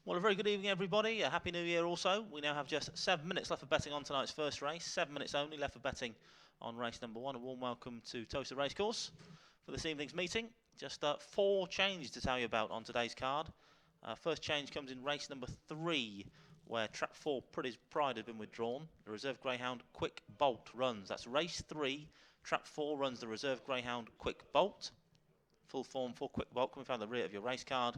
Well, a very good evening, everybody. A happy new year also. We now have just 7 minutes left for betting on tonight's first race. 7 minutes only left for betting on race number 1. A warm welcome to Towcester Racecourse for this evening's meeting. Just 4 changes to tell you about on today's card. First change comes in race number 3, where trap 4, Pretty's Pride, has been withdrawn. The reserve greyhound Quick Bolt runs. That's race 3. Trap 4 runs the reserve greyhound Quick Bolt. Full form for Quick Bolt can be found at the rear of your race card.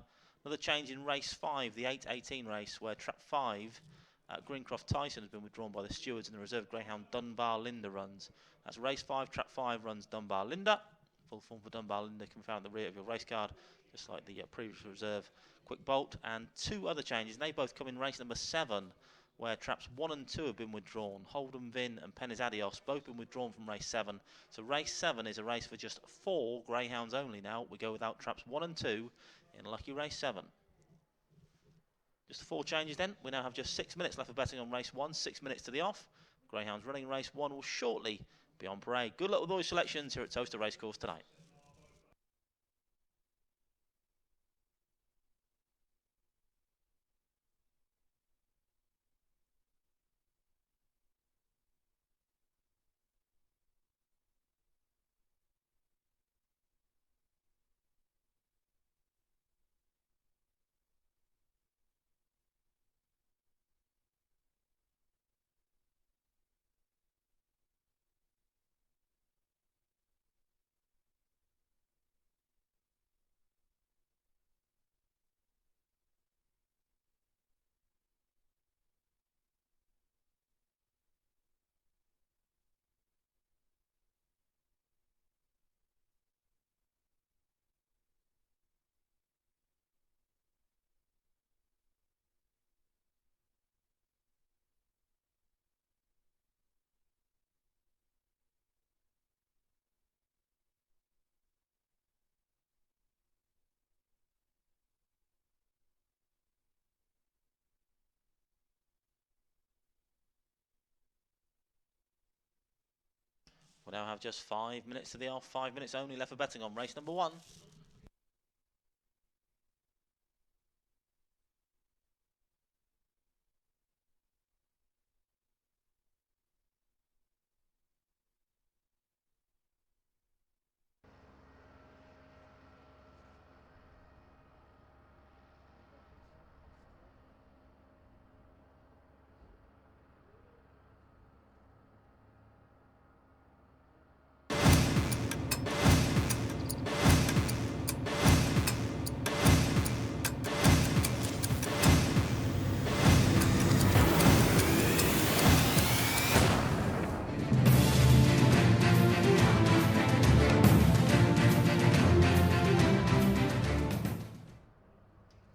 Another change in race 5, the 8:18 race, where trap 5 at Greencroft Tyson has been withdrawn by the stewards, and the reserve greyhound Dunbar Linda runs. That's race 5, trap 5 runs Dunbar Linda. Full form for Dunbar Linda can be found at the rear of your race card, just like the previous reserve Quick Bolt. And 2 other changes, and they both come in race number 7, where traps 1 and 2 have been withdrawn. Hold'em Vin and Penny's Adios both been withdrawn from race 7. So race 7 is a race for just 4 greyhounds only now. We go without traps 1 and 2 in lucky race 7. Just 4 changes then. We now have just 6 minutes left for betting on race 1, 6 minutes to the off. Greyhounds running race 1 will shortly be on parade. Good luck with all your selections here at Towcester Racecourse tonight. We'll now have just 5 minutes to the off, 5 minutes only left for betting on race number 1.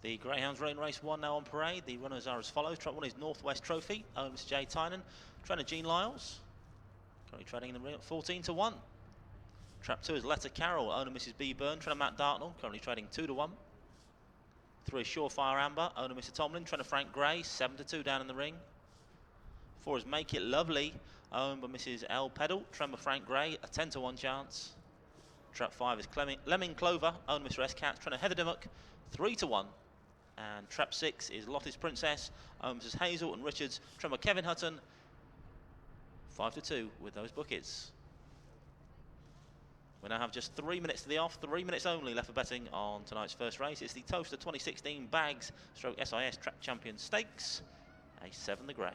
The Greyhounds running race 1 now on parade. The runners are as follows. Trap 1 is Northwest Trophy, owned Mr. J. Tynan. Trainer Gene Lyles, currently trading in the ring at 14 to 1. Trap 2 is Letter Carroll, owner Mrs. B. Byrne. Trainer Matt Dartnell, currently trading 2 to 1. 3 is Surefire Amber, owner Mr. Tomlin. Trainer Frank Gray, 7 to 2 down in the ring. 4 is Make It Lovely, owned by Mrs. L. Peddle. Trainer Frank Gray, a 10 to 1 chance. Trap 5 is Lemming Clover, owner Mr. S. Katz. Trainer Heather Dimmock, 3 to 1. And trap 6 is Lottie's Princess, Mrs. Hazel and Richards. Tremor Kevin Hutton, 5 to 2 with those buckets. We now have just 3 minutes to the off, 3 minutes only left for betting on tonight's first race. It's the Towcester 2016 Bags Stroke SIS Track Champion Stakes, a 7 the grade.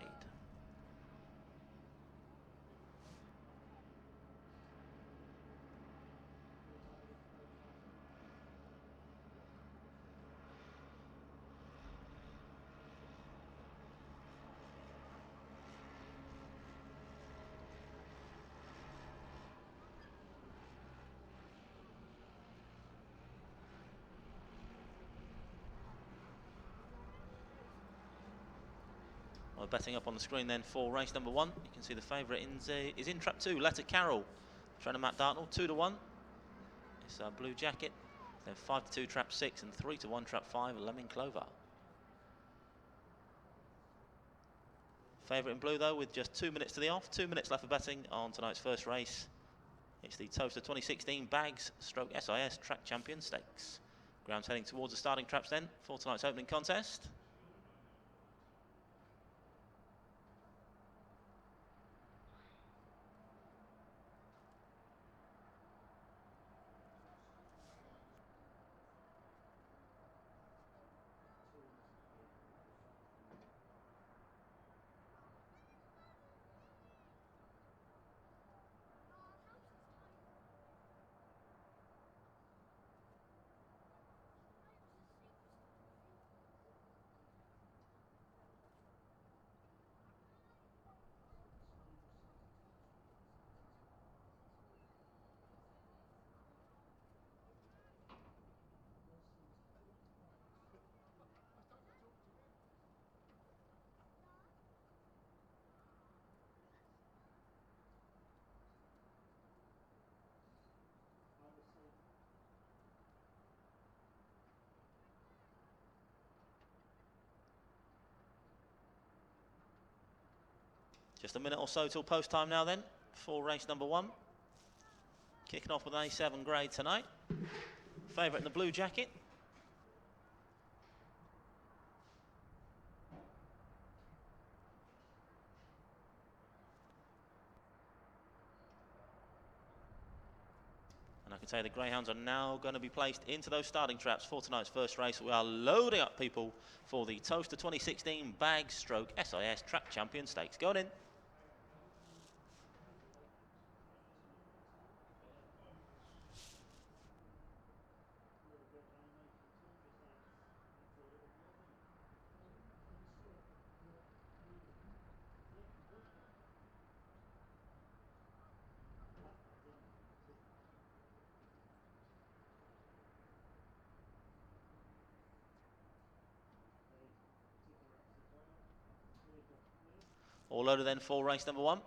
Well, betting up on the screen then for race number 1. You can see the favourite is in trap 2, Letter Carroll. Trainer Matt Dartnell, 2 to 1. It's a Blue Jacket. Then 5 to 2 trap 6 and 3 to 1 trap 5, Lemming Clover. Favourite in blue though, with just 2 minutes to the off, 2 minutes left for betting on tonight's first race. It's the Towcester 2016 Bags Stroke SIS Track Champion Stakes. Ground's heading towards the starting traps then for tonight's opening contest. Just a minute or so till post time now then for race number 1. Kicking off with A7 grade tonight. Favourite in the blue jacket. And I can tell you the greyhounds are now going to be placed into those starting traps for tonight's first race. We are loading up people for the Towcester 2016 Bag Stroke SIS Track Champion Stakes. Going in. All loaded then for race number 1.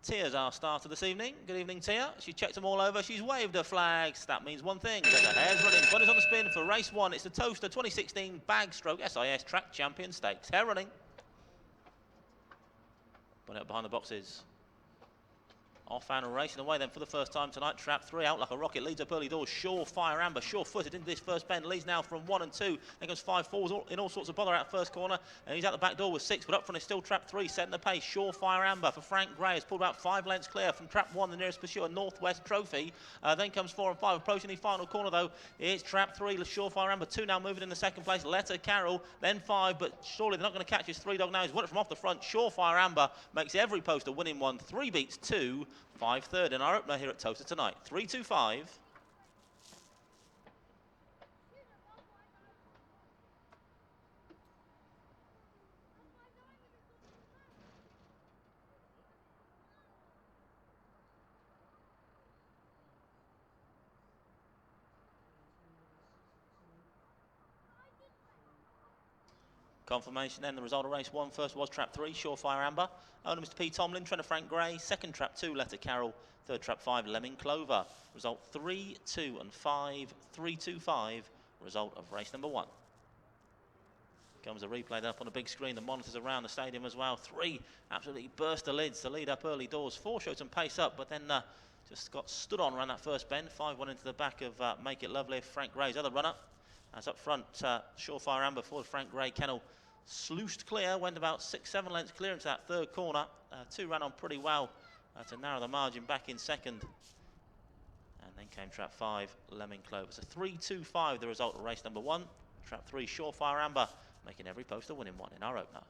Tia's our starter this evening. Good evening, Tia. She checked them all over. She's waved her flags. That means one thing, that the hare's running. Bunny's on the spin for race 1. It's the Towcester 2016 Bag Stroke SIS Track Champion Stakes. Hare running. Bunny up behind the boxes. Off and racing away then for the first time tonight. Trap 3 out like a rocket, leads up early doors. Surefire Amber, sure-footed into this first bend. Leads now from 1 and 2. Then comes 5 4s in all sorts of bother out first corner. And he's out the back door with 6, but up front is still Trap 3, setting the pace. Surefire Amber for Frank Gray has pulled about 5 lengths clear from Trap 1, the nearest pursuer, Northwest Trophy. Then comes 4 and 5, approaching the final corner though. It's Trap 3, Surefire Amber, 2 now moving in the second place. Letter Carroll, then 5, but surely they're not going to catch his 3 dog now. He's won it from off the front. Surefire Amber makes every poster winning one. 3 beats 2. 5 third in our opener here at Towcester tonight. 3-2-5. Confirmation then, the result of race 1 first was Trap 3, Surefire Amber. Owner Mr. P. Tomlin, trainer Frank Gray. Second Trap 2, Letter Carroll. Third Trap 5, Lemming Clover. Result 3, 2 and 5, 3-2-5. Result of race number 1. Comes a replay up on a big screen, the monitors around the stadium as well. 3 absolutely burst the lids to lead up early doors. 4 showed some pace up, but then just got stood on around that first bend. 5 went into the back of Make It Lovely, Frank Gray's other runner. As up front, Surefire Amber for Frank Gray kennel sluiced clear, went about 6-7 lengths clear into that third corner. 2 ran on pretty well to narrow the margin back in second. And then came Trap 5, Lemming Clover. So 3-2-5 the result of race number 1. Trap 3, Surefire Amber, making every poster winning one in our opener.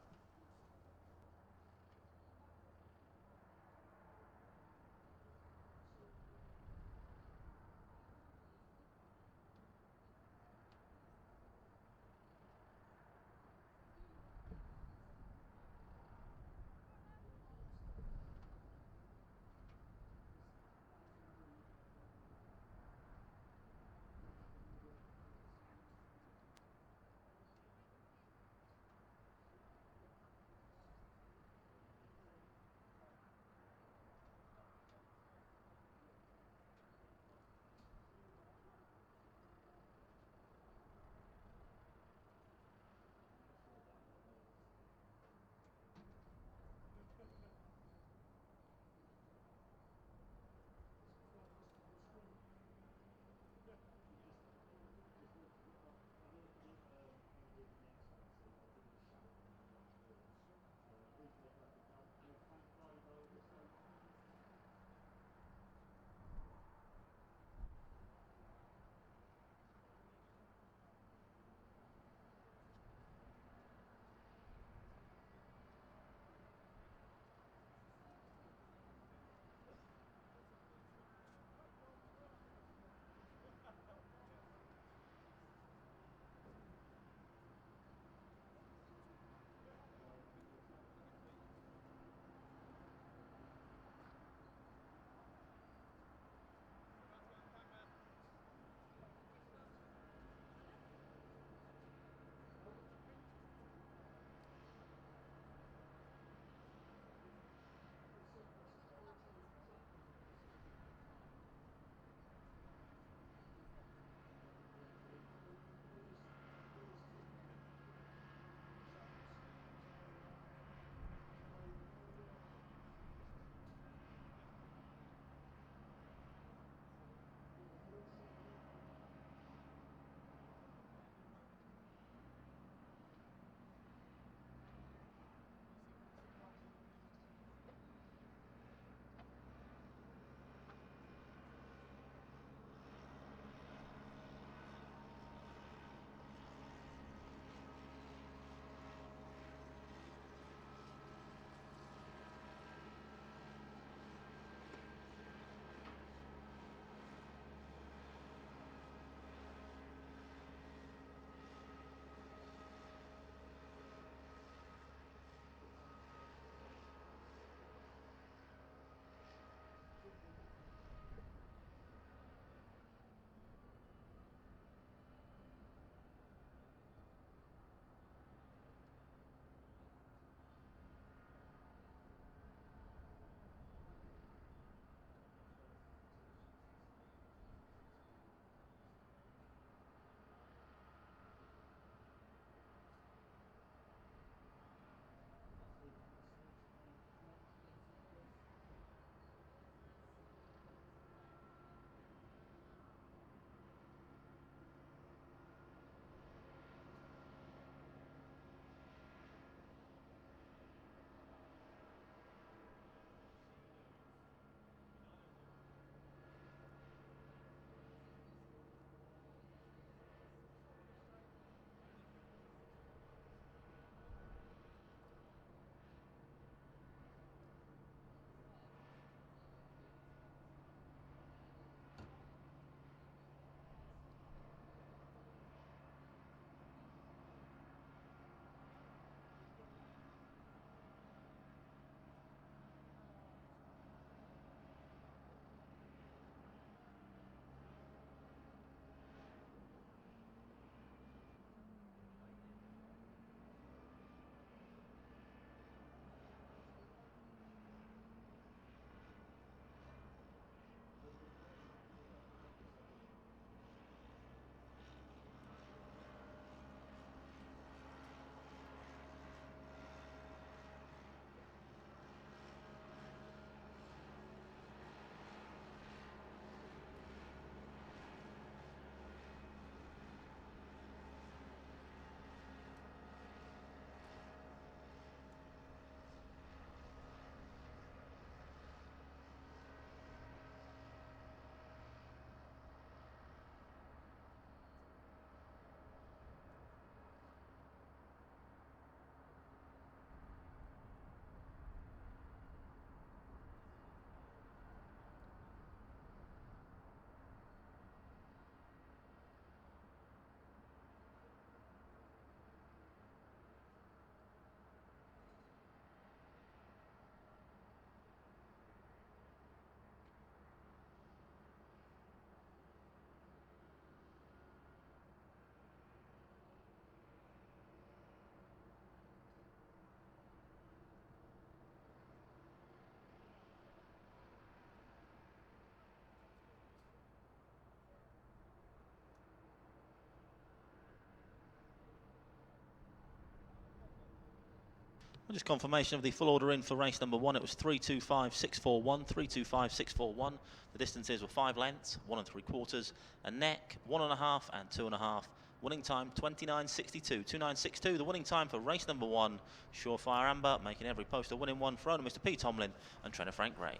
Just confirmation of the full order in for race number 1. It was 325.641, 325.641. The distances were 5 lengths, 1 3/4, a neck, 1.5 and 2.5. Winning time 29.62, 29.62. The winning time for race number 1. Surefire Amber making every post a winning one for owner Mr. P. Tomlin and trainer Frank Gray.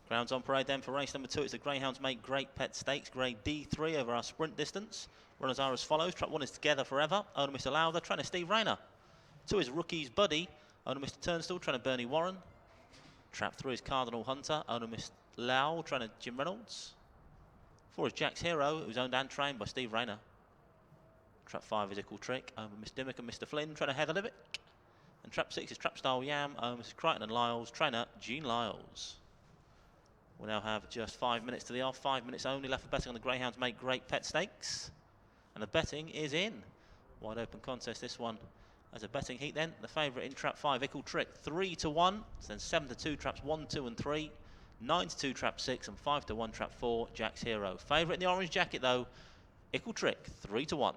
Grounds on parade then for race number 2. It's the Greyhounds Make Great Pet Stakes, grade D3 over our sprint distance. Runners are as follows. Trap 1 is Together Forever, owner Mr. Lowther, trainer Steve Rayner. 2 is Rookie's Buddy, owner Mr. Turnstile, trainer Bernie Warren. Trap 3 is Cardinal Hunter, owner Mr. Lau, trainer Jim Reynolds. 4 is Jack's Hero, who's owned and trained by Steve Rayner. Trap 5 is Ickle Trick, owner Mr. Dimmock and Mr. Flynn, trainer Heather Livick. And trap 6 is Trap Style Yam, owner Mr. Crichton and Lyles, trainer Gene Lyles. We'll now have just 5 minutes to the off, 5 minutes only left for betting on the Greyhounds Make Great Pet Stakes. And the betting is in. Wide open contest, this one. As a betting heat then, the favourite in trap 5, Ickle Trick, 3-1. Then 7-2, traps 1, 2 and 3. 9-2, trap 6, and 5-1, trap 4, Jack's Hero. Favourite in the orange jacket though, Ickle Trick, 3-1.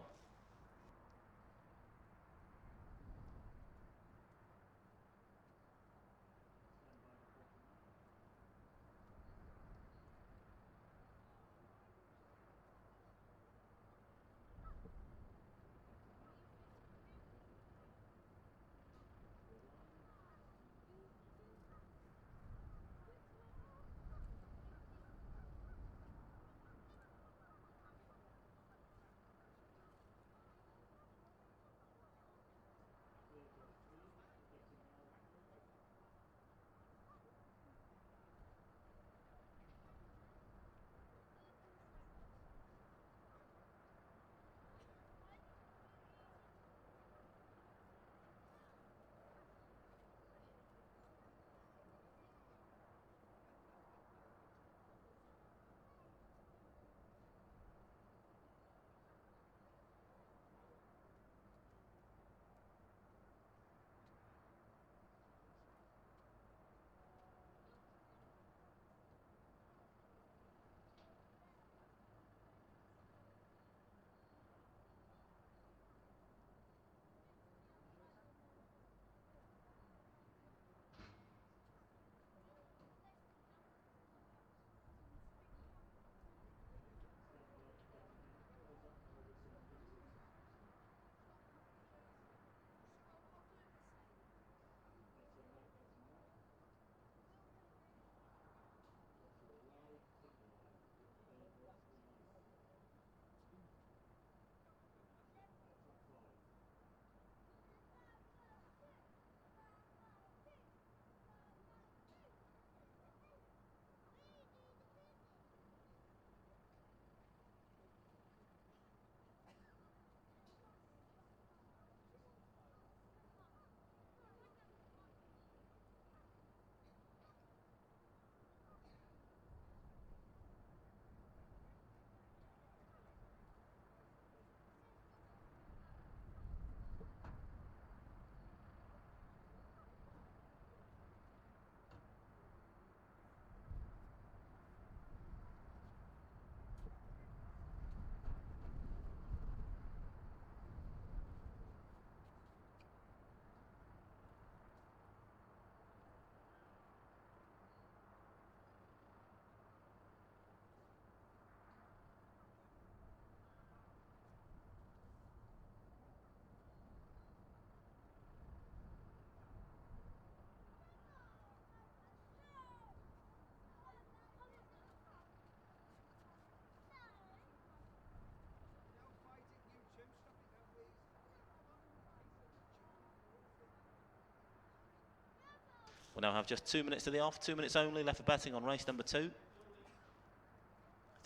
We'll now have just 2 minutes to the off, 2 minutes only left for betting on race number 2.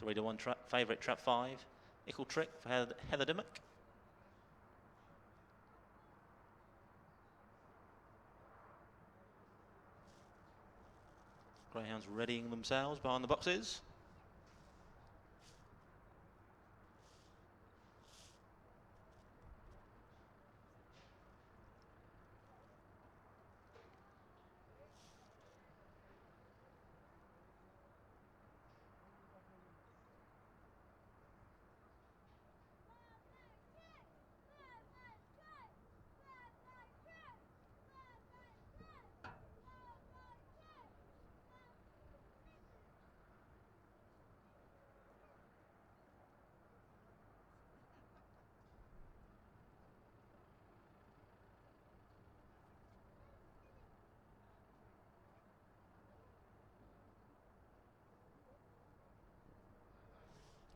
3-1 favourite, trap 5. Ickle Trick for Heather Dimmock. Greyhounds readying themselves behind the boxes.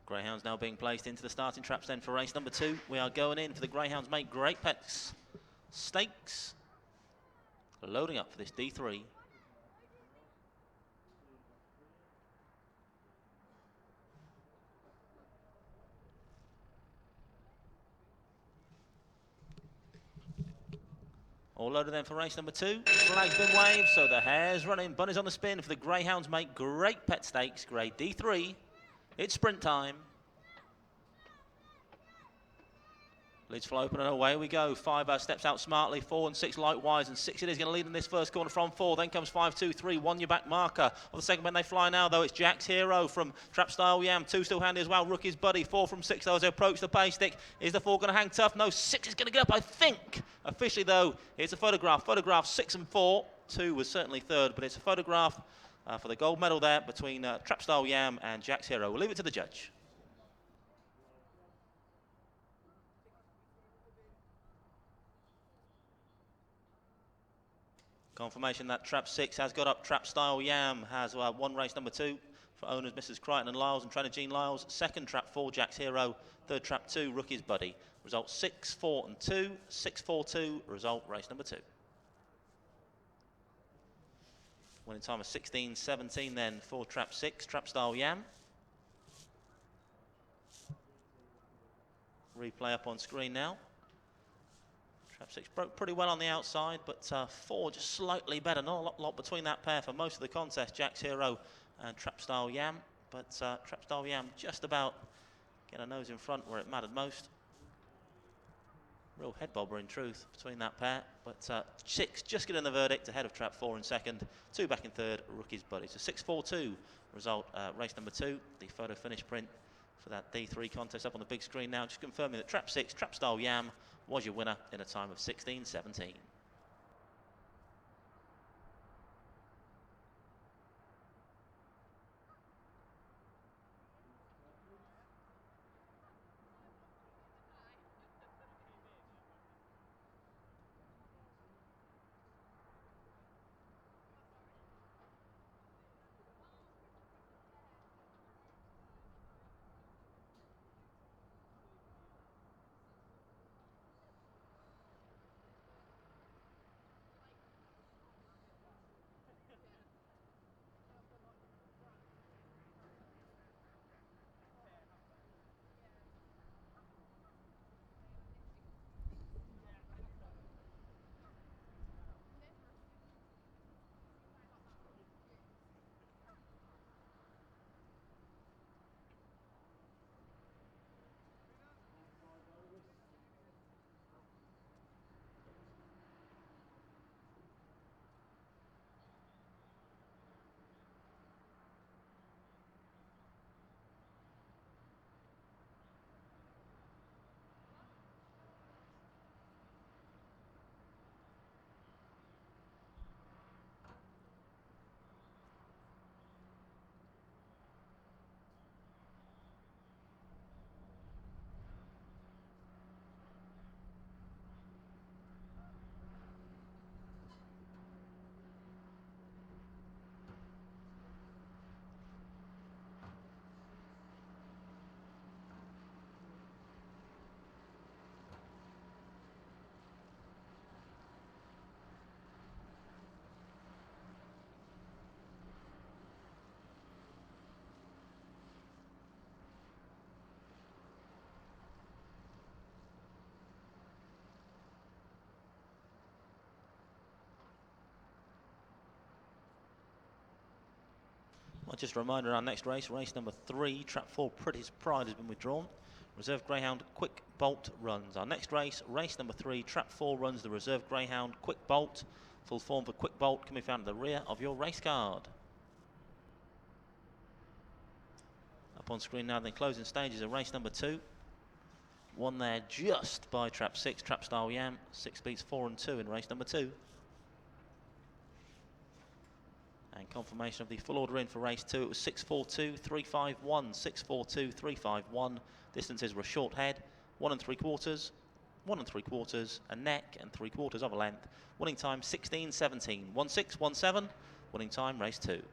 Greyhounds now being placed into the starting traps then for race number 2. We are going in for the Greyhounds Make Great Pets Stakes. Loading up for this D3. All loaded then for race number 2. Flag's been waved, so the hare's running. Bunny's on the spin for the Greyhounds Make Great Pet Stakes, grade D3. It's sprint time. Lids fly open and away we go. 5 steps out smartly. 4 and 6 likewise, and 6 it is going to lead in this first corner from 4. Then comes 5, 2, 3. 1 your back marker. On the second bend they fly now though. It's Jack's Hero from Trap Style Yam. 2 still handy as well. Rookie's Buddy. 4 from 6 though as they approach the pay stick. Is the 4 going to hang tough? No, 6 is going to get up I think. Officially though, it's a photograph. Photograph 6 and 4. 2 was certainly third, but it's a photograph for the gold medal there between Trap Style Yam and Jack's Hero. We'll leave it to the judge. Confirmation that Trap 6 has got up. Trap Style Yam has won race number 2 for owners Mrs. Crichton and Lyles and trainer Jean Lyles. Second Trap 4, Jack's Hero. Third Trap 2, Rookie's Buddy. Result 6, 4 and 2. 6, 4, 2. Result race number 2. Winning time of 16:17 then for Trap 6, Trap Style Yam. Replay up on screen now. Trap 6 broke pretty well on the outside, but 4 just slightly better. Not a lot between that pair for most of the contest, Jack's Hero and Trap Style Yam. But Trap Style Yam just about get a nose in front where it mattered most. Real head bobber in truth between that pair. But 6 just getting the verdict ahead of Trap 4 in second. 2 back in third, Rookie's Buddy. So 6-4-2 result, race number 2. The photo finish print for that D3 contest up on the big screen now. Just confirming that Trap 6, Trap Style Yam, was your winner in a time of 16:17. Just a reminder, our next race, race number 3, trap 4, Pretty's Pride has been withdrawn. Reserve Greyhound Quick Bolt runs. Our next race, race number 3, trap 4 runs the Reserve Greyhound Quick Bolt. Full form for Quick Bolt can be found at the rear of your race card. Up on screen now, the closing stages of race number 2. Won there just by trap 6, Trap Style Yam. 6 beats 4 and 2 in race number 2. And confirmation of the full order in for race 2. It was 6:42.351. 6:42.351. Distances were a short head, 1 3/4, 1 3/4, a neck, and 3/4 of a length. Winning time 16:17. 16:17. Winning time race 2.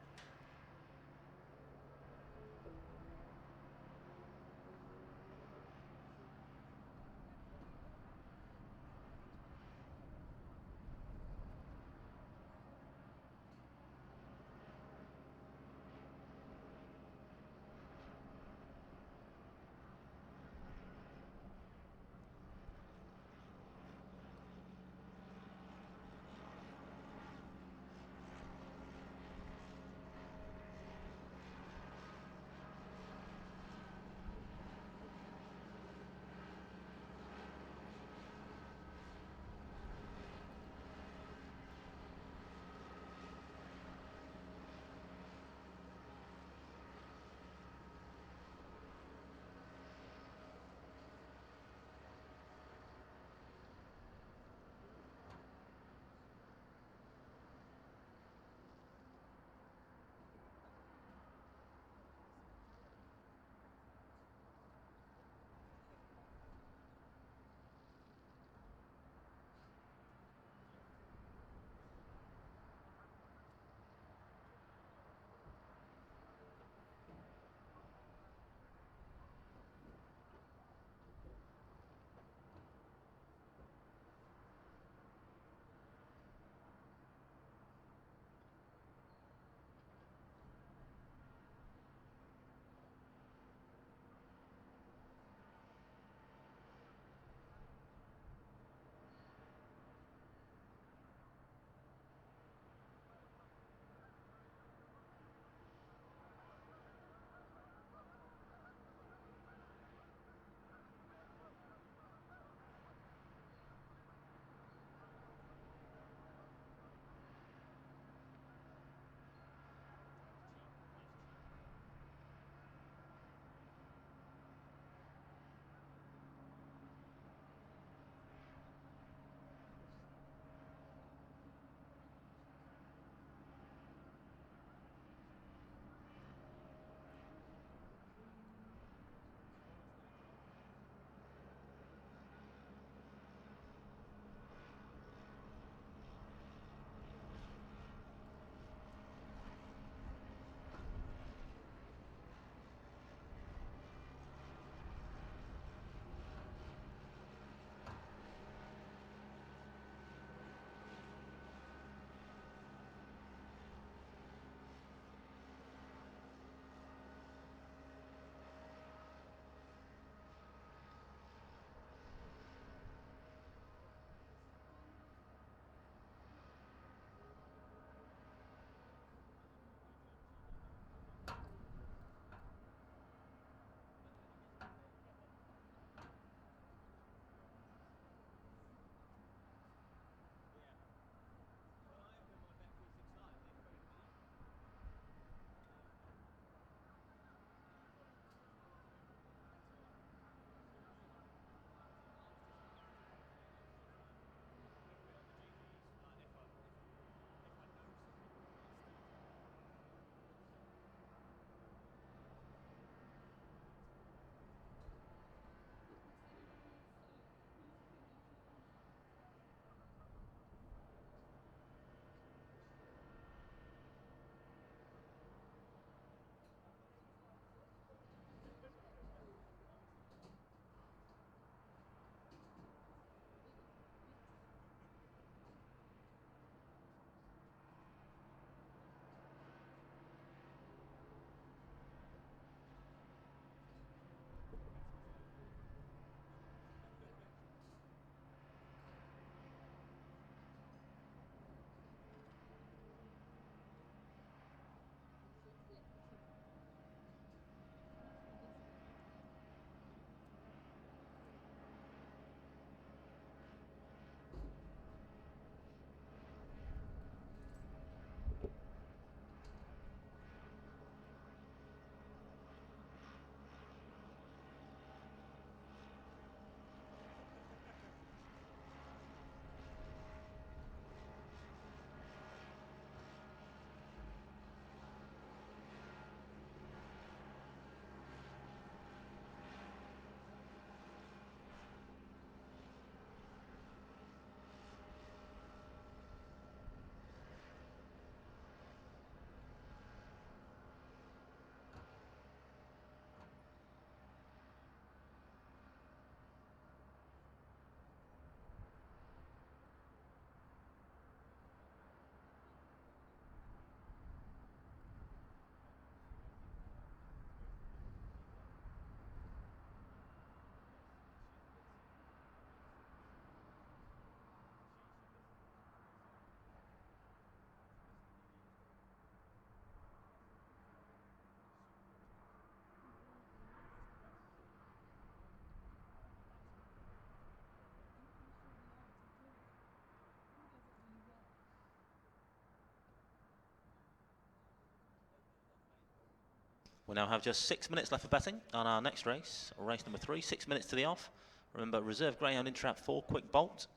We now have just 6 minutes left for betting on our next race, race number 3, 6 minutes to the off. Remember, reserve greyhound in trap 4, Quick Bolt.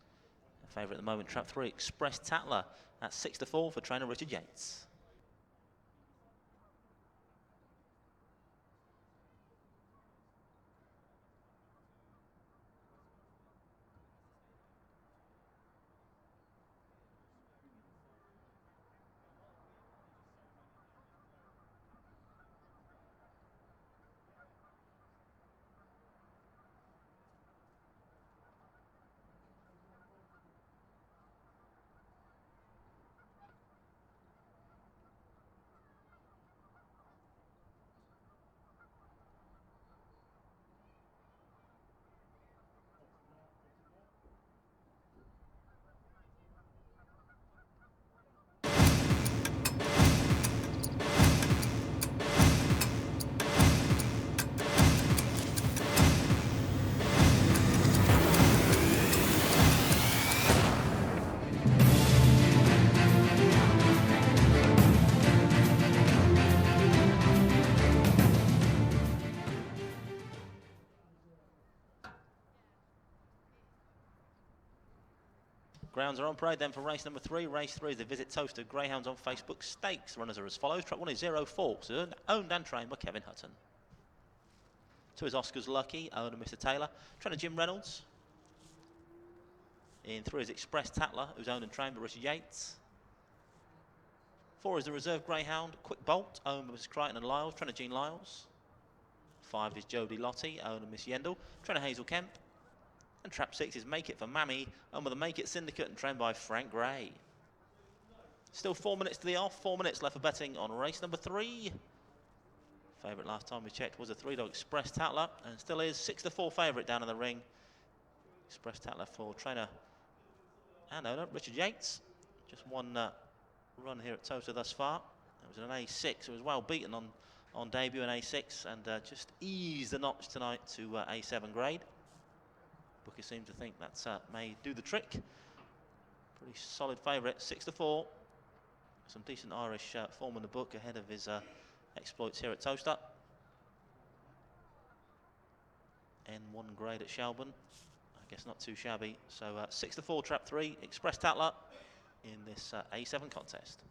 Favourite at the moment, trap 3, Express Tatler at 6-4 for trainer Richard Yates. Grounds are on parade then for race number 3. Race 3 is the Visit Towcester Greyhounds on Facebook Stakes. Runners are as follows. Track 1 is 04, so owned and trained by Kevin Hutton. 2 is Oscar's Lucky, owned by Mr Taylor. Trainer Jim Reynolds. In 3 is Express Tatler, who's owned and trained by Richard Yates. 4 is the Reserve Greyhound, Quick Bolt, owned by Mrs Crichton and Lyles. Trainer Jean Lyles. 5 is Jodie Lottie, owned by Miss Yendall. Trainer Hazel Kemp. And trap 6 is Make It for Mammy, owned by the Make It Syndicate and trained by Frank Gray. Still 4 minutes to the off, 4 minutes left for betting on race number 3. Favourite last time we checked was a 3-dog Express Tatler, and still is 6-4 favourite down in the ring. Express Tatler for trainer and owner Richard Yates. Just one run here at Towcester thus far. It was an A6, it was well beaten on debut in A6, and just eased the notch tonight to A7 grade. Bookers seem to think that may do the trick. Pretty solid favourite, 6-4. Some decent Irish form in the book ahead of his exploits here at Towcester. N1 grade at Shelburne. I guess not too shabby. So 6-4 trap 3, Express Tatler in this A7 contest.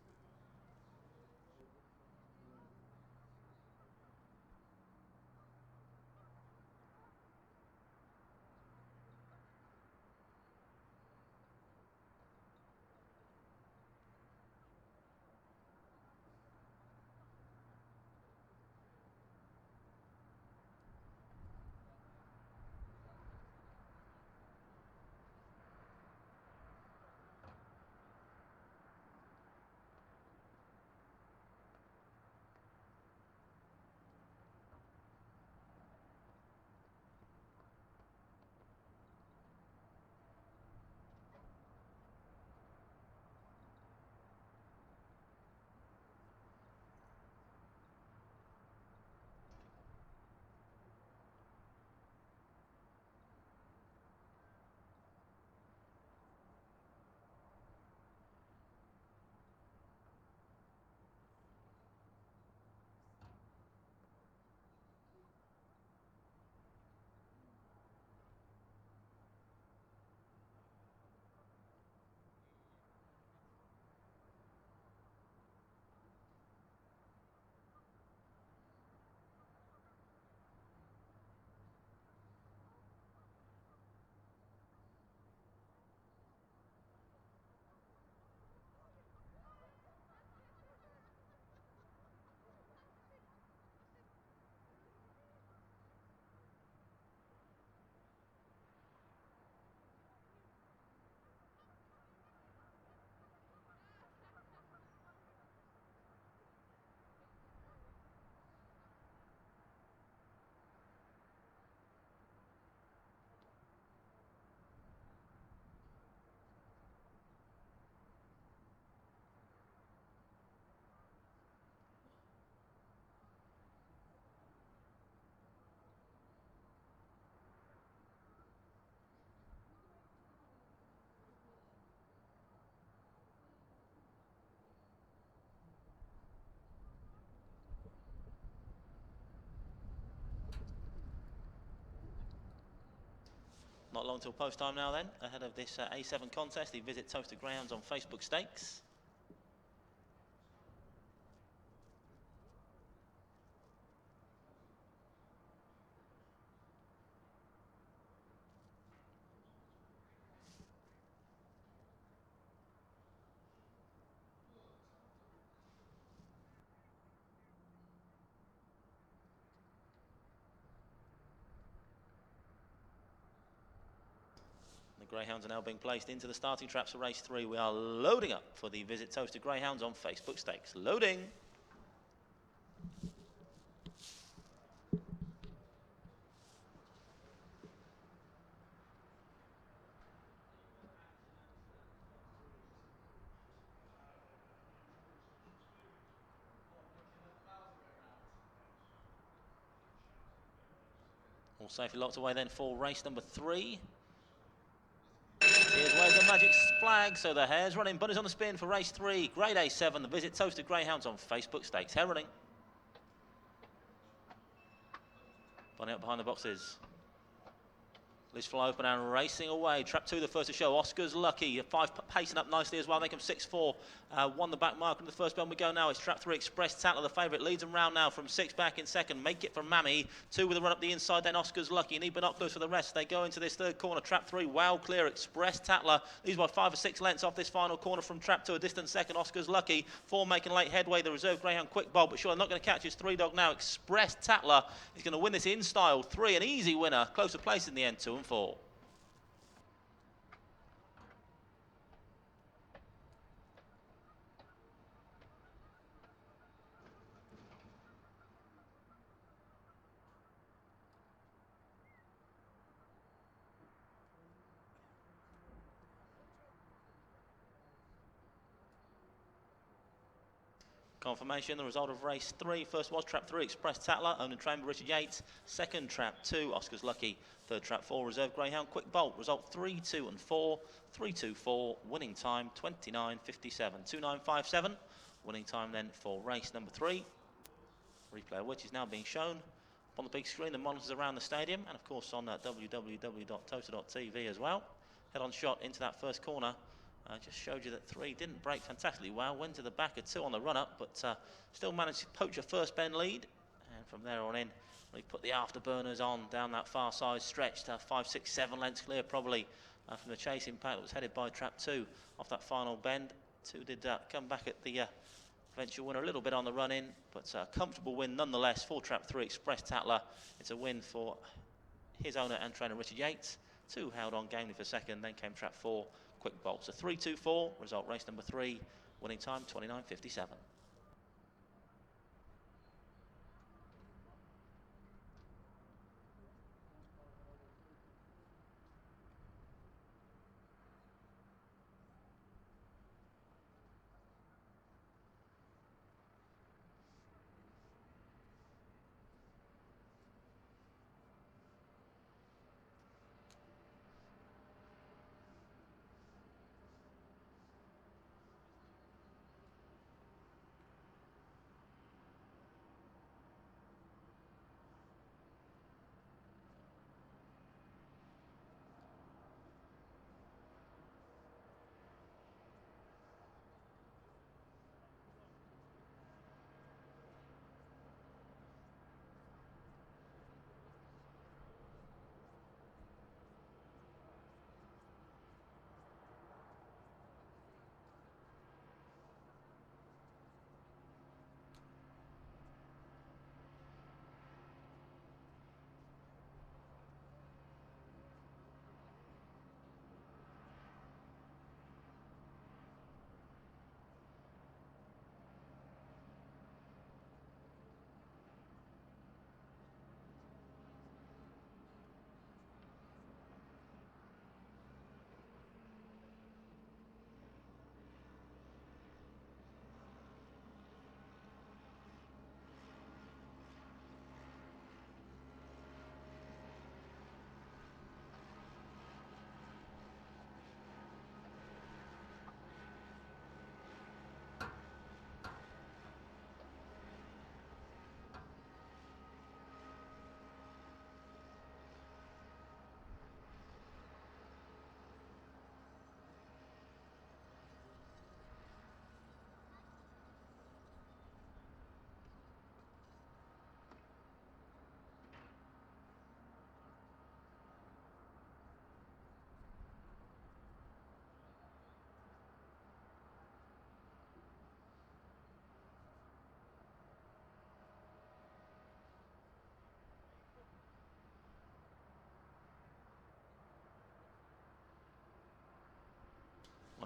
Not long till post time now then, ahead of this A7 contest, the Visit Towcester Greyhounds on Facebook Stakes. The Greyhounds are now being placed into the starting traps for race 3. We are loading up for the Visit Towcester Greyhounds on Facebook Stakes. Loading. All safely locked away then for race number 3. Here's where's the magic flag, so the hare's running. Bunny's on the spin for race 3. Grade A7, the Visit Towcester Greyhounds on Facebook Stakes. Hare running. Bunny up behind the boxes. Liz fly open and racing away. Trap 2, the first to show. Oscar's Lucky. 5 pacing up nicely as well. They come 6-4. Won the back mark in the first bend we go now. It's Trap 3 Express Tatler, the favourite. Leads them round now from 6 back in second. Make it from Mammy. 2 with a run up the inside. Then Oscar's Lucky. Need binoculars for the rest. They go into this third corner. Trap 3, Wow Clear. Express Tatler leads by 5 or 6 lengths off this final corner from Trap 2. A distant second. Oscar's Lucky. 4 making late headway. The reserve Greyhound Quick Bolt. But sure, not going to catch his 3 dog now. Express Tatler is going to win this in style. 3, an easy winner. Closer place in the end, 2 and 4. Confirmation, the result of race 3. First was Trap 3, Express Tatler, owned and trained by Richard Yates. Second, Trap 2, Oscar's Lucky. Third, Trap 4, Reserve Greyhound Quick Bolt. Result 3, 2 and 4, 3, 2, 4. Winning time 29.57, 29.57. Winning time then for race number 3. Replay of which is now being shown on the big screen, the monitors around the stadium, and of course on www.towcester.tv as well. Head on shot into that first corner. Just showed you that 3 didn't break fantastically well, went to the back of 2 on the run-up, but still managed to poach a first bend lead. And from there on in, we put the afterburners on down that far side stretch to 5, 6, 7 lengths clear probably from the chasing pack that was headed by Trap 2 off that final bend. 2 did come back at the eventual winner a little bit on the run-in, but a comfortable win nonetheless for Trap 3 Express Tatler. It's a win for his owner and trainer Richard Yates. 2 held on gamely for second, then came Trap 4 Quick Bolt. So 3, 2, 4, result race number 3, winning time 29.57.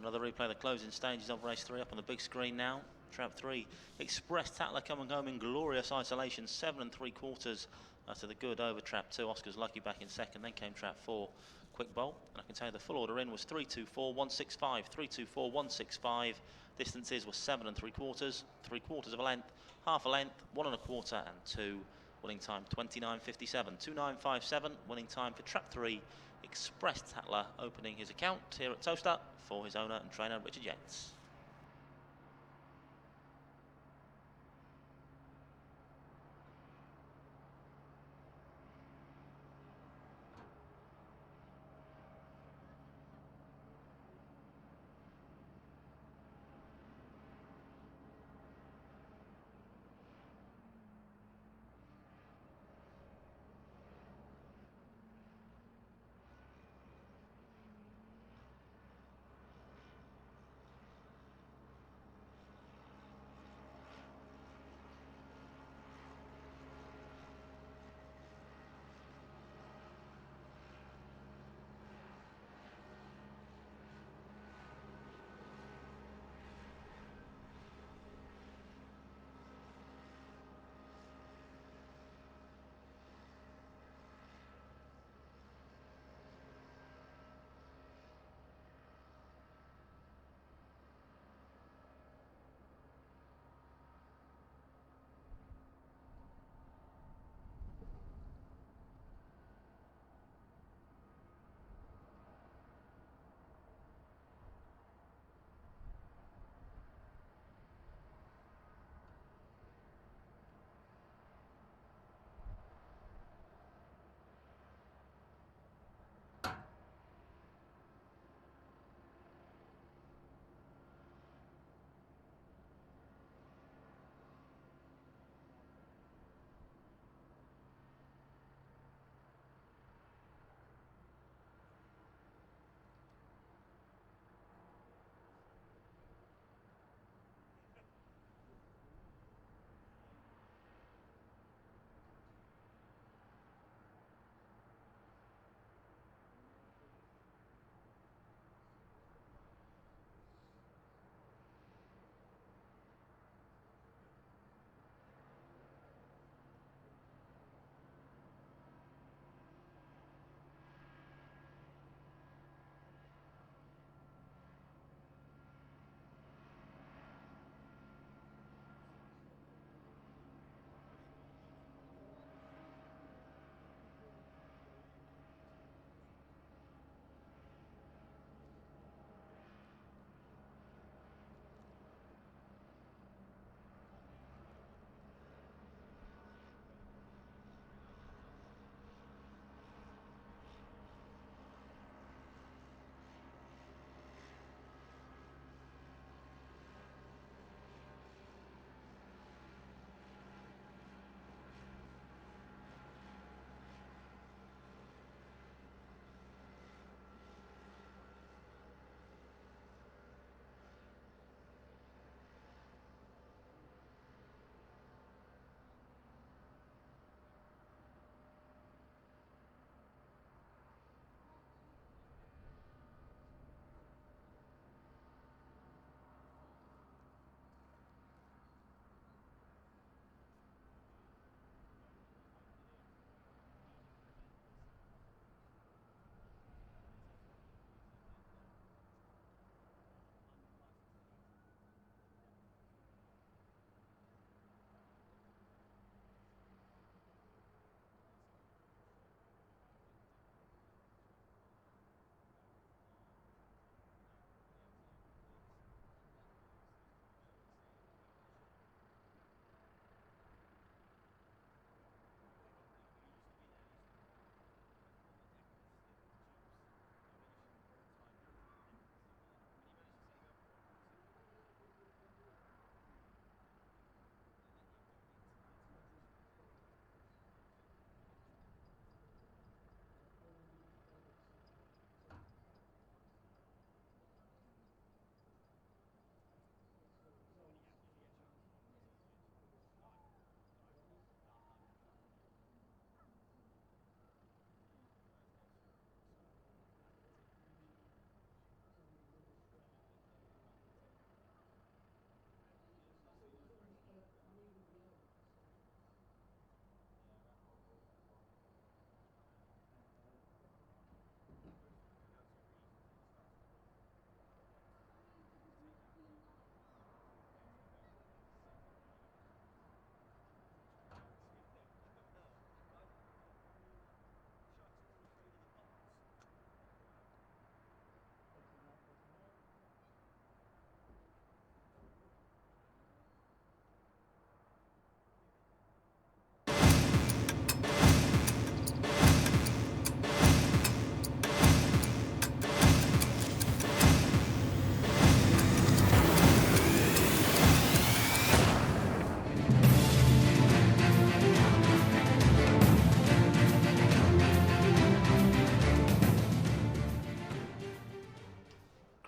Another replay of the closing stages of race 3 up on the big screen now. Trap 3, Express Tatler coming home in glorious isolation, 7 3/4 to the good over Trap 2. Oscar's Lucky back in second, then came Trap 4, Quick Bolt. And I can tell you the full order in was 324.165, 324.165. Distances were 7 3/4, 3/4 of a length, half a length, 1 1/4 and 2. Winning time 29.57, 29.57. Winning time for Trap 3, Express Tatler, opening his account here at Towcester for his owner and trainer Richard Yates.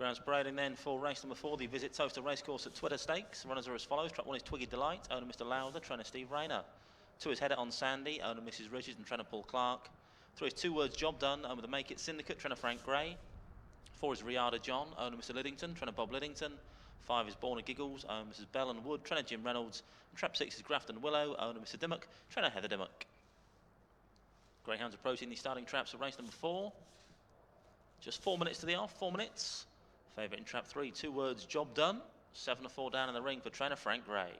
rounds parading then for race number 4, the Visit Towcester Racecourse at Twitter Stakes. Runners are as follows. Track 1 is Twiggy Delight, owner Mr. Lowther, trainer Steve Rayner. 2 is Header on Sandy, owner Mrs. Richards and trainer Paul Clark. 3 is Two Words Job Done, owner the Make It Syndicate, trainer Frank Gray. 4 is Riada John, owner Mr. Liddington, trainer Bob Liddington. 5 is Born of Giggles, owner Mrs. Bell and Wood, trainer Jim Reynolds. And trap 6 is Grafton Willow, owner Mr. Dimmock, trainer Heather Dimmock. Greyhounds approaching the starting traps of race number 4. Just 4 minutes to the off, 4 minutes. Favourite in trap 3, Two Words Job Done. 7-4 down in the ring for trainer Frank Gray.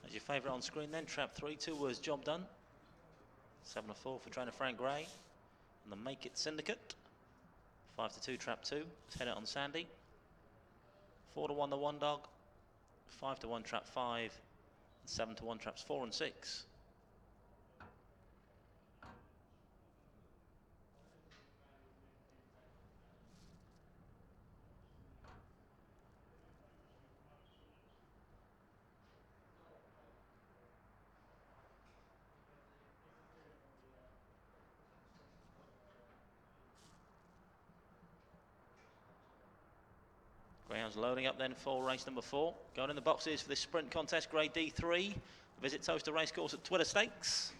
As your favourite on screen then, trap 3, Two Words Job Done. 7-4 for trainer Frank Gray. And the Make It Syndicate. 5-2 trap 2, it's Header on Sandy. 4-1 the One Dog. 5-1 trap 5. And 7-1 traps 4 and 6. Greyhounds loading up then for race number 4. Going in the boxes for this sprint contest, Grade D3. Visit Towcester Racecourse at Twitter Stakes.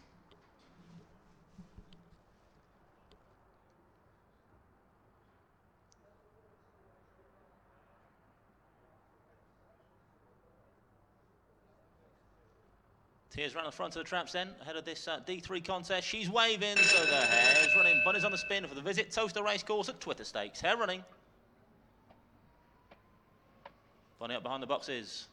Tears round the front of the traps then, ahead of this D3 contest. She's waving, so the hare's running. Bunny's on the spin for the Visit Towcester Racecourse at Twitter Stakes. Hare running. Bunny up behind the boxes.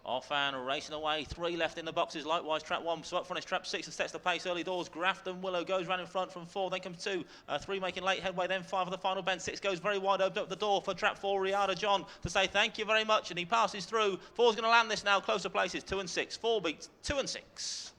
Off and racing away. 3 left in the boxes. Likewise, trap 1. So up front is trap 6 and sets the pace early doors. Grafton Willow goes round in front from 4. Then comes 2. 3 making late headway. Then 5 for the final bend. 6 goes very wide. Opened up the door for trap 4. Riada John to say thank you very much. And he passes through. 4's going to land this now. Closer places. 2 and 6. 4 beats 2 and 6.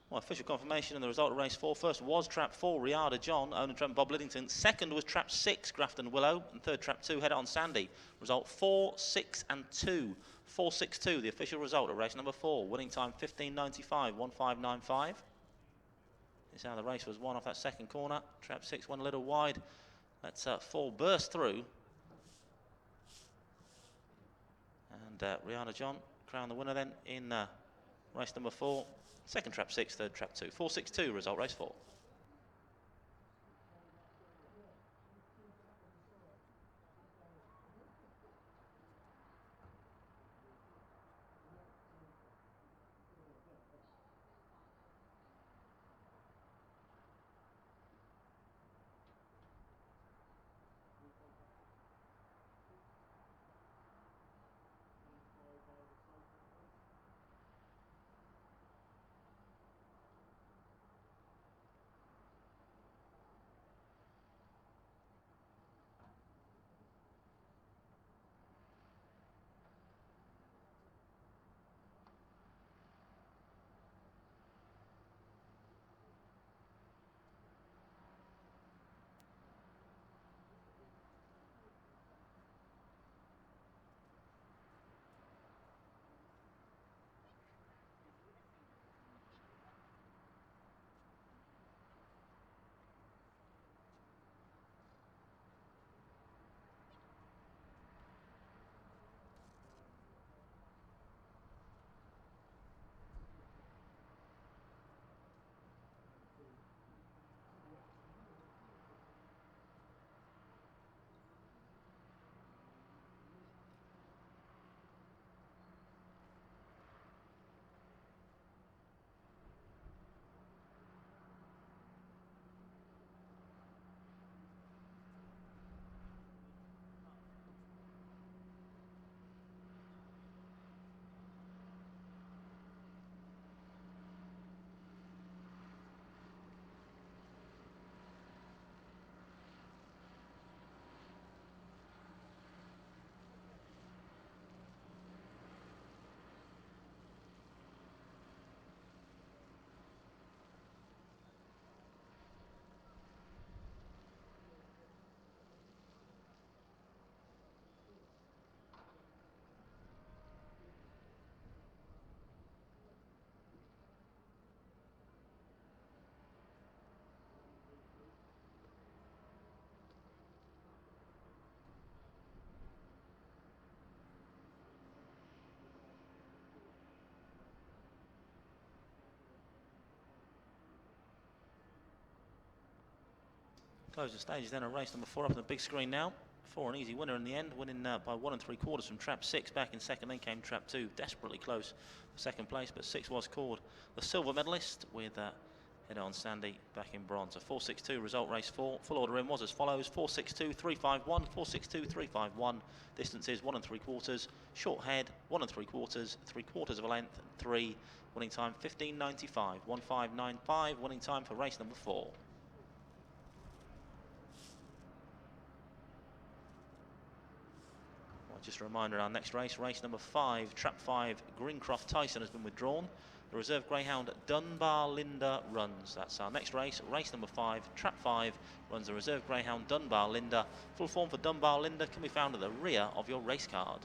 Well, official confirmation and the result of race 4. First was trap 4, Riada John, owner Trent Bob Liddington. Second was trap 6, Grafton Willow. And third, trap 2, Head On Sandy. Result 4, 6 and 2. 4-6-2, the official result of race number 4. Winning time 15.95, 1:5.95. This is how the race was won off that second corner. Trap 6 went a little wide. Let's 4 burst through. And Rihanna John crowned the winner then in race number 4. Second trap 6, third trap 2. 4-6-2, result race 4. Close the stages then of race number 4 up on the big screen now. 4 an easy winner in the end, winning by 1 3/4 from trap 6. Back in second, then came trap 2, desperately close for second place, but 6 was called the silver medalist with Head On Sandy back in bronze. A 4-6-2 result race 4. Full order in was as follows: 4-6-2, 3-5-1, 4-6-2, 3-5-1. Distances 1 3/4, short head 1 3/4, 3/4 of a length, and 3. Winning time 15.95, 1:5.95. Winning time for race number 4. Just a reminder, our next race, race number 5, trap 5, Greencroft Tyson has been withdrawn. The reserve greyhound Dunbar Linda runs. That's our next race, race number 5, trap 5, runs the reserve greyhound Dunbar Linda. Full form for Dunbar Linda can be found at the rear of your race card.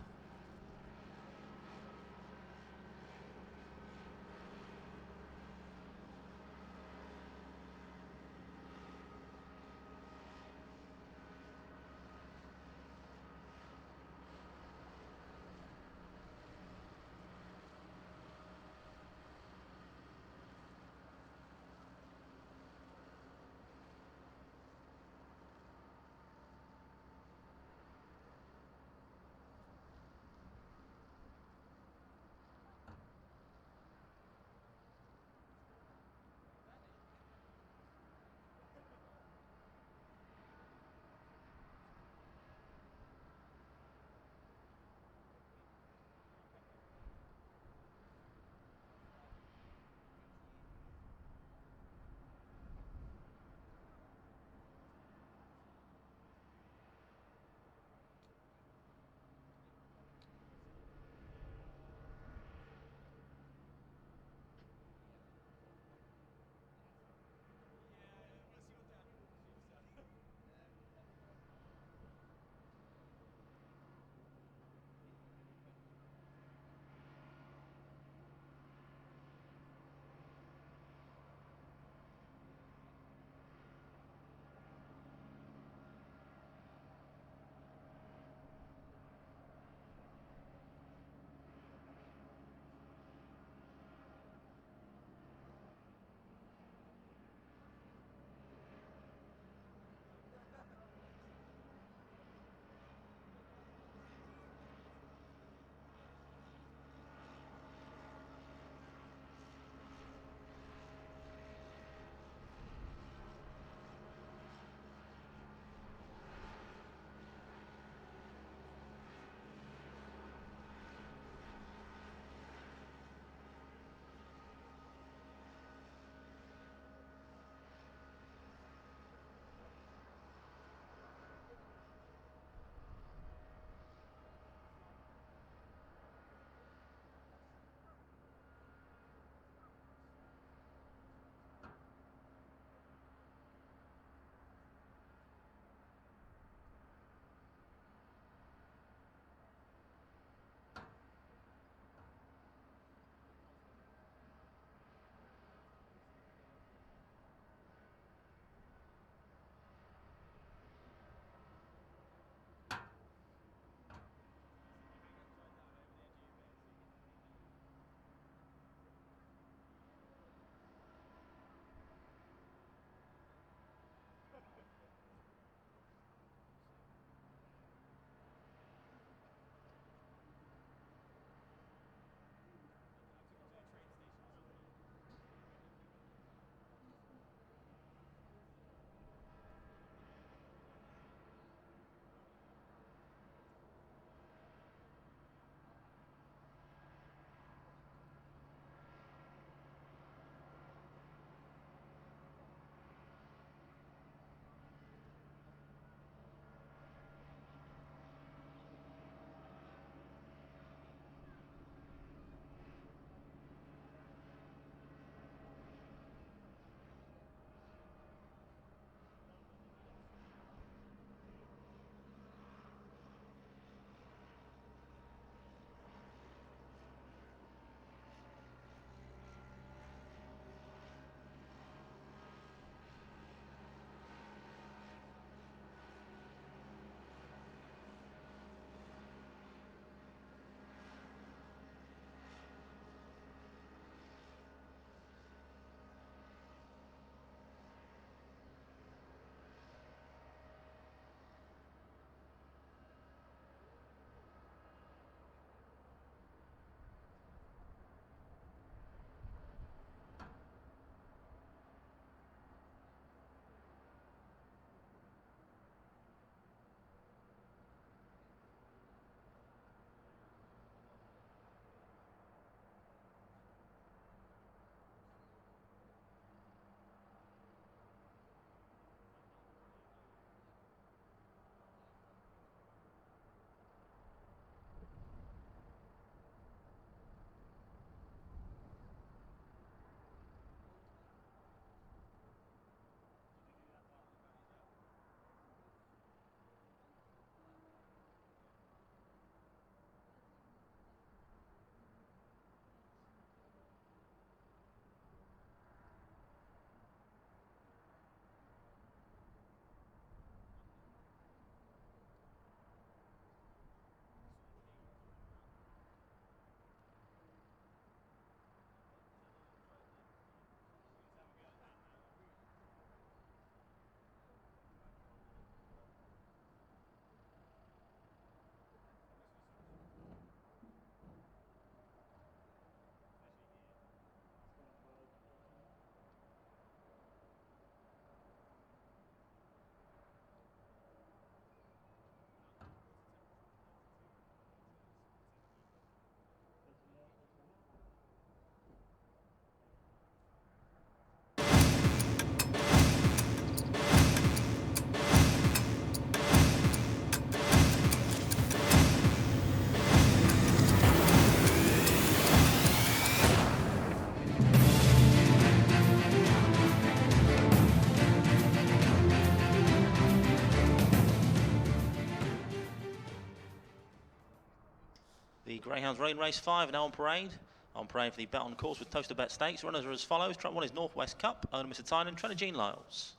Greyhounds Rain Race 5 now on parade. On parade for the Bet on Course with Towcester Bet Stakes. Runners are as follows. Track 1 is Northwest Cup, owner Mr. Tynan, trainer Jean Lyles.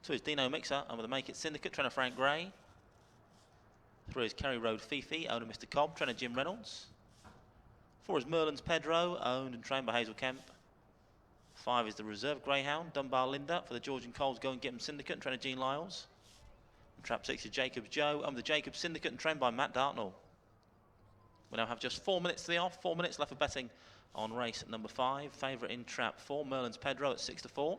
2 is Dino Mixer, and with the Make It Syndicate, trainer Frank Gray. 3 is Kerry Road Fifi, owner Mr. Cobb, trainer Jim Reynolds. 4 is Merlin's Pedro, owned and trained by Hazel Kemp. 5 is the Reserve Greyhound, Dunbar Linda, for the George and Coles Go and Get 'em Syndicate, and trainer Jean Lyles. And trap 6 is Jacob's Joe, owned the Jacobs Syndicate and trained by Matt Dartnell. We now have just 4 minutes to the off, 4 minutes left for betting on race number 5. Favourite in trap 4, Merlin's Pedro at 6 to 4.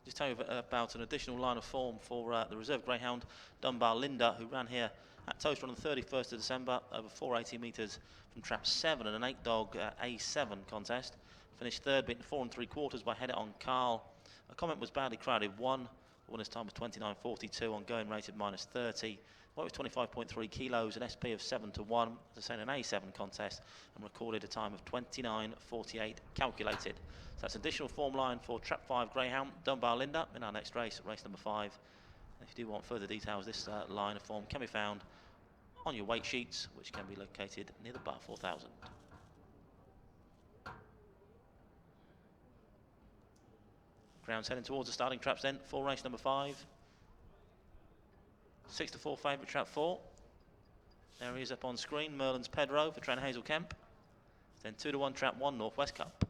Just tell you about an additional line of form for the Reserve Greyhound, Dunbar Linda, who ran here at Towcester on the 31st of December, over 480 metres from trap 7 and an 8-dog A7 contest. Finished third, beaten 4 3/4 by Head It On Carl. A comment was badly crowded, won. The winner's time was 29.42 on going rated -30. Weight was 25.3 kilos, an SP of 7 to 1, as I say, an A7 contest, and recorded a time of 29.48 calculated. So that's additional form line for trap 5 Greyhound, Dunbar Linda, in our next race, race number 5. And if you do want further details, this line of form can be found on your weight sheets, which can be located near the bar 4000. Ground's heading towards the starting traps then for race number 5. 6 to 4 favourite trap 4. There he is up on screen, Merlin's Pedro for trainer Hazel Kemp. Then 2 to 1 trap 1 Northwest Cup.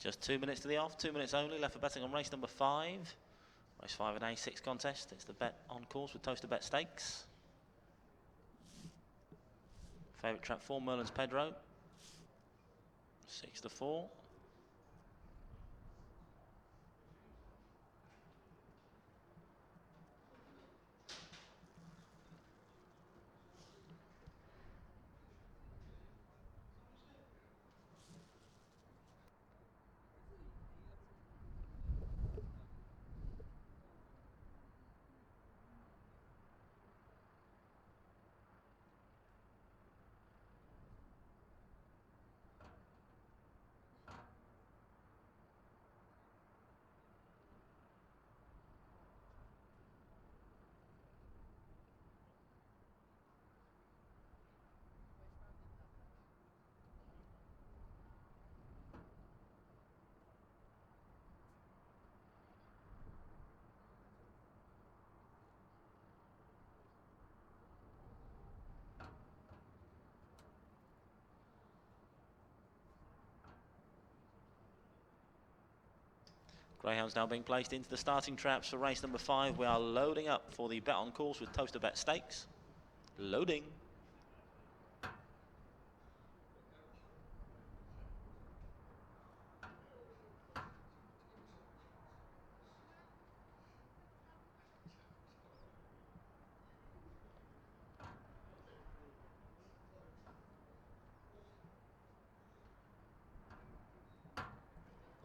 Just 2 minutes to the off, 2 minutes only left for betting on race number 5. Race 5 an A6 contest. It's the Bet on Course with Towcester Bet Stakes. Favourite trap 4, Merlin's Pedro. 6 to 4. Greyhounds now being placed into the starting traps for race number 5. We are loading up for the Bet on Course with Towcester Bet Stakes. Loading.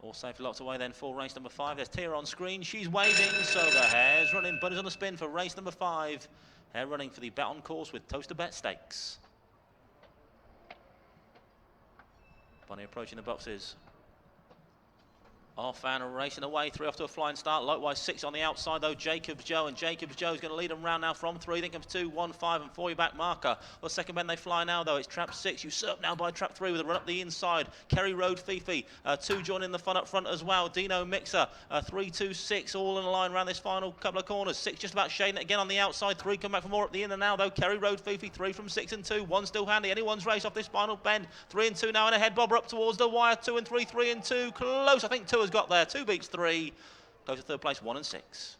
All safe, lots away then for race number 5. There's Tia on screen. She's waving, so the hare's running. Bunny's on the spin for race number 5. Hare running for the Bet on Course with Towcester Bet Stakes. Bunny approaching the boxes. Off and racing away, 3 off to a flying start. Likewise 6 on the outside though, Jacobs Joe, and Jacobs Joe's going to lead them round now from 3. Then comes 2, 1, 5 and 4 back marker. Well, second bend they fly now though, it's trap 6, usurped now by trap 3 with a run up the inside. Kerry Road Fifi, 2 joining the fun up front as well. Dino Mixer, 3, 2, 6 all in a line around this final couple of corners. 6 just about shading it again on the outside, 3 come back for more up the inner now though. Kerry Road Fifi, 3 from 6 and 2, 1 still handy, anyone's race off this final bend. 3 and 2 now and ahead, bobber up towards the wire, 2 and 3, 3 and 2, close, I think 2 has got there, 2 beats 3, goes to third place, 1 and 6.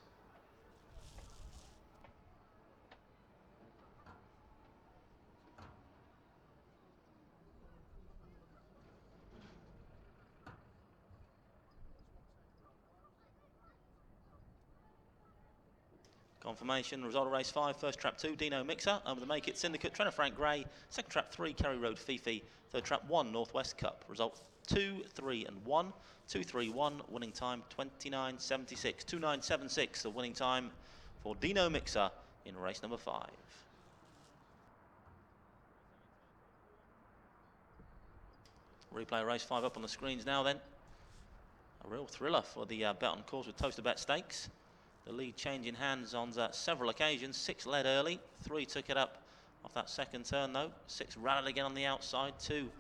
Confirmation, result of race 5, first trap 2, Dino Mixer, over the Make It Syndicate, Trainer Frank Gray, second trap 3, Kerry Road Fifi, third trap 1, Northwest Cup, result 2, 3 and 1, 2, 3, 1, winning time 29.76, 29.76, the winning time for Dino Mixer in race number 5. Replay race 5 up on the screens now then. A real thriller for the bet on course with Towcester Bet Stakes. The lead changing hands on several occasions. 6 led early, 3 took it up off that second turn though. 6 rallied again on the outside, 2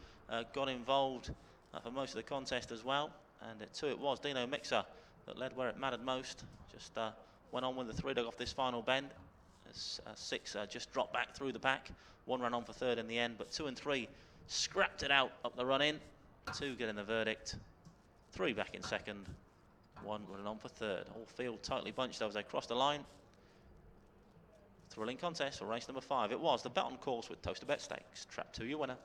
got involved for most of the contest as well. And at 2 it was Dino Mixer that led where it mattered most. Just went on with the 3 dog off this final bend. As 6 just dropped back through the pack. 1 ran on for third in the end, but 2 and 3 scrapped it out up the run in. 2 getting the verdict, 3 back in second. 1 running on for third. All field tightly bunched though as they crossed the line. Thrilling contest for race number 5. It was the bet on course with Towcester Bet Stakes. Trap 2, your winner.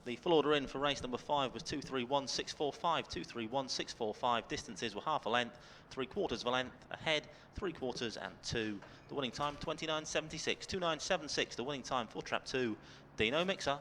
The full order in for race number 5 was 231.645, 231.645. Distances were half a length, 3/4 of a length, ahead, 3/4 and 2. The winning time 29.76, 29.76. The winning time for trap 2, Dino Mixer.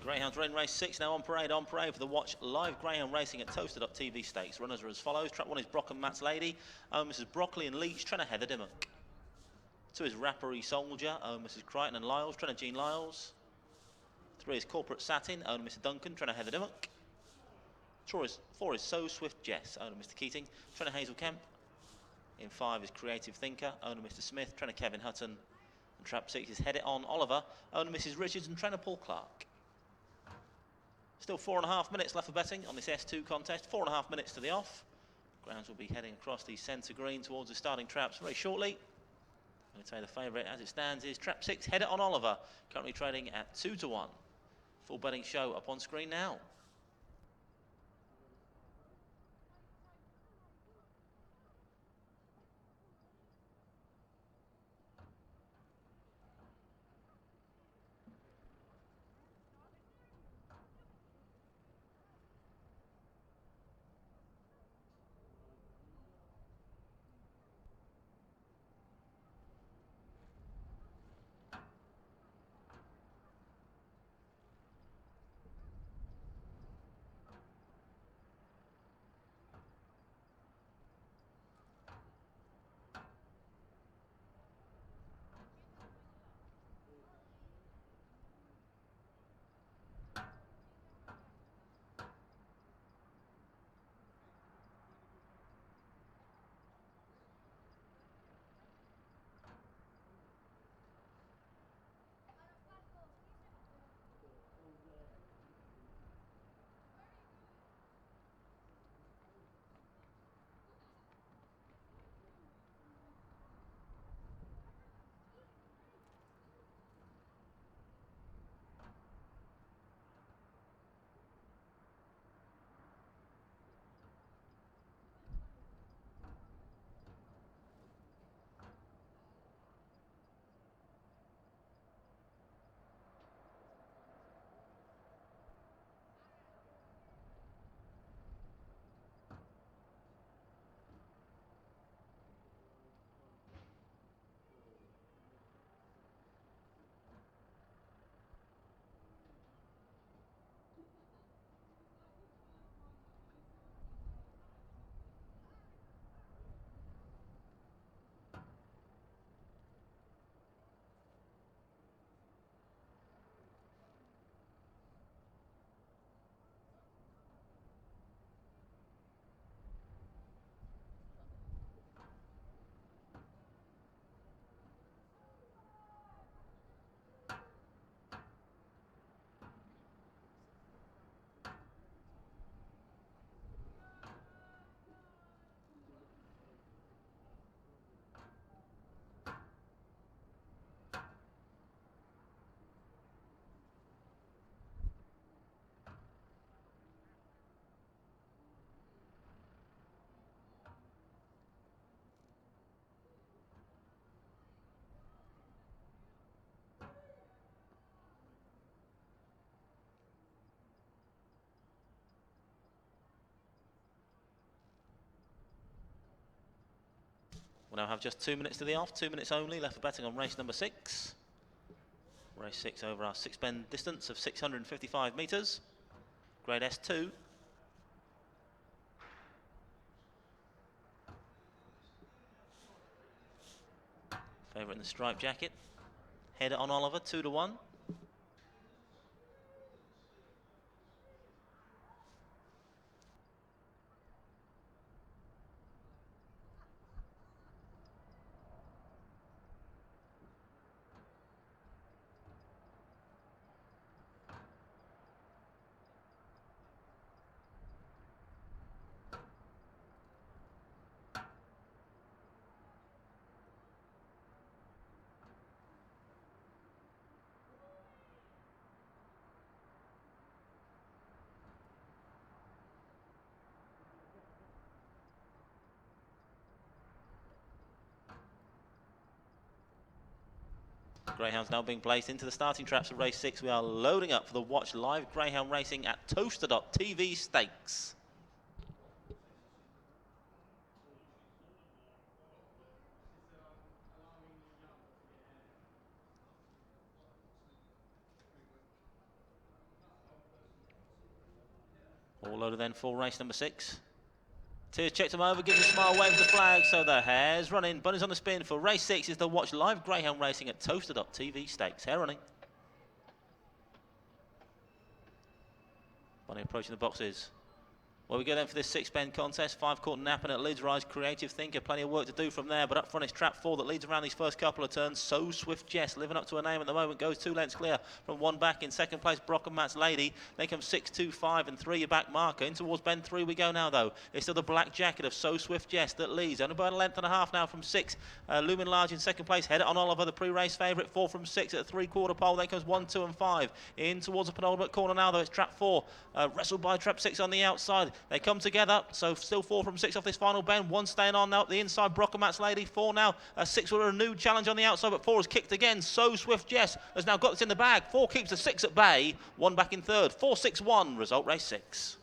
Greyhounds Rain Race 6 now on parade for the Watch Live Greyhound Racing at Towcester.tv Stakes. Runners are as follows. Trap 1 is Brock and Matt's Lady. Mrs. Broccoli and Leach, Trenner Heather Dimmock. 2 is Rappery Soldier, Mrs. Crichton and Lyles, Trenner Jean Lyles. 3 is Corporate Satin, owner Mr. Duncan, Trenner Heather Dimmock. 4 is So Swift Jess, owner Mr. Keating, Trenner Hazel Kemp. In 5 is Creative Thinker, owner Mr. Smith, Trenner Kevin Hutton. And trap 6 is Head It On Oliver, owner Mrs. Richards and Trenner Paul Clark. Still 4.5 minutes left for betting on this S2 contest. 4.5 minutes to the off. Grounds will be heading across the centre green towards the starting traps very shortly. I'm going to tell you the favourite as it stands is Trap 6, Head It on Oliver, currently trading at 2 to 1. Full betting show up on screen now. We'll now have just 2 minutes to the off, 2 minutes only left for betting on race number 6. Race 6 over our 6-bend distance of 655 metres. Grade S2. Favourite in the striped jacket. Head It on Oliver, 2 to 1. Greyhounds now being placed into the starting traps of race 6. We are loading up for the Watch Live Greyhound Racing at Towcester.tv Stakes. All loaded then for race number 6. Tears checked them over, gives a smile, waves the flag, so the hare's running. Bunny's on the spin for race 6 is the Watch Live Greyhound Racing at Towcester.tv Stakes. Hare running. Bunny approaching the boxes. Well, we go then for this six-bend contest. 5 court napping at Leeds Rise Creative Thinker. Plenty of work to do from there, but up front it's trap 4 that leads around these first couple of turns. So Swift Jess, living up to her name at the moment, goes 2 lengths clear from one back. In second place, Brock and Matt's Lady. Then comes 6, 2, 5 and 3 your back marker. In towards bend 3 we go now, though. It's still the black jacket of So Swift Jess that leads. Only about a length and a half now from 6. Looming Large in second place. Head on Oliver, the pre-race favourite. 4 from 6 at a three-quarter pole. Then comes 1, 2 and 5. In towards the penultimate corner now, though. It's trap 4. Wrestled by trap 6 on the outside. They come together. So still 4 from 6 off this final bend. 1 staying on now up the inside. Brock and Matt's Lady. 4 now. 6 with a renewed challenge on the outside, but 4 has kicked again. So Swift Jess has now got this in the bag. 4 keeps the 6 at bay. 1 back in third. 4-6-1. Result race 6.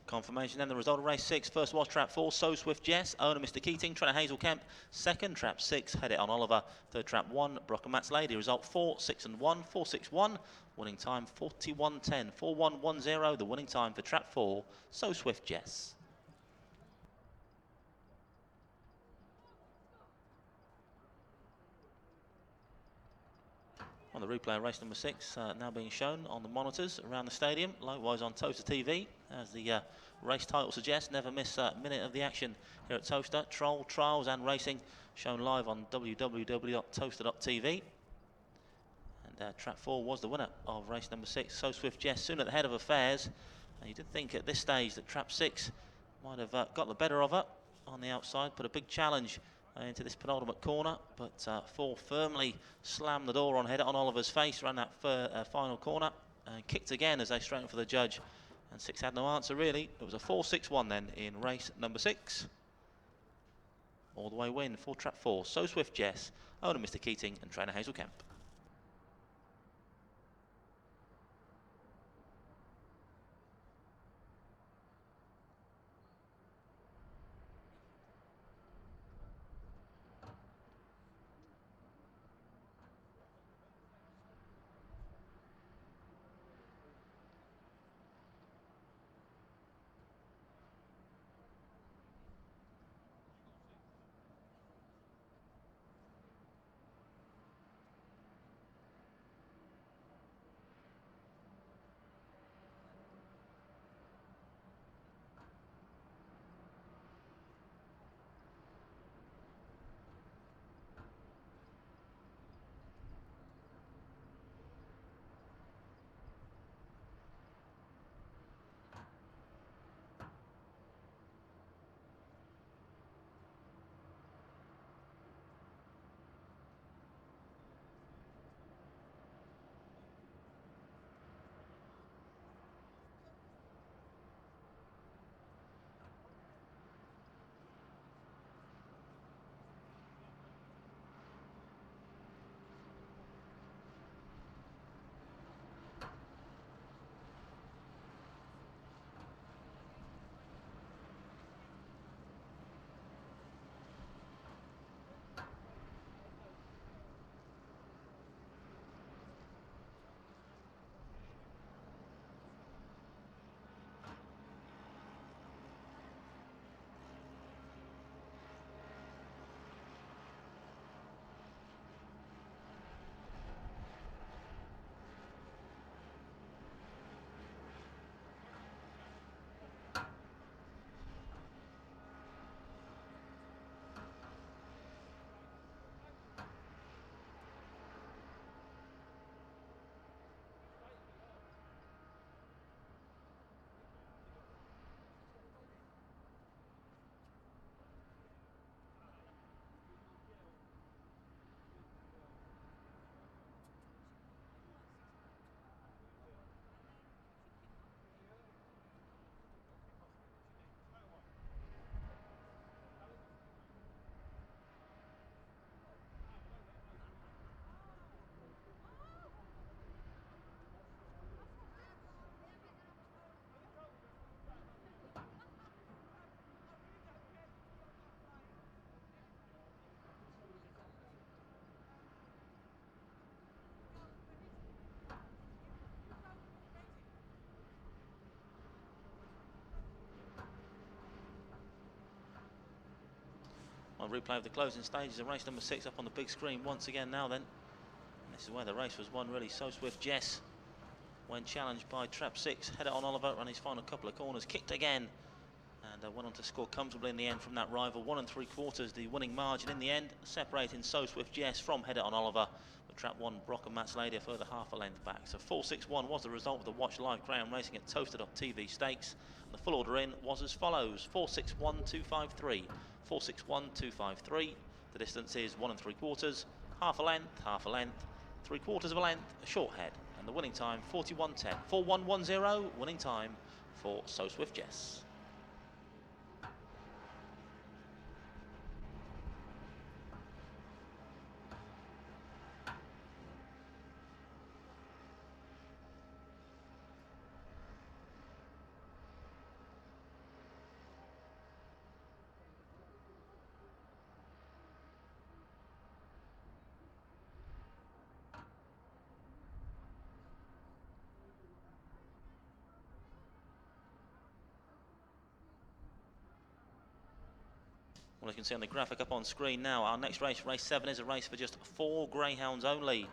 Confirmation then, the result of race 6. First was trap 4, So Swift Jess. Owner Mr. Keating, trainer Hazel Kemp. Second, trap 6, Head It On Oliver. Third, trap 1, Brock and Matt's Lady. Result 4, 6 and 1, 4-6-1. Winning time 41.10, 4-1-1-0. The winning time for trap 4, So Swift Jess. On the replay of race number 6, now being shown on the monitors around the stadium, likewise on Towcester TV, as the race title suggests. Never miss a minute of the action here at Towcester. Trials and racing shown live on www.towcester.tv. And trap 4 was the winner of race number 6, So Swift Jess, soon at the head of affairs. And you did think at this stage that trap 6 might have got the better of her on the outside, put a big challenge into this penultimate corner, but 4 firmly slammed the door on Head It On Oliver's face around that final corner and kicked again as they straightened for the judge, and 6 had no answer really. It was a 4-6-1 then in race number 6. All the way win for trap 4, So Swift Jess, owner Mr. Keating and trainer Hazel Kemp. A replay of the closing stages of race number 6 up on the big screen once again now then. And this is where the race was won really. So Swift Jess, when challenged by trap 6, headed on Oliver, ran his final couple of corners, kicked again, and went on to score comfortably in the end from that rival. 1 3/4 the winning margin in the end, separating So Swift Jess from Head It On Oliver. But trap 1, Brock and Matt's Lady, a further half a length back. So 4-6-1 was the result of the Watch Live Crown Racing at Towcester.tv Stakes. The full order in was as follows: 4-6-1-2-5-3, 4-6-1-2-5-3. The distance is 1 3/4, half a length, 3/4 of a length, a short head. And the winning time 41.10, 4-1-1-0, winning time for So Swift Jess. Well, as you can see on the graphic up on screen now, our next race, race 7, is a race for just 4 greyhounds only.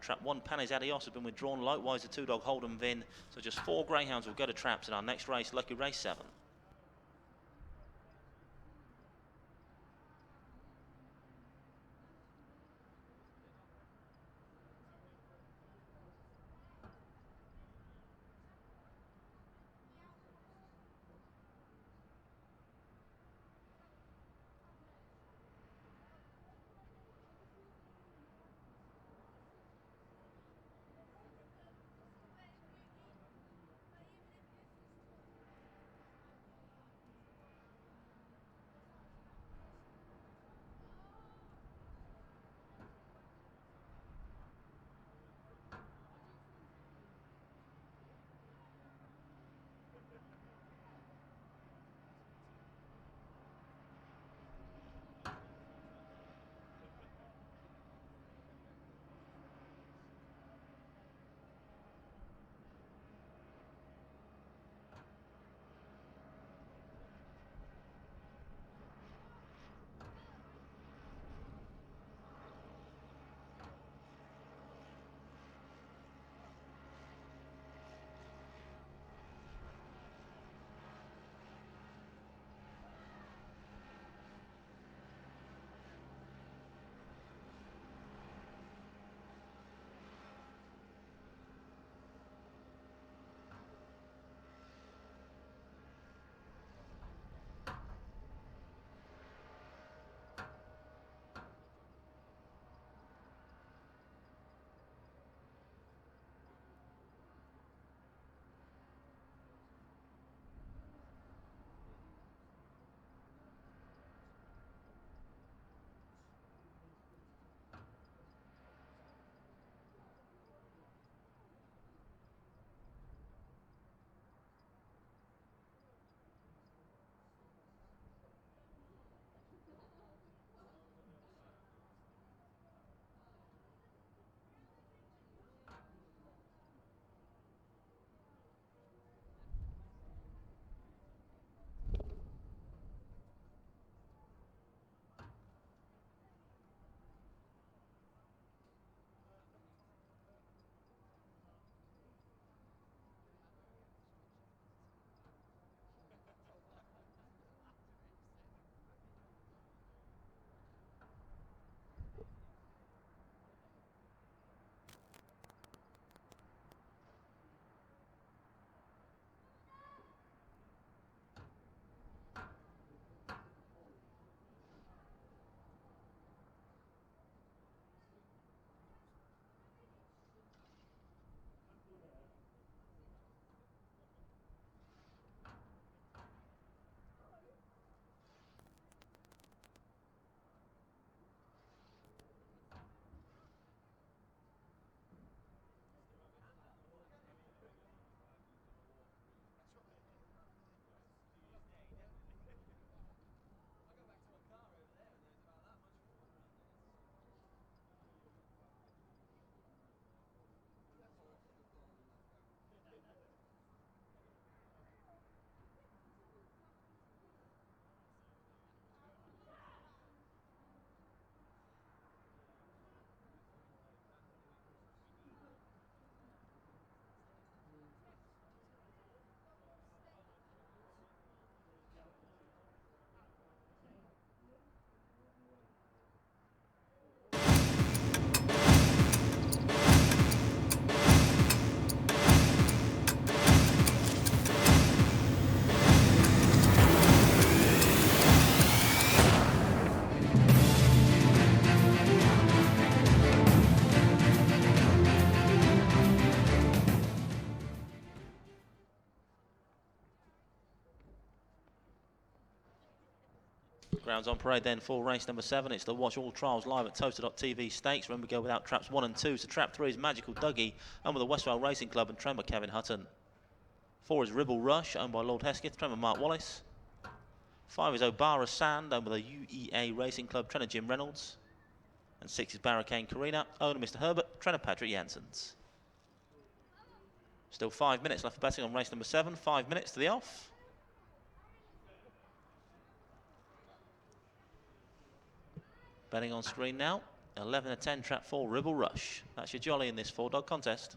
Trap 1, Panis Adios, has been withdrawn, likewise the 2-dog Holden Vin. So just 4 greyhounds will go to traps in our next race, lucky race 7. Grounds on parade then for race number 7. It's the Watch All Trials live at Towcester.tv Stakes. Remember, we go without traps 1 and 2. So trap 3 is Magical Dougie, owned by the Westvale Racing Club and trained by Kevin Hutton. 4 is Ribble Rush, owned by Lord Hesketh, trained by Mark Wallace. 5 is O'Bara Sand, owned by the UEA Racing Club, trainer Jim Reynolds. And 6 is Barricane Carina, owner Mr. Herbert, trainer Patrick Janssens. Still 5 minutes left for betting on race number 7. 5 minutes to the off. Betting on screen now. 11 to 10, trap 4, Ribble Rush. That's your jolly in this 4-dog contest.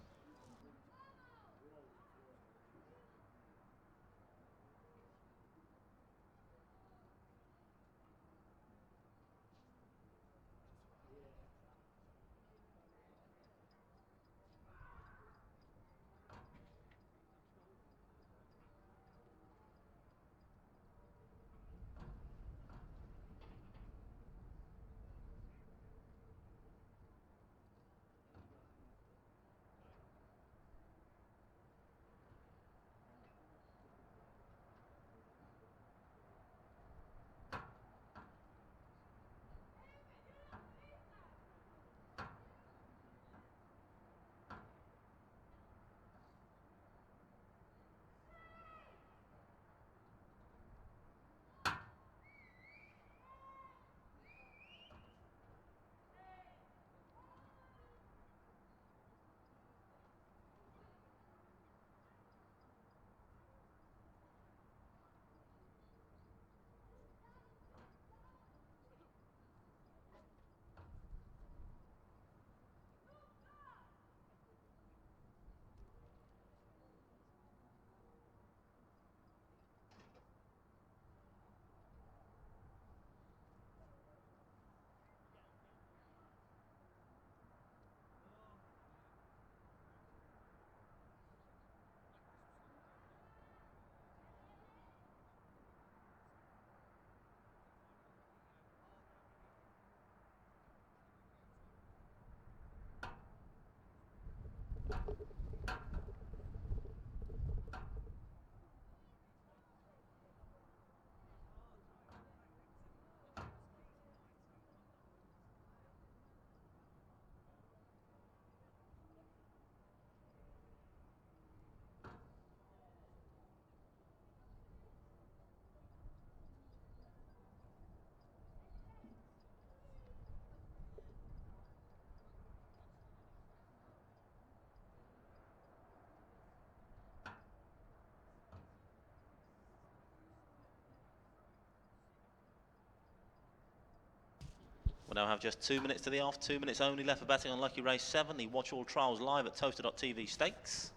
We'll now have just 2 minutes to the off, 2 minutes only left for betting on Lucky Race 7. The Watch All Trials live at Towcester.tv Stakes.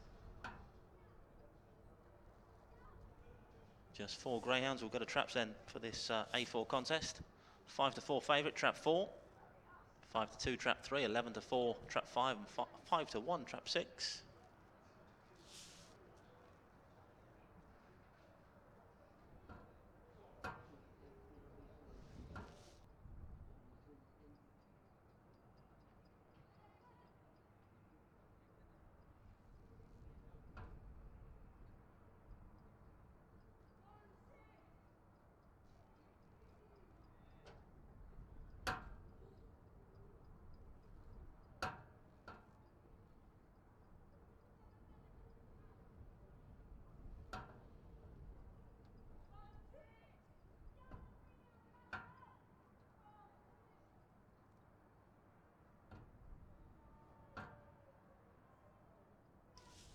Just 4 greyhounds will go to traps then for this A4 contest. 5 to 4 favourite, trap 4. 5 to 2, trap 3. 11 to 4, trap 5. And 5 to 1, trap 6.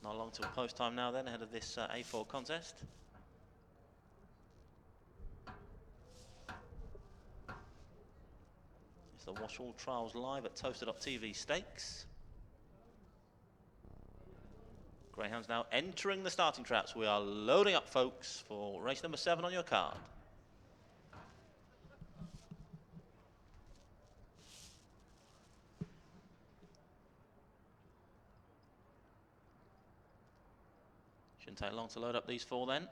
Not long till post time now then, ahead of this A4 contest. It's the Watch All Trials live at Towcester.tv Stakes. Greyhounds now entering the starting traps. We are loading up, folks, for race number 7 on your card. Shouldn't take long to load up these 4 then.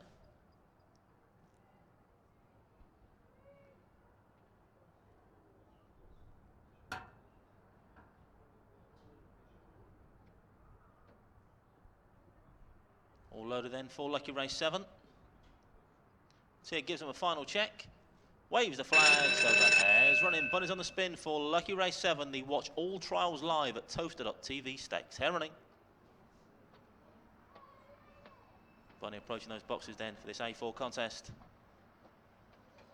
All loaded then for Lucky Race 7. So it gives them a final check. Waves the flag, so the hares run in. Bunnies on the spin for Lucky Race 7. The watch all trials live at Towcester.tv stakes. Hare running. Bunny approaching those boxes then for this A4 contest.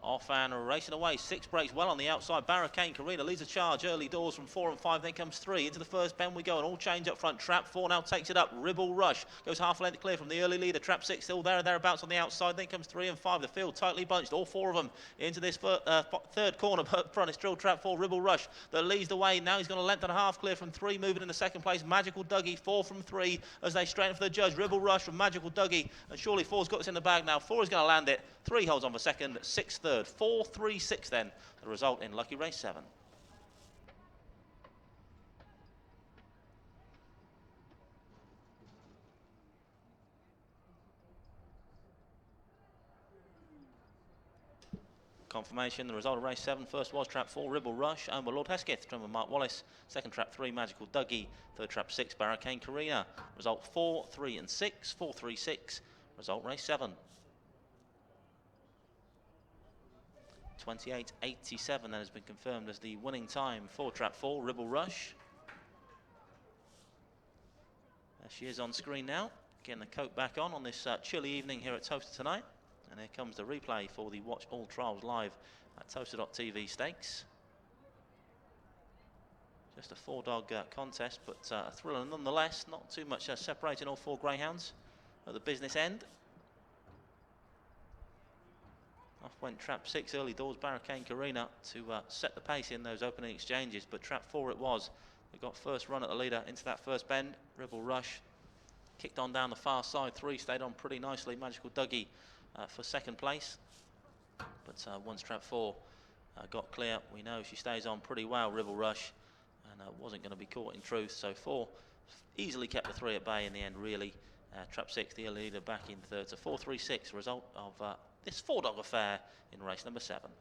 Off and racing away. 6 breaks well on the outside. Barricane Karina leads a charge early doors from 4 and 5. Then comes 3. Into the first bend we go. And all change up front. Trap 4 now takes it up. Ribble Rush goes half a length clear from the early leader. Trap 6 still there and thereabouts on the outside. Then comes 3 and 5. The field tightly bunched. All 4 of them into this third corner. But front is still Trap 4. Ribble Rush that leads the way. Now he's got a length and a half clear from 3. Moving in the second place. Magical Dougie 4 from 3 as they straighten for the judge. Ribble Rush from Magical Dougie. And surely 4's got this in the bag now. 4 is going to land it. 3 holds on for second. 6 third. 4, 3, 6 then, the result in Lucky Race 7. Confirmation, the result of race 7. First was trap 4, Ribble Rush, owned by Lord Hesketh, driven by Mark Wallace. Second trap 3, Magical Dougie. Third trap 6, Barricane Karina. Result 4, 3 and 6, 4, 3, 6. Result race 7. 28.87 then has been confirmed as the winning time for trap 4, Ribble Rush. There she is on screen now, getting the coat back on this chilly evening here at Towcester tonight. And here comes the replay for the Watch All Trials live at Towcester.tv stakes. Just a 4-dog contest, but a thriller nonetheless. Not too much separating all 4 greyhounds at the business end. Off went trap 6 early doors, Barricane Karina, to set the pace in those opening exchanges, but trap 4 it was. We got first run at the leader into that first bend. Ribble Rush kicked on down the far side. 3 stayed on pretty nicely. Magical Dougie for second place, but once trap 4 got clear, we know she stays on pretty well, Ribble Rush, and wasn't going to be caught in truth. So 4 easily kept the 3 at bay in the end, really. Trap 6, the leader, back in third. So 4, 3, 6, result of this 4-dog affair in race number 7.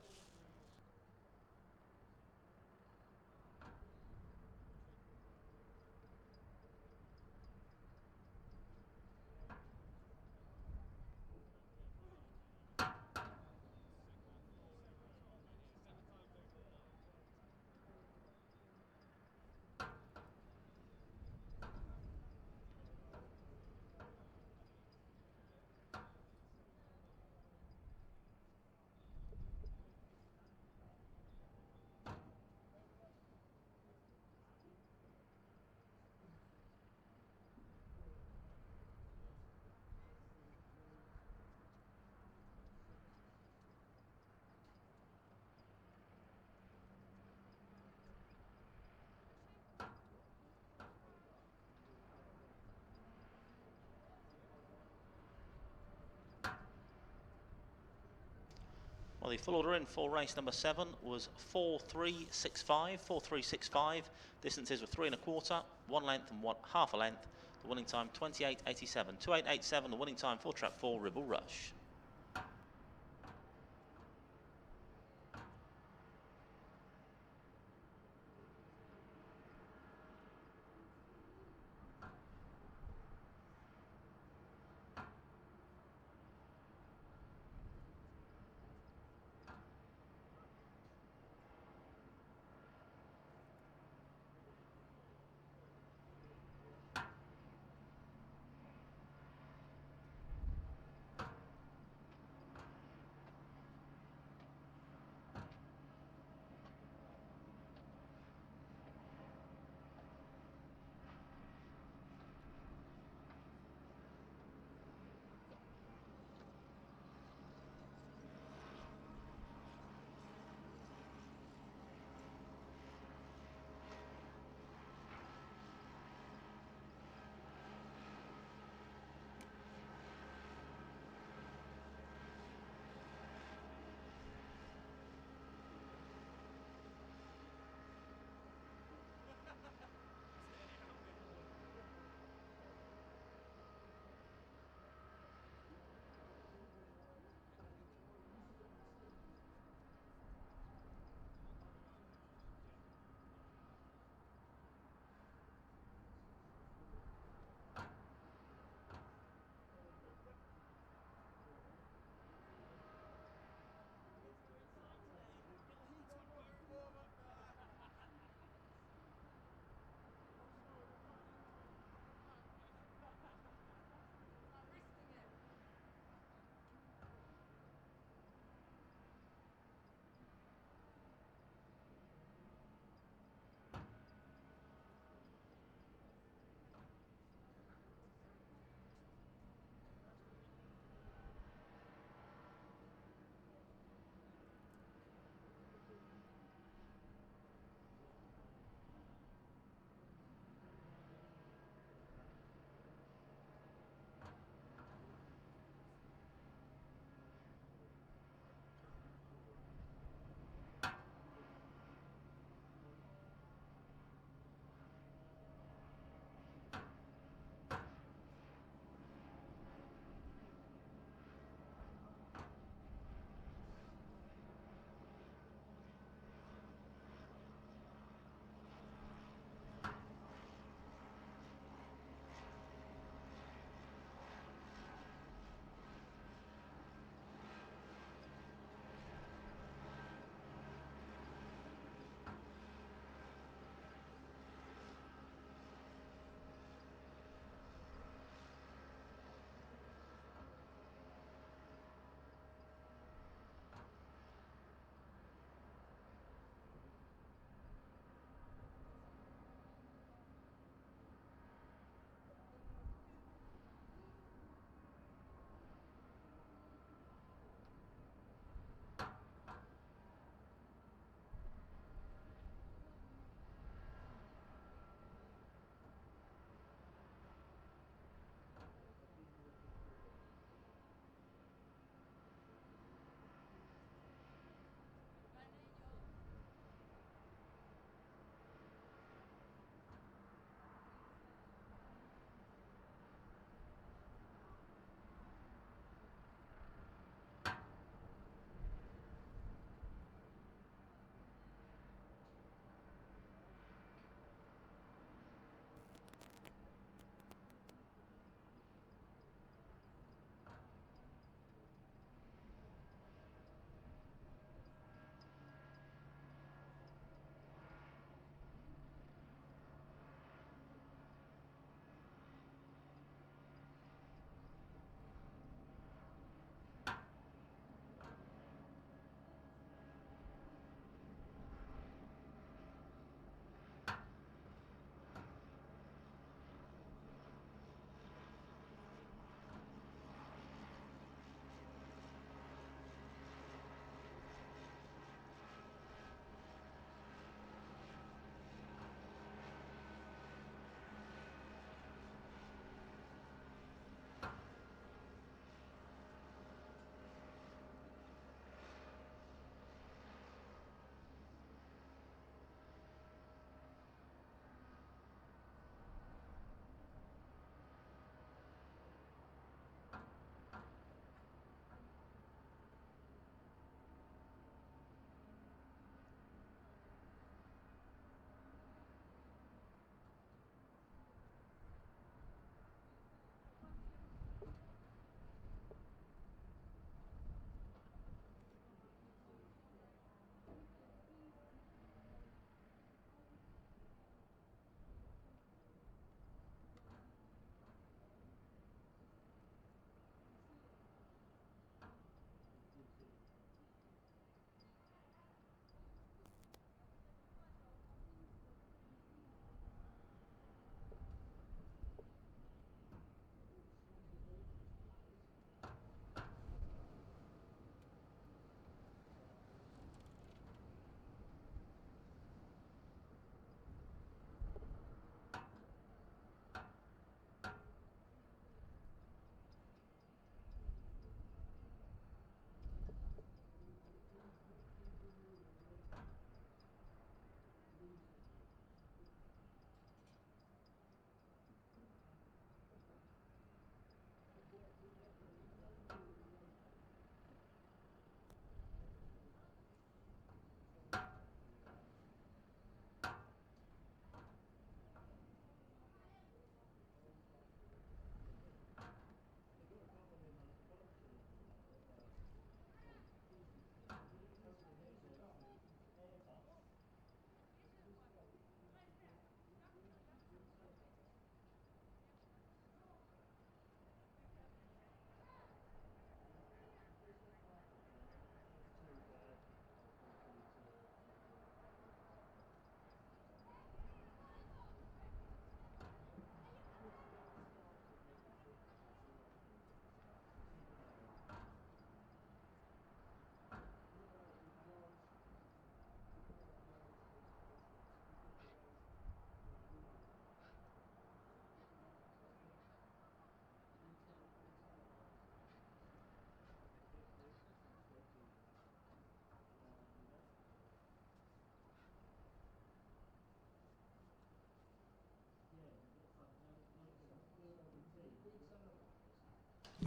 Well, the full order in for race number 7 was 4-3-6-5, 4-3-6-5. Distances were 3 1/4, 1 length and half a length. The winning time 28.87. 28.87, the winning time for trap 4, Ribble Rush.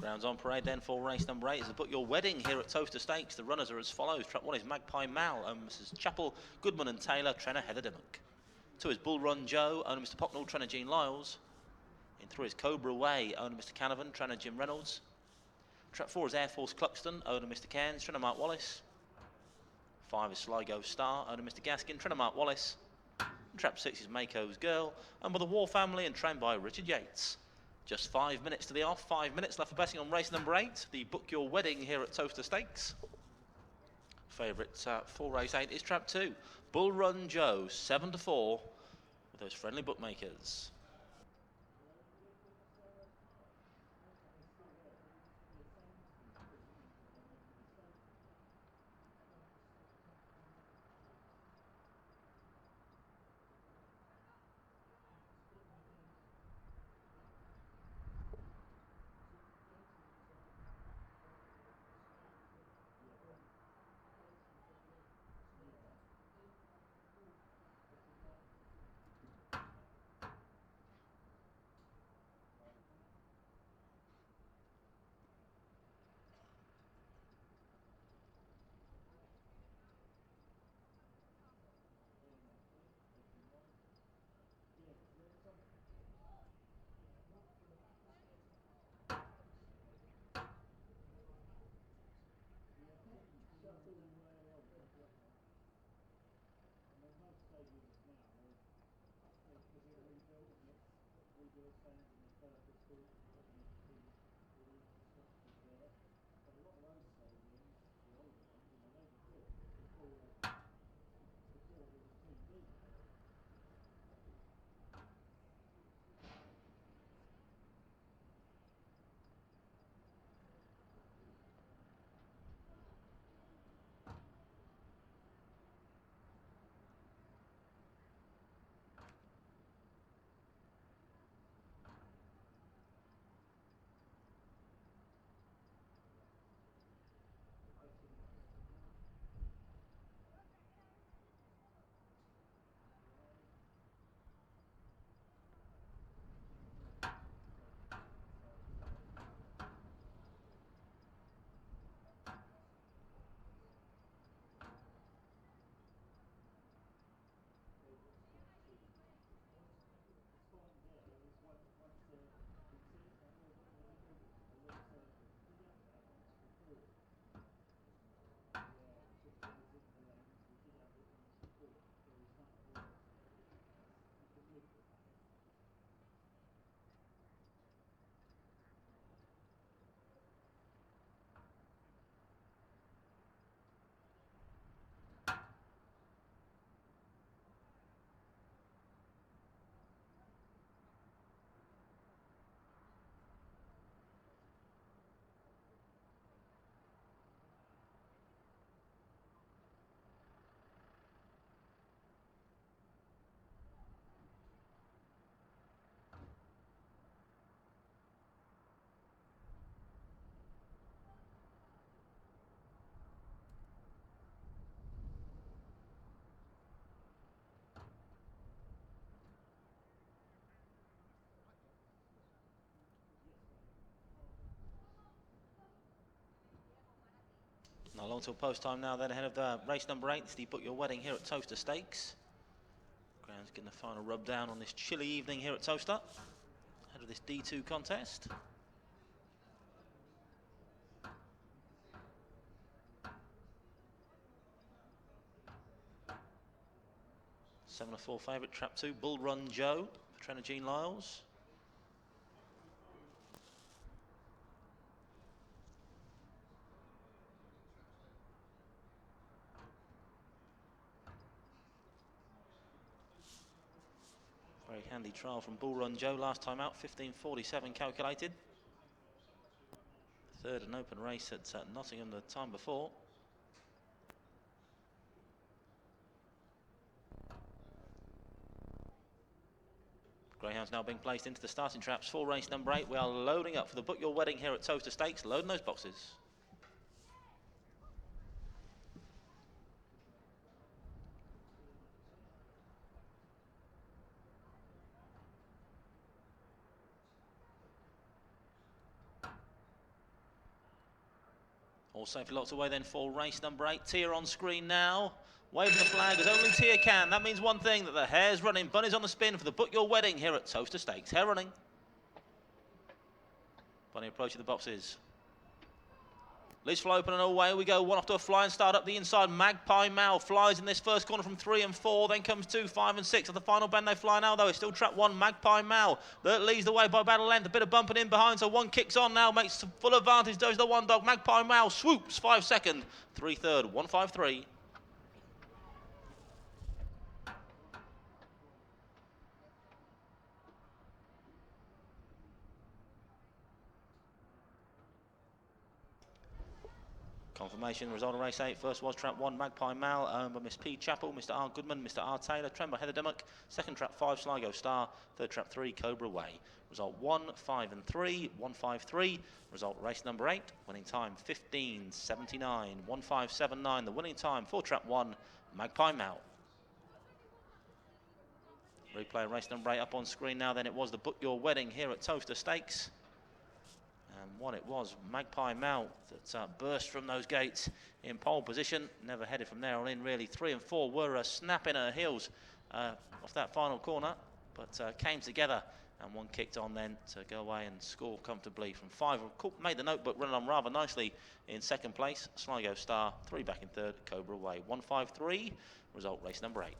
Grounds on parade then for race number 8 is the Book Your Wedding here at Towcester Stakes. The runners are as follows. Trap 1 is Magpie Mal, Mrs. Chappell, Goodman and Taylor, trainer Heather Dimmock. 2 is Bull Run Joe, owner Mr. Pocknell, trainer Jean Lyles. In 3 is Cobra Way, owner Mr. Canavan, trainer Jim Reynolds. Trap 4 is Air Force Cluxton, owner Mr. Cairns, trainer Mark Wallace. 5 is Sligo Star, owner Mr. Gaskin, trainer Mark Wallace. And trap 6 is Mako's Girl, owned by the War Family and trained by Richard Yates. Just 5 minutes to the off, 5 minutes left for betting on race number 8, the Book Your Wedding here at Towcester Stakes. Favourite for race 8 is trap 2, Bull Run Joe, 7-4, with those friendly bookmakers. Not long till post time now then ahead of the race number 8, the Book Your Wedding here at Towcester Stakes. Ground's getting the final rub down on this chilly evening here at Towcester, ahead of this D2 contest. Seven or 4 favourite, trap 2, Bull Run Joe, for trainer Jean Lyles. Very handy trial from Bull Run Joe last time out, 15:47 calculated. Third and open race at Nottingham the time before. Greyhounds now being placed into the starting traps for race number 8. We are loading up for the Book Your Wedding here at Towcester Stakes, loading those boxes. All safely locked away then for race number 8. Tia on screen now, waving the flag as only Tia can. That means one thing, that the hare's running. Bunny's on the spin for the Book Your Wedding here at Towcester Stakes. Hare running. Bunny approaching the boxes. Leads full open and away we go. One off to a flying start up the inside. Magpie Mal flies in this first corner from 3 and 4. Then comes 2, 5 and 6. At the final bend they fly now though. It's still trap 1, Magpie Mal. That leads the way by about a length. A bit of bumping in behind. So one kicks on now. Makes full advantage. Does the one dog. Magpie Mal swoops 5 second. 3 third. 153. Confirmation, result of race 8. First was trap 1, Magpie Mal, owned by Miss P. Chappell, Mr. R. Goodman, Mr. R. Taylor, trained by Heather Dimmock. Second trap 5, Sligo Star. Third trap 3, Cobra Way. Result 1, 5 and 3, 153. Result race number 8, winning time 15.79, 1579. The winning time for trap 1, Magpie Mal. Replay race number 8 up on screen now. Then it was the Book Your Wedding here at Towcester Stakes. And what it was, Magpie Mal that burst from those gates in pole position. Never headed from there on in really. 3 and 4 were snapping her heels off that final corner, but came together and one kicked on then to go away and score comfortably from 5. Made the notebook running on rather nicely in second place. Sligo Star, 3 back in third, Cobra Way. 153, result race number 8.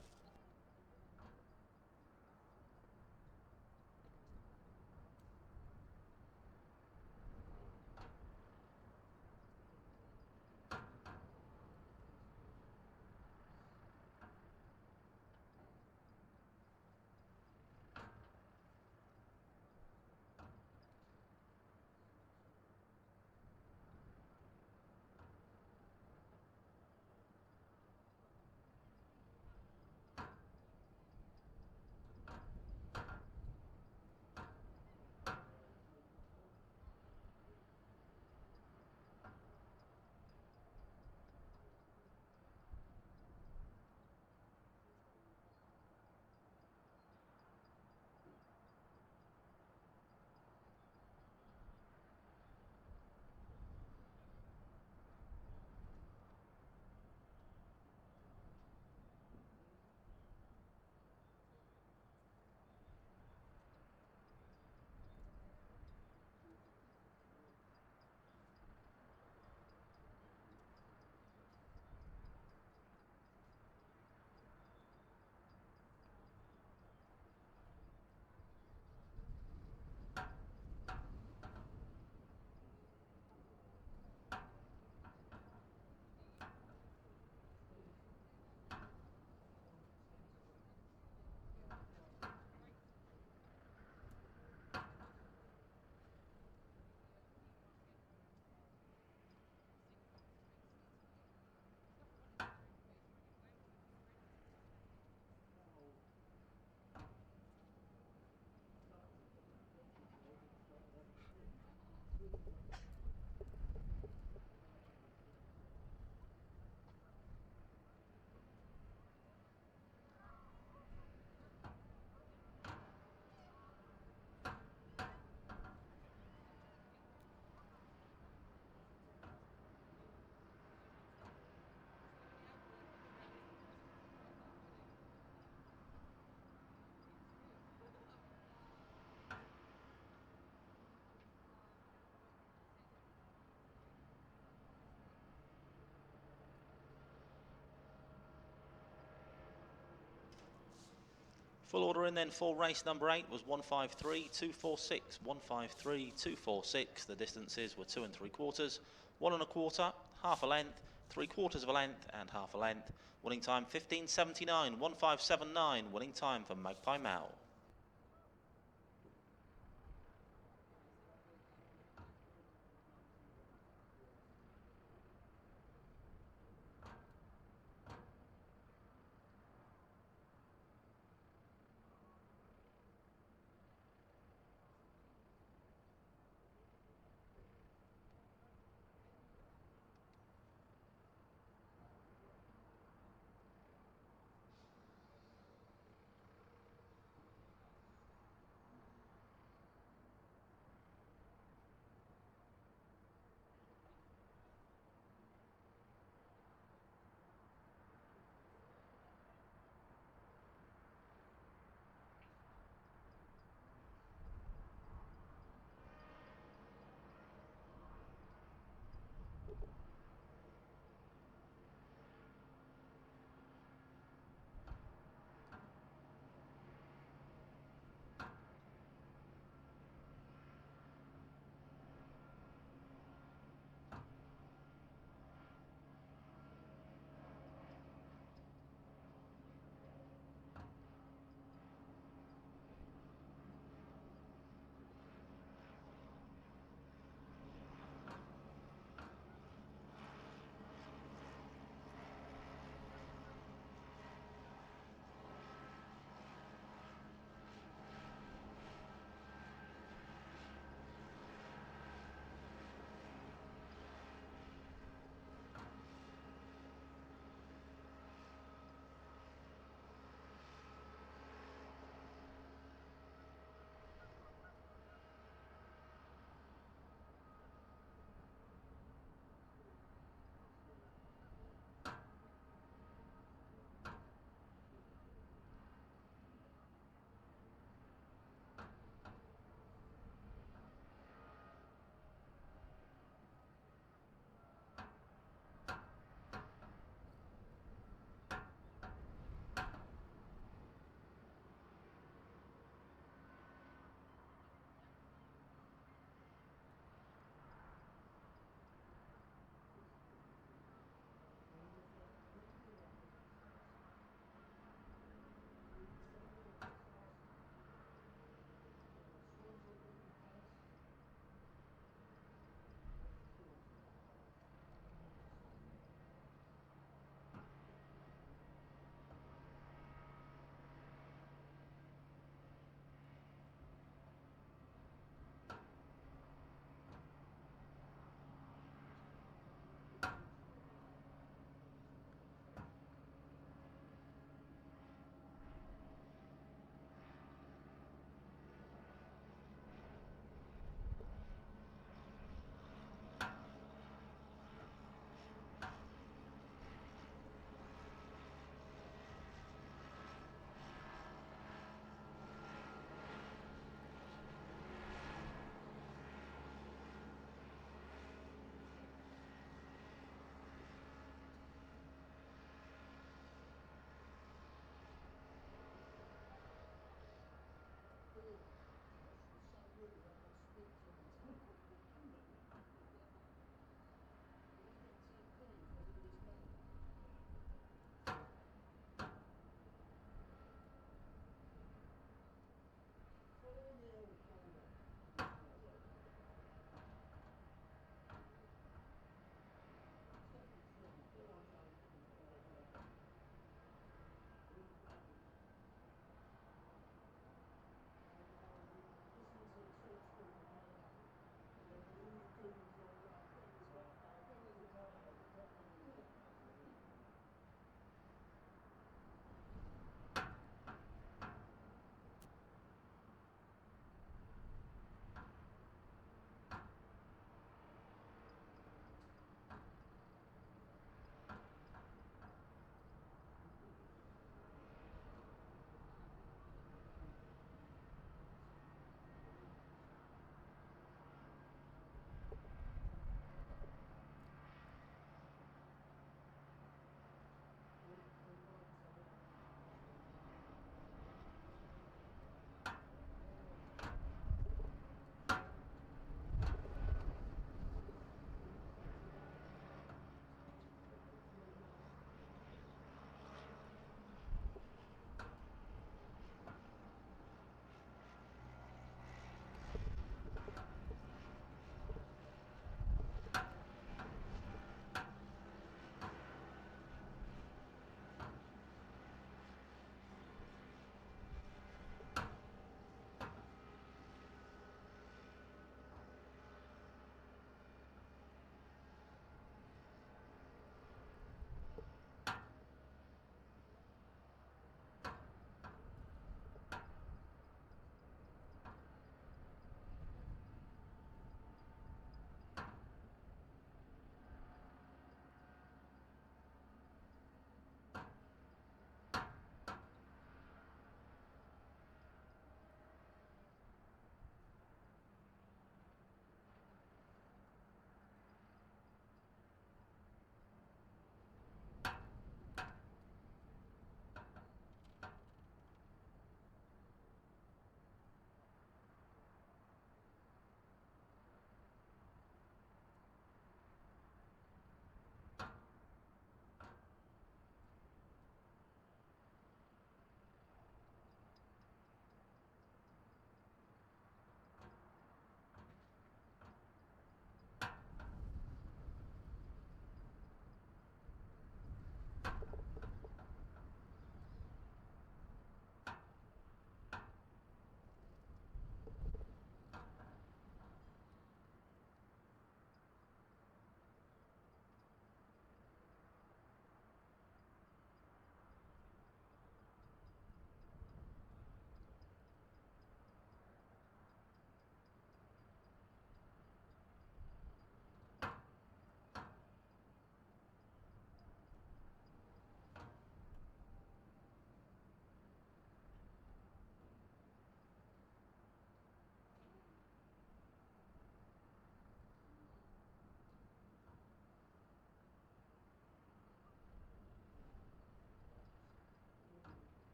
Full order in then for race number 8 was 153, 246, 153, 246. The distances were 2 3/4, 1 1/4, half a length, 3/4 of a length and half a length. Winning time 15.79, 1579. Winning time for Magpie Mal.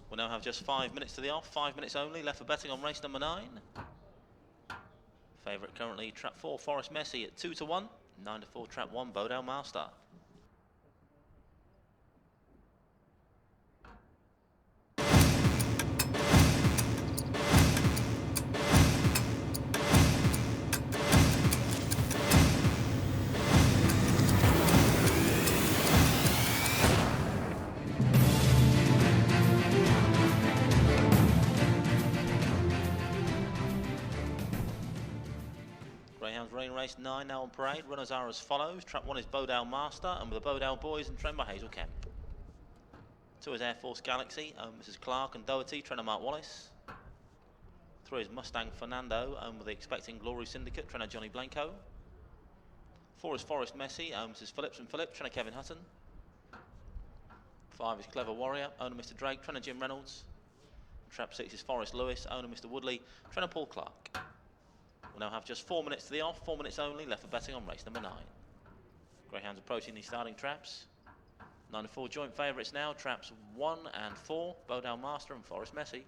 We'll now have just 5 minutes to the off, 5 minutes only left for betting on race number 9. Favourite currently trap 4, Forest Messi at 2 to 1, 9 to 4 trap 1, Bodell Master. Greyhounds Rain Race 9 now on parade. Runners are as follows. Trap 1 is Bodell Master, and with the Bodell boys and trained by Hazel Kemp. 2 is Air Force Galaxy, Mrs. Clark and Doherty, trainer Mark Wallace. 3 is Mustang Fernando, with the Expecting Glory Syndicate, trainer Johnny Blanco. 4 is Forest Messi, Mrs. Phillips and Phillip, trainer Kevin Hutton. 5 is Clever Warrior, owner Mr. Drake, trainer Jim Reynolds. Trap 6 is Forest Lewis, owner Mr. Woodley, trainer Paul Clark. We'll now have just 4 minutes to the off, 4 minutes only left for betting on race number 9. Greyhounds approaching the starting traps. 9 and 4 joint favourites now, traps 1 and 4, Bodell Master and Forest Messi.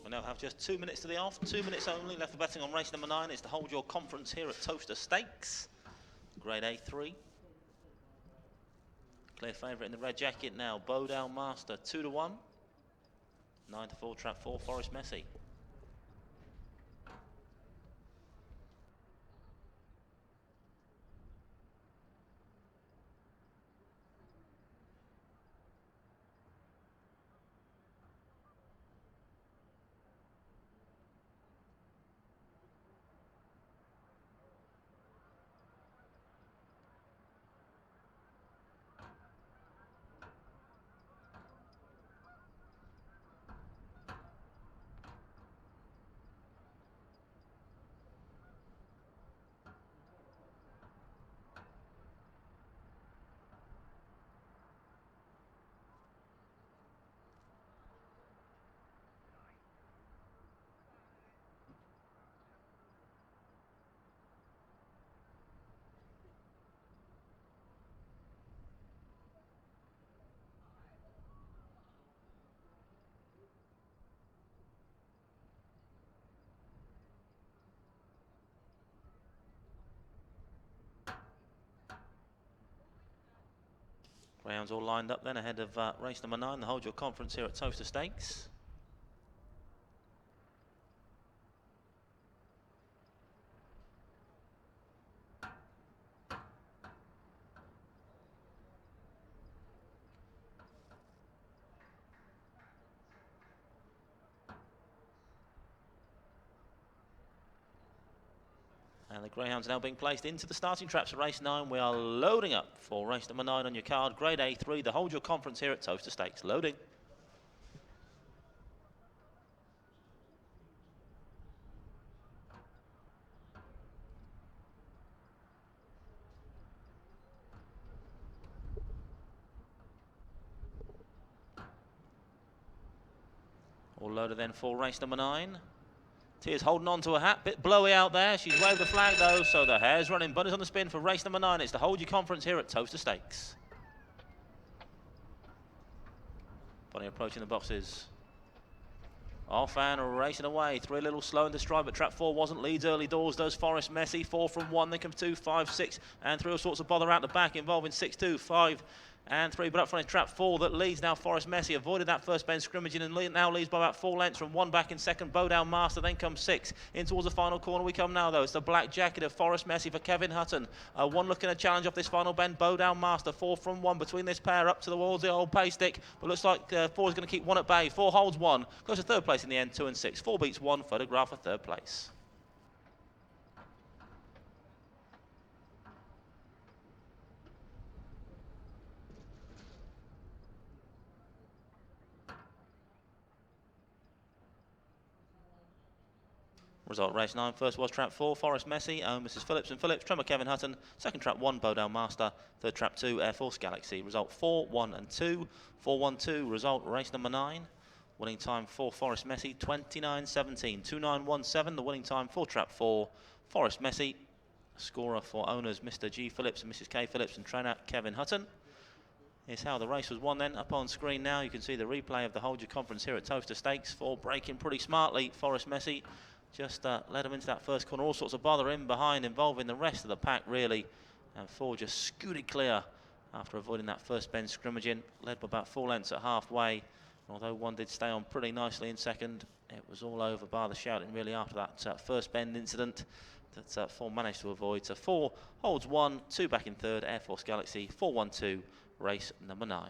We'll now have just 2 minutes to the off, 2 minutes only left for betting on race number 9. It's to hold your conference here at Towcester Stakes, Grade A3. Clear favourite in the red jacket now, Bodell Master, 2 to 1, 9 to 4 trap 4, Forest Messi. Greyhounds all lined up then ahead of race number 9, the hold your conference here at Towcester Stakes. And the Greyhounds now being placed into the starting traps for race 9. We are loading up for race number 9 on your card, Grade A3, the hold your conference here at Towcester Stakes. Loading. All loaded then for race number 9. Tia's holding on to her hat, bit blowy out there. She's waved the flag though, so the hare's running. Bunny's on the spin for race number 9. It's the Hold Your Conference here at Towcester Stakes. Bunny approaching the boxes. Off and racing away. 3 a little slow in the stride, but trap 4 wasn't. Leads early doors, does Forest Messi. 4 from 1, then come 2, 5, 6, and 3 all sorts of bother out the back, involving 6, 2, 5, and 3. But up front is trap 4 that leads now. Forest Messi avoided that first bend scrimmaging and now leads by about 4 lengths from 1 back in second. Bowdown Master, then comes 6. In towards the final corner we come now though. It's the black jacket of Forest Messi for Kevin Hutton. One looking a challenge off this final bend. Bowdown Master, 4 from 1 between this pair up towards the old pay stick. But looks like 4 is going to keep 1 at bay. 4 holds 1. Goes to 3rd place in the end, 2 and 6. 4 beats 1. Photograph for 3rd place. Result race 9. First was trap 4, Forest Messi, Mrs. Phillips and Phillips, Tremor Kevin Hutton. Second trap 1, Bowdown Master. Third trap 2, Air Force Galaxy. Result 4, 1 and 2. 4, 1, 2. Result race number 9. Winning time for Forest Messi, 29.17. 29.17. The winning time for trap 4, Forest Messi. Scorer for owners Mr. G. Phillips and Mrs. K. Phillips and trainer Kevin Hutton. Here's how the race was won then. Up on screen now, you can see the replay of the Hold Your Conference here at Towcester Stakes. 4 breaking pretty smartly. Forest Messi just led him into that first corner. All sorts of bother in behind, involving the rest of the pack really. And 4 just scooted clear after avoiding that first bend scrimmaging. Led by about 4 lengths at halfway. Although 1 did stay on pretty nicely in second, it was all over bar the shouting really after that first bend incident that 4 managed to avoid. So 4 holds 1, 2 back in 3rd, Air Force Galaxy. 4, 1, 2, race number 9.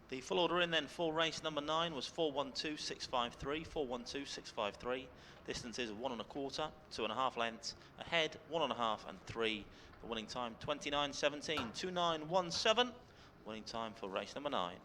The full order in then for race number 9 was 4.12.653, 4.12.653. Distance is 1 1/4, 2.5 lengths. Ahead, 1.5 and 3. The winning time 29.17, 29.17. Winning time for race number 9.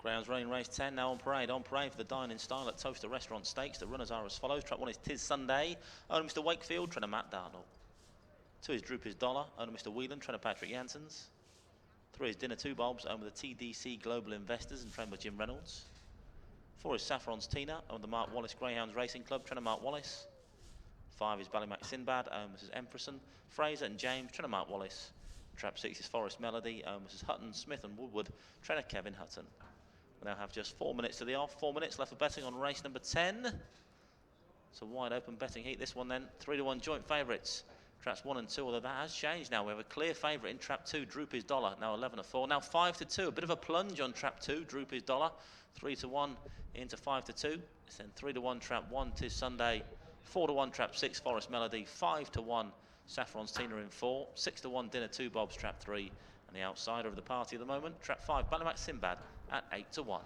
Grounds running race 10 now on parade. On parade for the Dine-In Style at Towcester Restaurant Stakes. The runners are as follows. Track 1 is Tis Sunday. Owner Mr Wakefield, trainer Matt Darnell. 2 is Droop His Dollar. Owner Mr Whelan, trainer Patrick Janssens. 3 is Dinner 2 Bobs, owned by the TDC Global Investors and trained by Jim Reynolds. 4 is Saffron's Tina, owned by the Mark Wallace Greyhounds Racing Club, trainer Mark Wallace. 5 is Ballymac Sinbad, owned Mrs Emperson, Fraser and James, trainer Mark Wallace. Trap 6 is Forest Melody, owned Mrs Hutton, Smith and Woodward, trainer Kevin Hutton. We now have just 4 minutes to the off, 4 minutes left for betting on race number 10. It's a wide open betting heat, this one then. 3-1 joint favourites. Traps 1 and 2, although that has changed now. We have a clear favourite in trap 2, Droop His Dollar, now 11-4. Now 5-2, a bit of a plunge on trap 2, Droop His Dollar. 3-1 into 5-2. It's then 3-1 trap 1, Tis Sunday. 4-1 trap 6, Forest Melody. 5-1, Saffron's Tina in 4. 6-1, Dinner 2 Bobs, trap 3. And the outsider of the party at the moment, trap 5, Ballymac Sinbad at 8-1.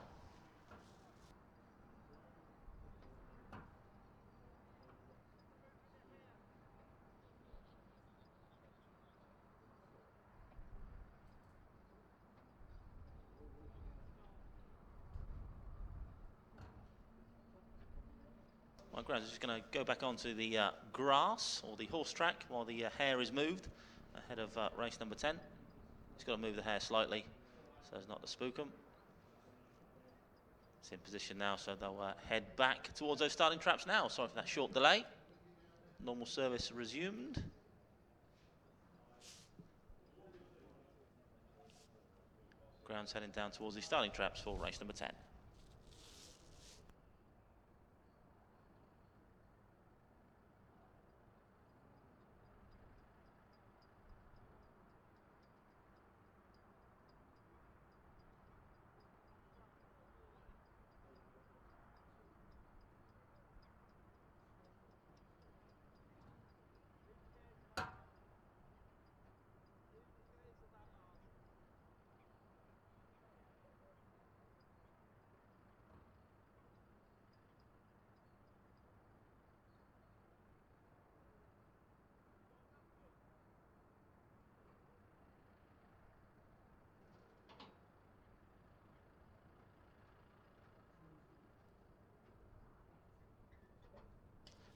My grounds is just going to go back onto the grass or the horse track while the hare is moved ahead of race number 10. He's got to move the hare slightly so as not to spook them. It's in position now, so they'll head back towards those starting traps now. Sorry for that short delay. Normal service resumed. Grounds heading down towards the starting traps for race number 10.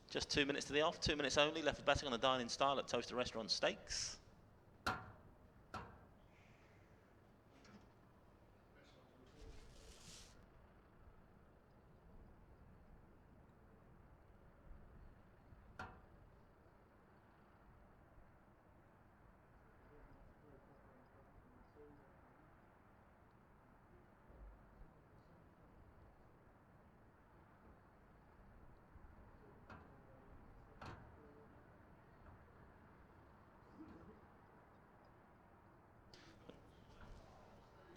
Just 2 minutes to the off, 2 minutes only left for betting on the Dine-In Style at Towcester Restaurant Stakes.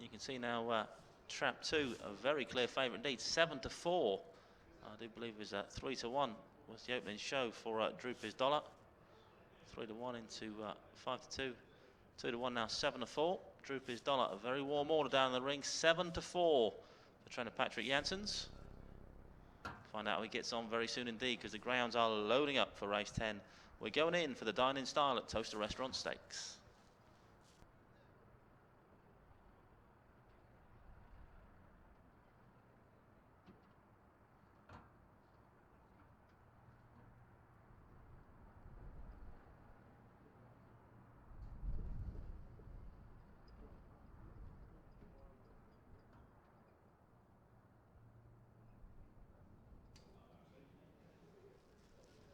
You can see now trap 2, a very clear favourite indeed, 7-4. I do believe it was 3-1 was the opening show for Droop His Dollar. 3-1 into 5-2. 2-1 now, 7-4. Droop His Dollar, a very warm order down the ring, 7-4 for trainer Patrick Janssens. Find out how he gets on very soon indeed, because the greyhounds are loading up for race 10. We're going in for the Dine-In Style at Towcester Restaurant Stakes.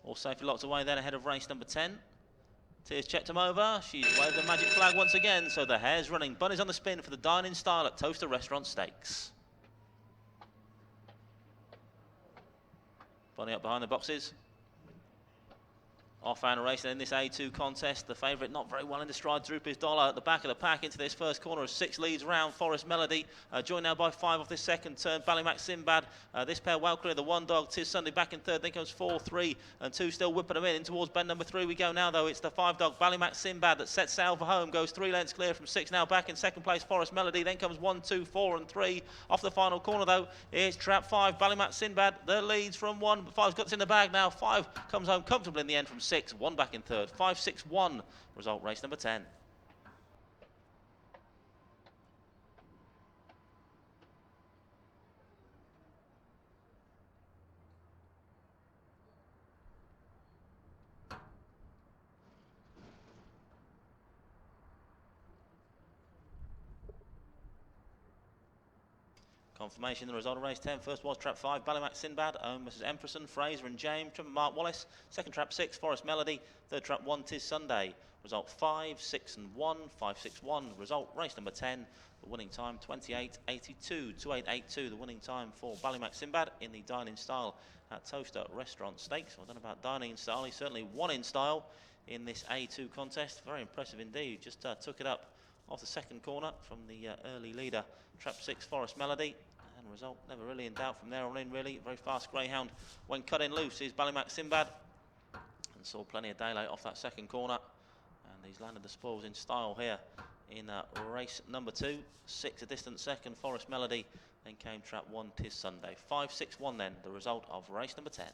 All safely locked away then ahead of race number 10. Tears checked him over. She's waved the magic flag once again, so the hare's running. Bunny's on the spin for the Dine-In Style at Towcester Restaurant Stakes. Bunny up behind the boxes. Off-hand racing in this A2 contest. The favourite not very well in the stride. Droop His Dollar at the back of the pack into this first corner of 6 leads round. Forest Melody joined now by 5 off this second turn. Ballymac Sinbad. This pair well clear. The one dog, Tis Sunday back in third. Then comes 4, 3 and 2 still whipping them in towards bend number 3 we go now though. It's the 5 dog Ballymac Sinbad that sets sail for home. Goes 3 lengths clear from 6 now back in second place. Forest Melody. Then comes 1, 2, 4 and 3 off the final corner though. Here's trap 5 Ballymac Sinbad. The leads from 1 but 5's got this in the bag now. 5 comes home comfortably in the end from 6. 1 back in third. 5-6-1 result race number 10. Confirmation, the result of race 10. First was trap 5, Ballymac Sinbad, owned Mrs. Empresson, Fraser and James. Trip Mark Wallace. Second trap 6, Forest Melody. Third trap 1, Tis Sunday. Result 5, 6 and 1, 5, 6, 1. Result race number 10. The winning time 28.82, 28.82. The winning time for Ballymac Sinbad in the dining style at Towcester Restaurant Stakes. I don't know about dining in style. He certainly won in style in this A2 contest. Very impressive indeed. Just took it up off the second corner from the early leader, trap 6, Forest Melody. And result never really in doubt from there on in, really. Very fast greyhound when cut in loose is Ballymac Sinbad, and saw plenty of daylight off that second corner, and he's landed the spoils in style here in race number 2. 6 a distant second, Forest Melody. Then came trap 1, Tis Sunday. 5, 6, 1 then the result of race number 10.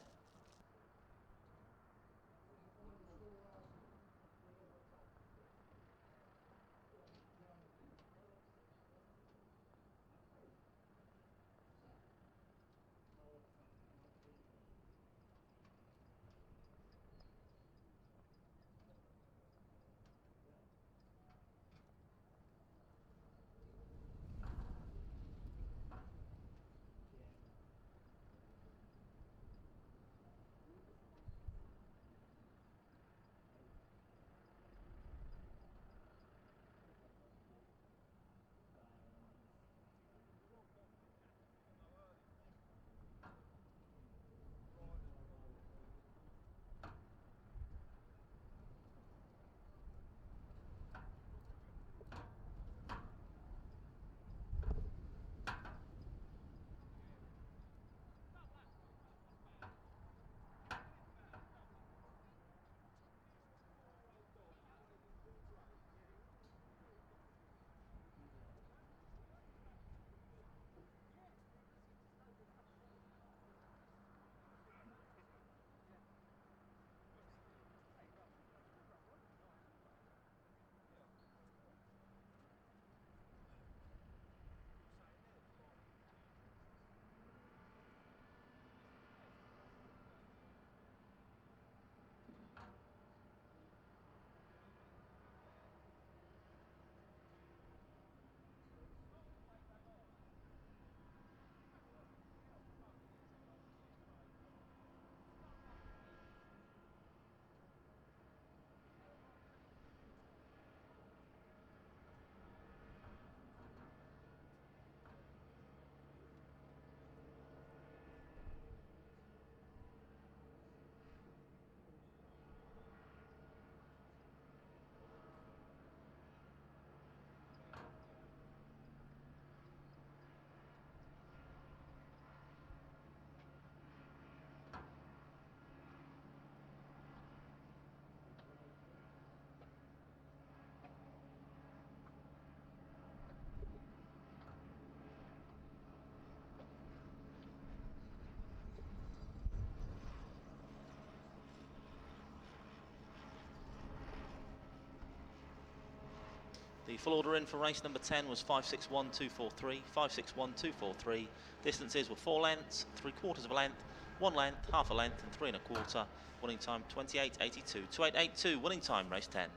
The full order in for race number 10 was 561.243, 561.243. Distances were 4 lengths, 3/4 of a length, 1 length, half a length, and 3 1/4. Winning time 28.82, 28.82. Winning time race 10.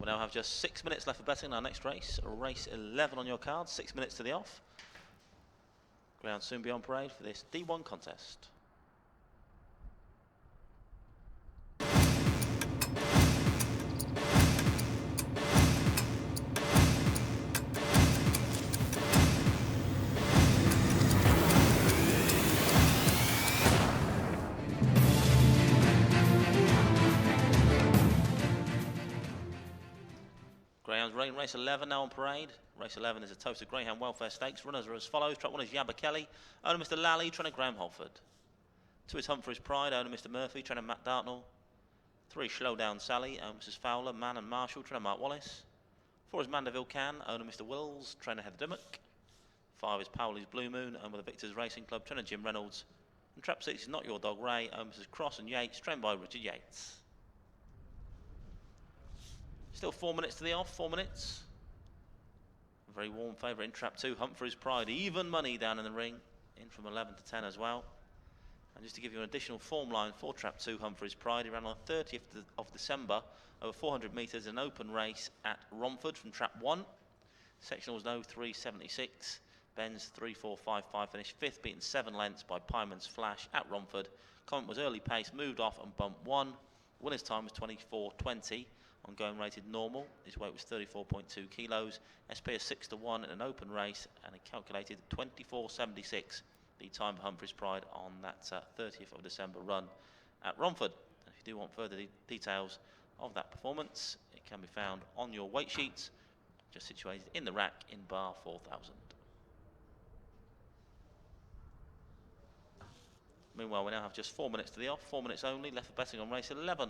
We now have just 6 minutes left for betting in our next race. Race 11 on your card, 6 minutes to the off. Ground soon be on parade for this D1 contest. Greyhounds running race 11 now on parade. Race 11 is a Towcester Greyhound Welfare Stakes. Runners are as follows. Track 1 is Yabba Kelly, owner Mr. Lally, trainer Graham Holford. 2 is Humphrey's Pride, owner Mr. Murphy, trainer Matt Dartnell. 3 is Slowdown Sally, owner Mrs. Fowler, Man and Marshall, trainer Mark Wallace. 4 is Mandeville Can, owner Mr. Wills, trainer Heather Dimmock. 5 is Powley's Blue Moon, owner of the Victors Racing Club, trainer Jim Reynolds. And trap 6 is Not Your Dog Ray, owner Mrs. Cross and Yates, trained by Richard Yates. Still 4 minutes to the off, 4 minutes. A very warm favourite in trap 2, Humphrey's Pride. Even money down in the ring, in from 11 to 10 as well. And just to give you an additional form line for trap 2, Humphrey's Pride, he ran on 30th of December, over 400 metres, an open race at Romford from trap 1. Sectional was no 3.76. Ben's 3.455, finished 5th, beaten 7 lengths by Pyman's Flash at Romford. Comment was early pace, moved off and bumped 1. Winner's time was 24.20. Ongoing rated normal. His weight was 34.2 kilos. SP is 6 to 1 in an open race, and it calculated 24.76. The time for Humphrey's Pride on that 30th of December run at Romford. And if you do want further details of that performance, it can be found on your weight sheets, just situated in the rack in bar 4000. Meanwhile, we now have just 4 minutes to the off, 4 minutes only left for betting on race 11.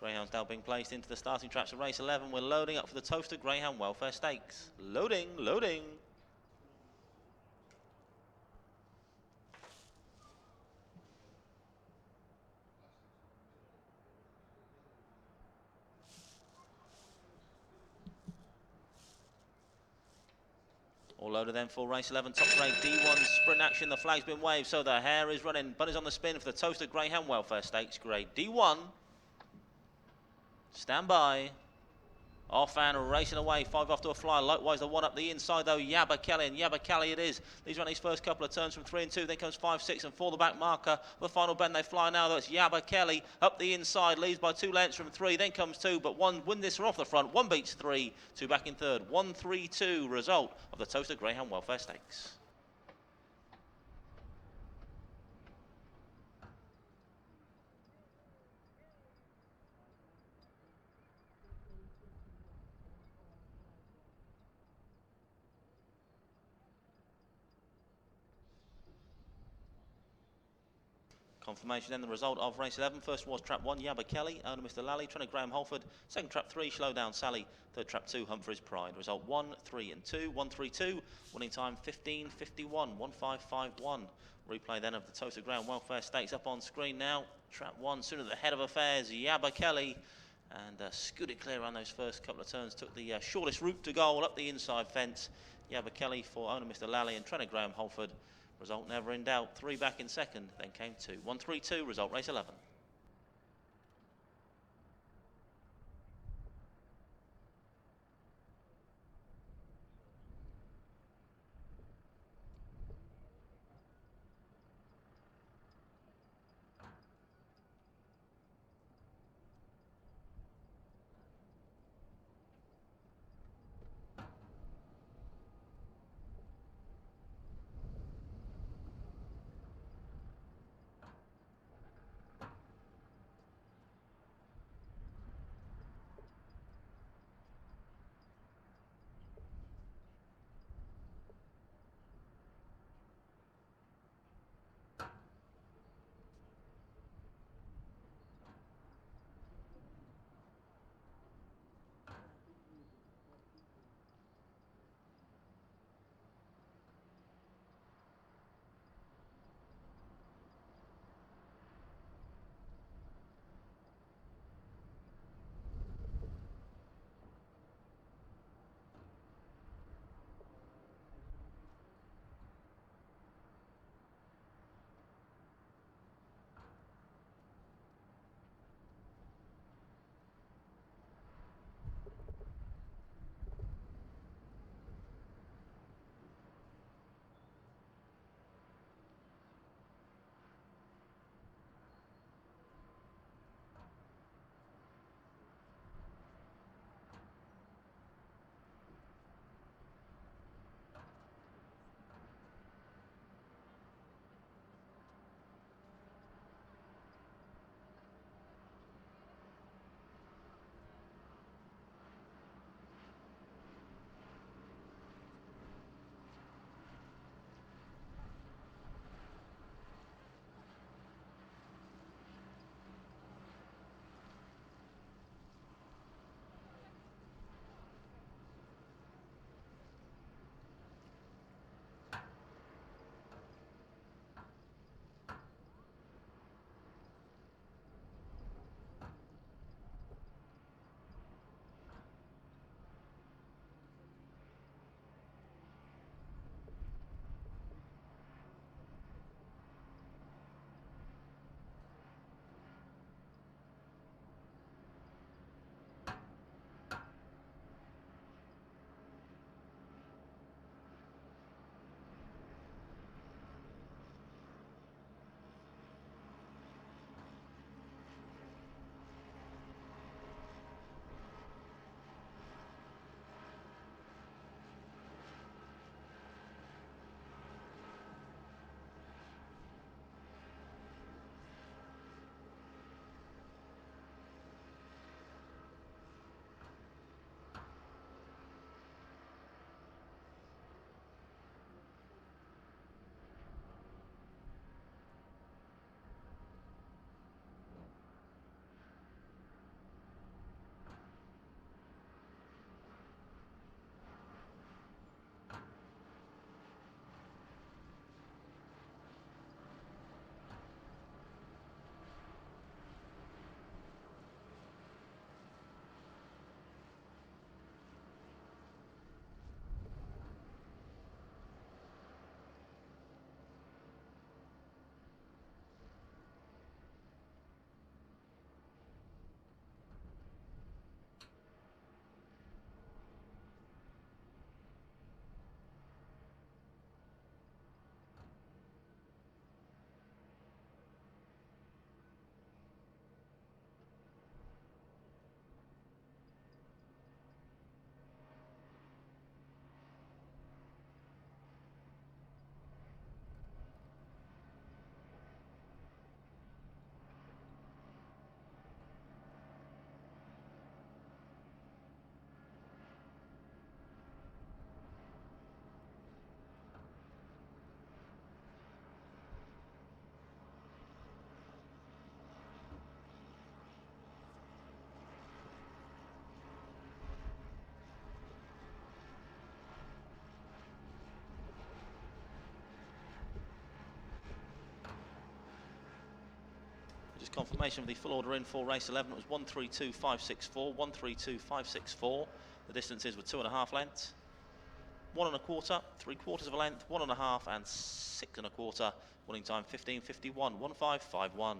Greyhounds now being placed into the starting traps of race 11. We're loading up for the Towcester Greyhound Welfare Stakes. Loading, loading. All loaded then for race 11, top grade D1 sprint action. The flag's been waved, so the hare is running. Bunny's on the spin for the Towcester Greyhound Welfare Stakes, grade D1. Stand by. Off and racing away, 5 off to a fly. Likewise, the one up the inside though, Yabba Kelly, and Yabba Kelly it is. He's running his first couple of turns from 3 and 2. Then comes 5, 6, and 4. The back marker. The final bend they fly now though. It's Yabba Kelly up the inside, leads by 2 lengths from 3. Then comes 2, but 1 win this one off the front. 1 beats 3, 2 back in third. 1, 3, 2 result of the Towcester Greyhound Welfare Stakes. Confirmation then the result of race 11. First was trap 1, Yabba Kelly, owner Mr. Lally, trainer Graham Holford. Second trap 3, Slow Down Sally. Third trap 2, Humphreys Pride. Result 1, 3 and 2, 1, 3, 2. Winning time 15:51, 1:5:51. Replay then of the Towcester Greyhound Welfare Stakes up on screen now. Trap 1, soon at the head of affairs, Yabba Kelly. And scooted clear on those first couple of turns. Took the shortest route to goal up the inside fence. Yabba Kelly for owner Mr. Lally and trainer Graham Holford. Result never in doubt. 3 back in second, then came 2. 1, 3, 2, result race 11. confirmation of the full order in for race 11. It was 132.564, 132.564. The distances were 2.5 lengths, 1 1/4, 3/4 of a length, 1 1/2, and 6 1/4. Winning time 15:51, 15:51.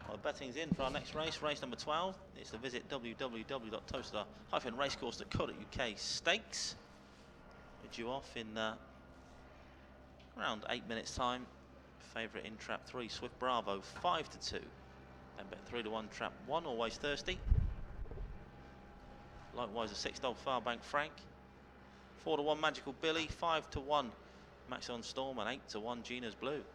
Well, the betting's in for our next race, race number 12. It's the visit www.towcester-racecourse.co.uk stakes. We're due off in around 8 minutes' time. Favourite in trap 3, Swift Bravo, 5-2. Then bet 3-1, trap 1, Always Thirsty. Likewise a 6 Farbank Frank. 4-1, Magical Billy, 5-1, Max on Storm, and 8-1, Gina's Blue.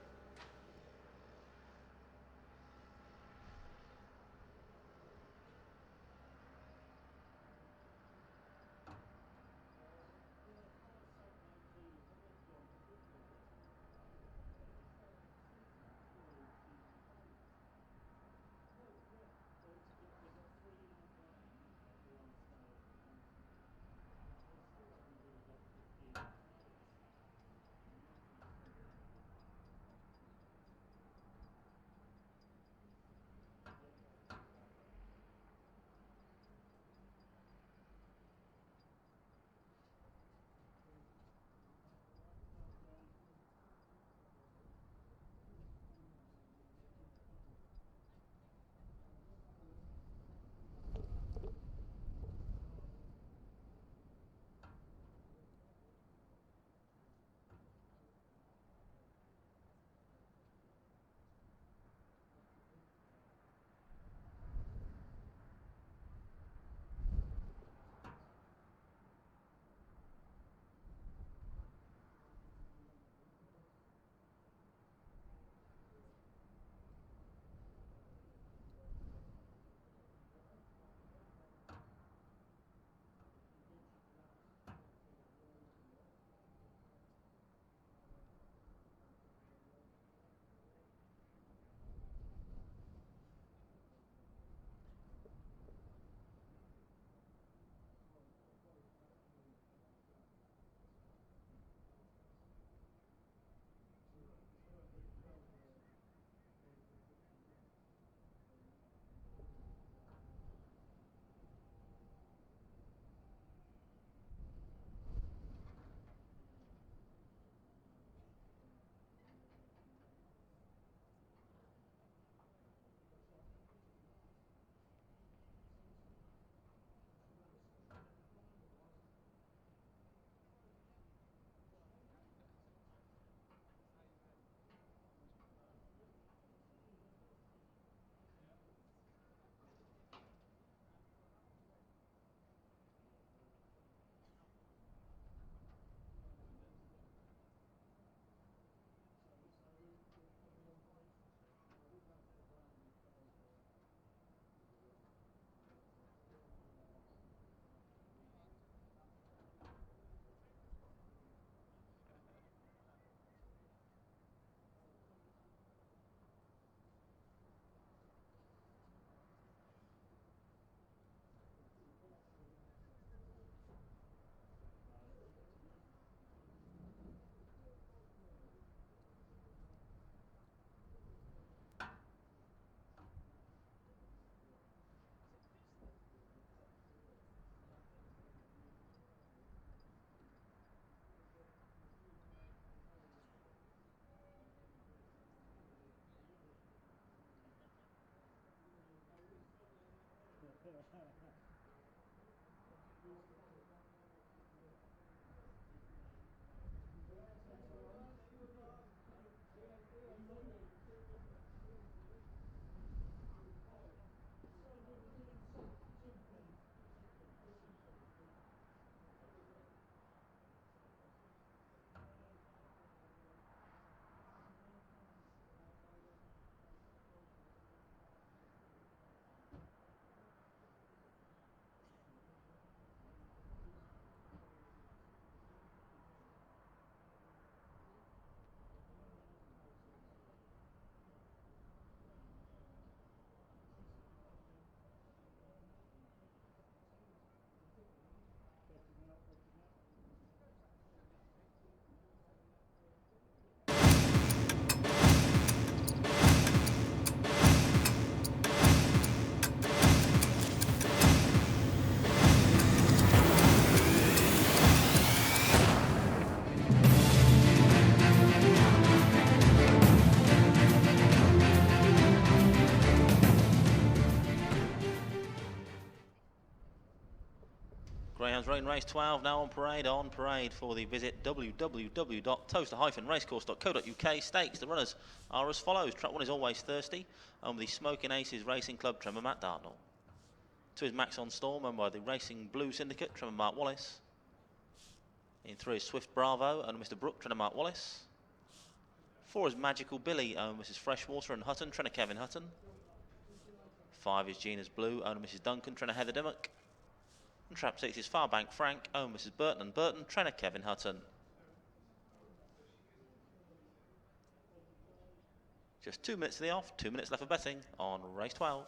Greyhounds Rain Race 12 now on parade for the visit www.toaster-racecourse.co.uk stakes. The runners are as follows. Track 1 is Always Thirsty, owned by the Smoking Aces Racing Club, Trevor Matt Dartnell. 2 is Max on Storm, owned by the Racing Blue Syndicate, Trevor Mark Wallace. In 3 is Swift Bravo, owned by Mr. Brook, Trevor Mark Wallace. 4 is Magical Billy, owned by Mrs. Freshwater and Hutton, trainer Kevin Hutton. 5 is Gina's Blue, owned by Mrs. Duncan, trainer Heather Dimmock. And trap 6 is Farbank Frank, owned Mrs. Burton and Burton, trainer Kevin Hutton. Just 2 minutes to the off, 2 minutes left for betting on race 12.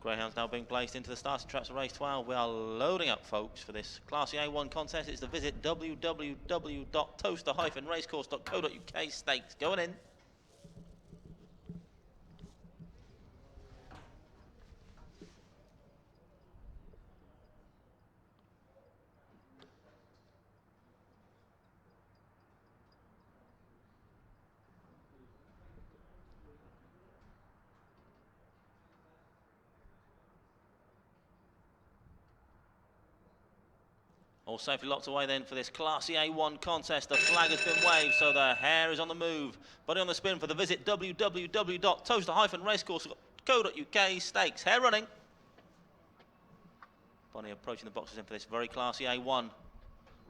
Greyhounds now being placed into the starting traps of race 12. We are loading up, folks, for this Class A1 contest. It's the visit www.toaster-racecourse.co.uk stakes. Going in. All safely locked away then for this Class A1 contest. The flag has been waved, so the hare is on the move. Body on the spin for the visit www.toaster-racecourse.co.uk stakes. Hare running. Bonnie approaching the boxes in for this very Classy A1.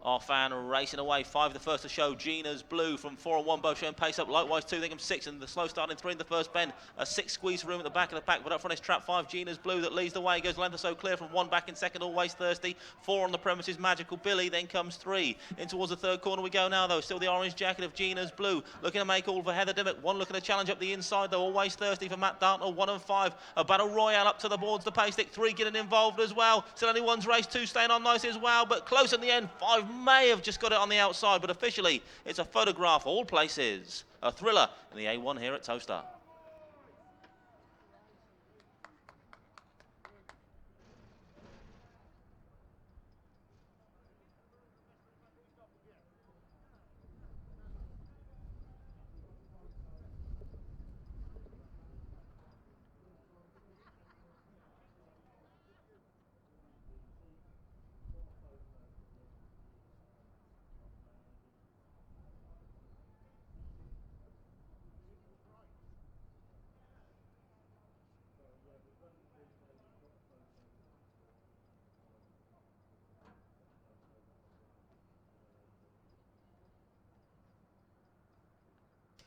Off and racing away. 5 the first to show. Gina's Blue from 4 and 1, both showing pace up. Likewise 2, Thingham 6, and the slow start in 3 in the first bend. A 6 squeeze room at the back of the pack, but up front is trap 5, Gina's Blue, that leads the way. Goes length or so clear from 1 back in second, Always Thirsty. 4 on the premises, Magical Billy. Then comes 3. In towards the third corner we go now, though. Still the orange jacket of Gina's Blue. Looking to make all for Heather Dimmock. 1 looking to challenge up the inside, though. Always Thirsty for Matt Dartnell. 1 and 5. A battle royale up to the boards. The pace stick. 3 getting involved as well. Still only 1's race. 2 staying on nicely as well, but close in the end. 5 may have just got it on the outside, but officially it's a photograph all places. A thriller in the A1 here at Towcester.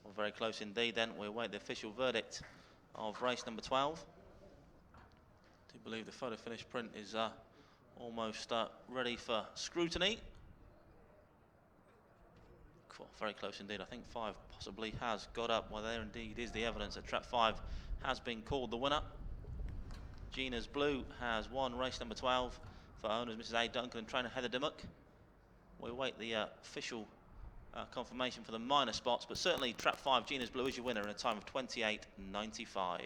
Well, very close indeed then. We await the official verdict of race number 12. I do believe the photo finish print is almost ready for scrutiny. Very close indeed. I think 5 possibly has got up. Well, there indeed is the evidence that trap 5 has been called the winner. Gina's Blue has won race number 12 for owners Mrs. A. Duncan and trainer Heather Dimmock. We await the official confirmation for the minor spots, but certainly trap 5 Gina's Blue is your winner in a time of 28.95.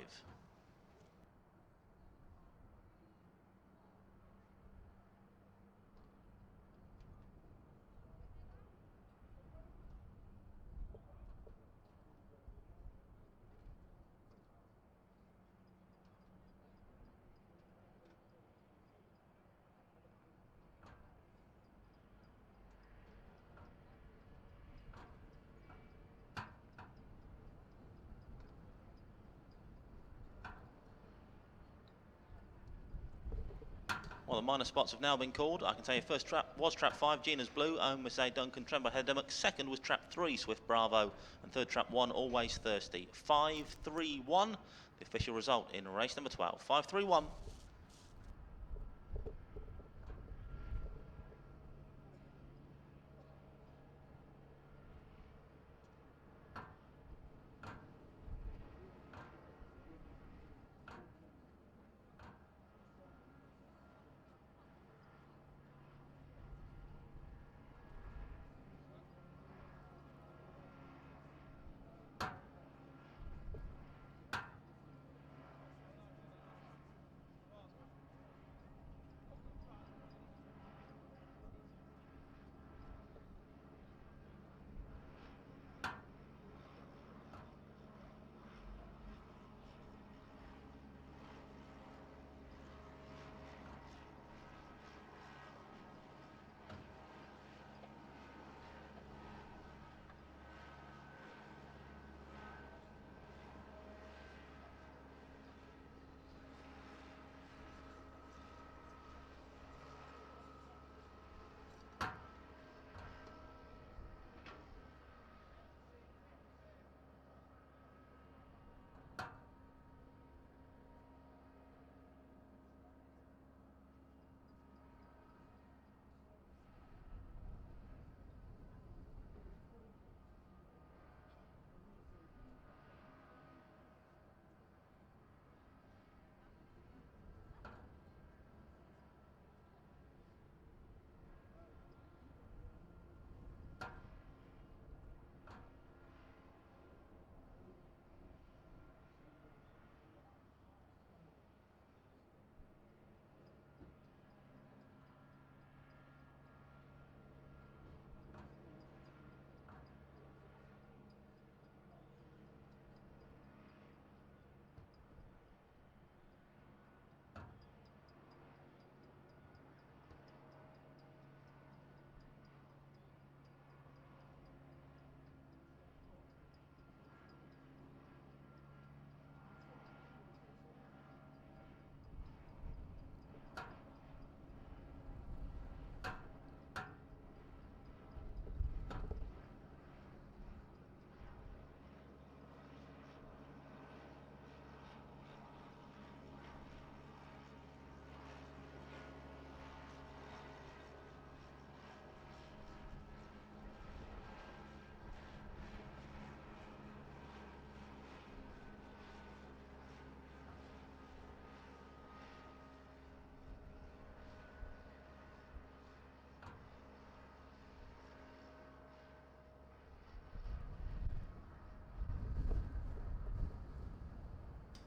Well, the minor spots have now been called. I can tell you first trap was trap 5, Gina's Blue, owned Miss A. Duncan, trained by Heather Dimmock. Second was trap 3, Swift Bravo. And third trap 1, Always Thirsty. 5-3-1, the official result in race number 12. 5-3-1.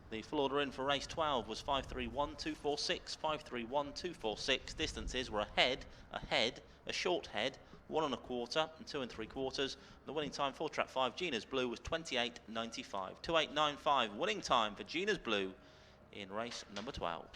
The full order in for race 12 was 5-3-1-2-4-6, 5-3-1-2-4-6. Distances were a short head, 1 1/4 and 2 3/4. The winning time for trap 5, Gina's Blue, was 28.95. 28.95 winning time for Gina's Blue in race number 12.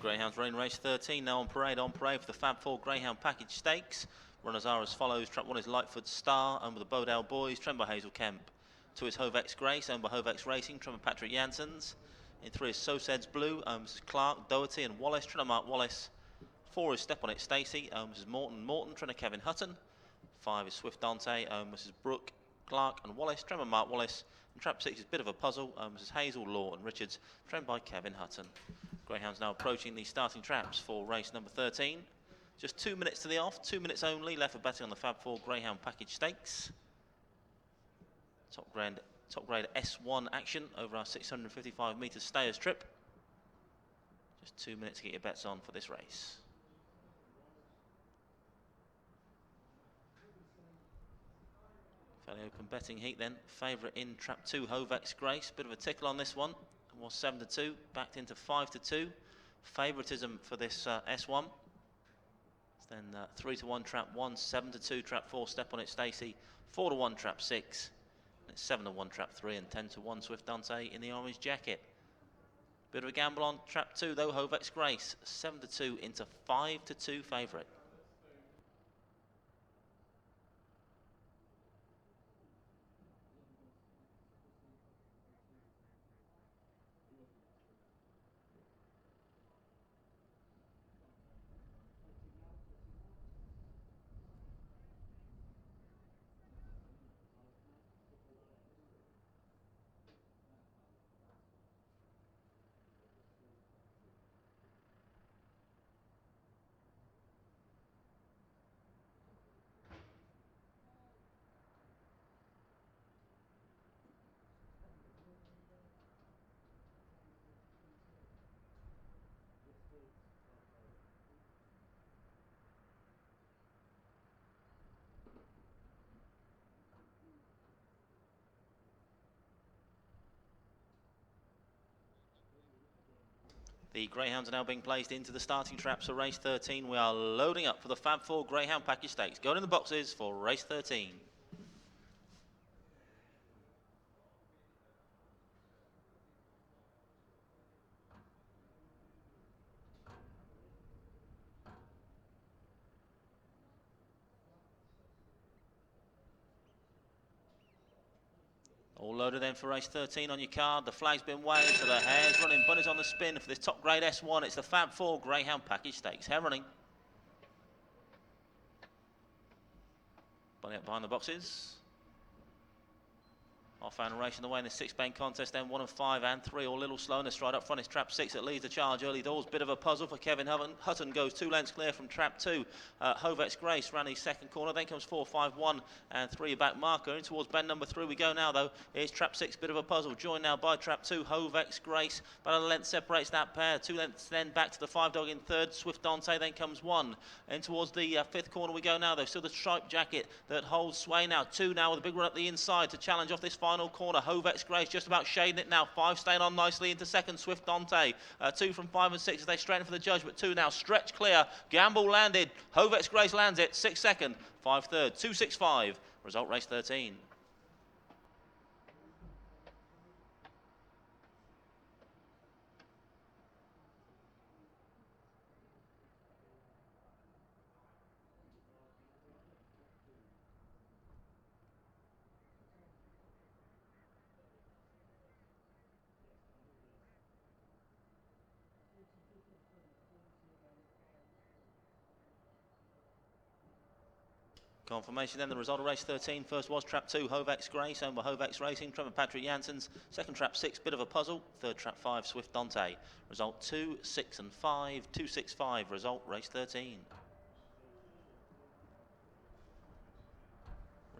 Greyhounds running race 13 now on parade for the Fab 4 Greyhound Package Stakes. Runners are as follows. Trap 1 is Lightfoot Star, owned by the Bodale Boys, trained by Hazel Kemp. 2 is Hovex Grace, owned by Hovex Racing, trained by Patrick Janssens. In 3 is Sosed's Blue, Mrs. Clark, Doherty and Wallace, trained by Mark Wallace. 4 is Step On It Stacey, Mrs. Morton, trained by Kevin Hutton. 5 is Swift Dante, Mrs. Brooke, Clark and Wallace, trained by Mark Wallace. And Trap 6 is Bit of a Puzzle, Mrs. Hazel, Law and Richards, trained by Kevin Hutton. Greyhounds now approaching the starting traps for race number 13. Just 2 minutes to the off, 2 minutes only left for betting on the Fab 4 Greyhound Package Stakes. Top grade S1 action over our 655 metre stayers trip. Just 2 minutes to get your bets on for this race. Fairly open betting heat then. Favourite in trap 2, Hovex Grace. Bit of a tickle on this one. Was 7-2, backed into 5-2. Favoritism for this S1. Then 3-1 trap 1, 7-2 trap 4, Step On It Stacey, 4-1 trap 6, and it's 7-1 trap 3, and 10-1 Swift Dante in the orange jacket. Bit of a gamble on trap 2 though, Hovex Grace, 7-2 into 5-2 favourite. The Greyhounds are now being placed into the starting traps for race 13. We are loading up for the Fab 4 Greyhound Package Stakes. Going in the boxes for race 13. All loaded then for race 13 on your card. The flag's been waved, so the hare's running. Bunny's on the spin for this top grade S1. It's the Fab 4 Greyhound Package Stakes. Hare running. Bunny up behind the boxes. Off-hand racing away in the 6-bank contest, then 1 and 5 and 3, all a little slow in the stride up front is trap 6 that leads the charge early doors. Bit of a puzzle for Kevin Hutton goes 2 lengths clear from trap 2. Hovex Grace ran his second corner, then comes 4, 5, 1 and 3 back marker. In towards bend number 3 we go now though. Here's trap 6, Bit of a Puzzle, joined now by trap 2, Hovex Grace. About a length separates that pair, 2 lengths then back to the 5 dog in third. Swift Dante then comes 1. In towards the 5th corner we go now though. Still the striped jacket that holds sway now. 2 now with a big run up the inside to challenge off this final corner. Hovex Grace just about shading it now. 5 staying on nicely into second. Swift Dante. 2 from 5 and 6 as they straighten for the judge, but 2 now stretch clear. Gamble landed. Hovex Grace lands it. 6 second. 5 third. 2-6-5. Result race 13. Confirmation then, the result of race 13. First was trap 2, Hovex Grace, owned by Hovex Racing, trained by Patrick Janssens. Second trap 6, Bit of a Puzzle. Third trap 5, Swift Dante. Result 2, 6 and 5, 2-6-5. Result race 13.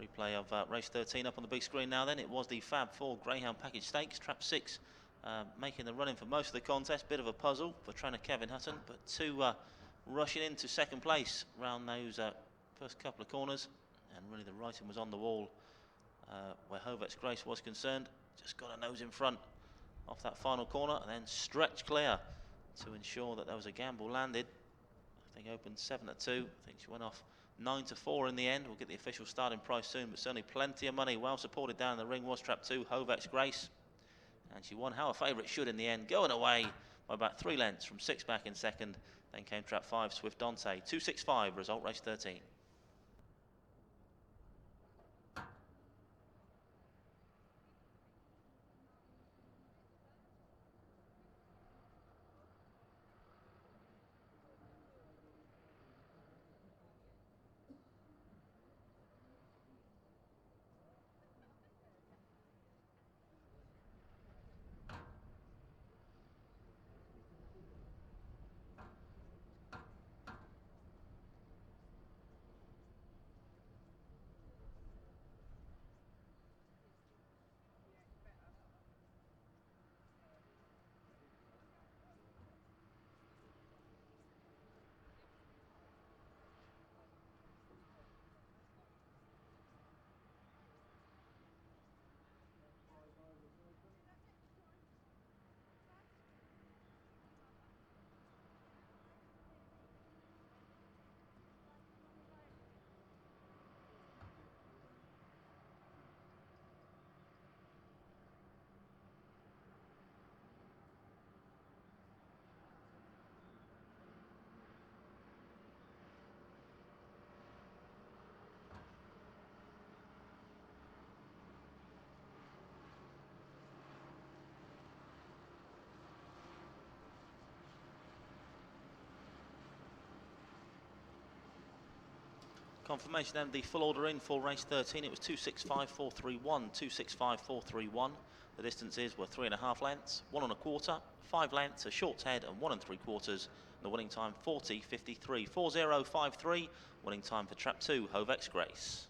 Replay of race 13 up on the big screen now then. It was the Fab 4 Greyhound Package Stakes. Trap 6 making the run-in for most of the contest. Bit of a puzzle for trainer Kevin Hutton, but 2 rushing into second place round those first couple of corners, and really the writing was on the wall where Hovex Grace was concerned. Just got a nose in front off that final corner and then stretched clear to ensure that there was a gamble landed. I think opened 7-2. I think she went off 9-4 in the end. We'll get the official starting price soon, but certainly plenty of money. Well supported down in the ring was trap 2, Hovex Grace, and she won how a favourite should in the end, going away by about 3 lengths from 6 back in second. Then came trap 5, Swift Dante. 2.65, result race 13. Confirmation then, the full order in for race 13. It was 2.65.431, 2.65.431. The distances were 3.5 lengths, 1 1/4, 5 lengths, a short head, and 1 3/4. The winning time 40.53, 40.53. Winning time for trap 2, Hovex Grace.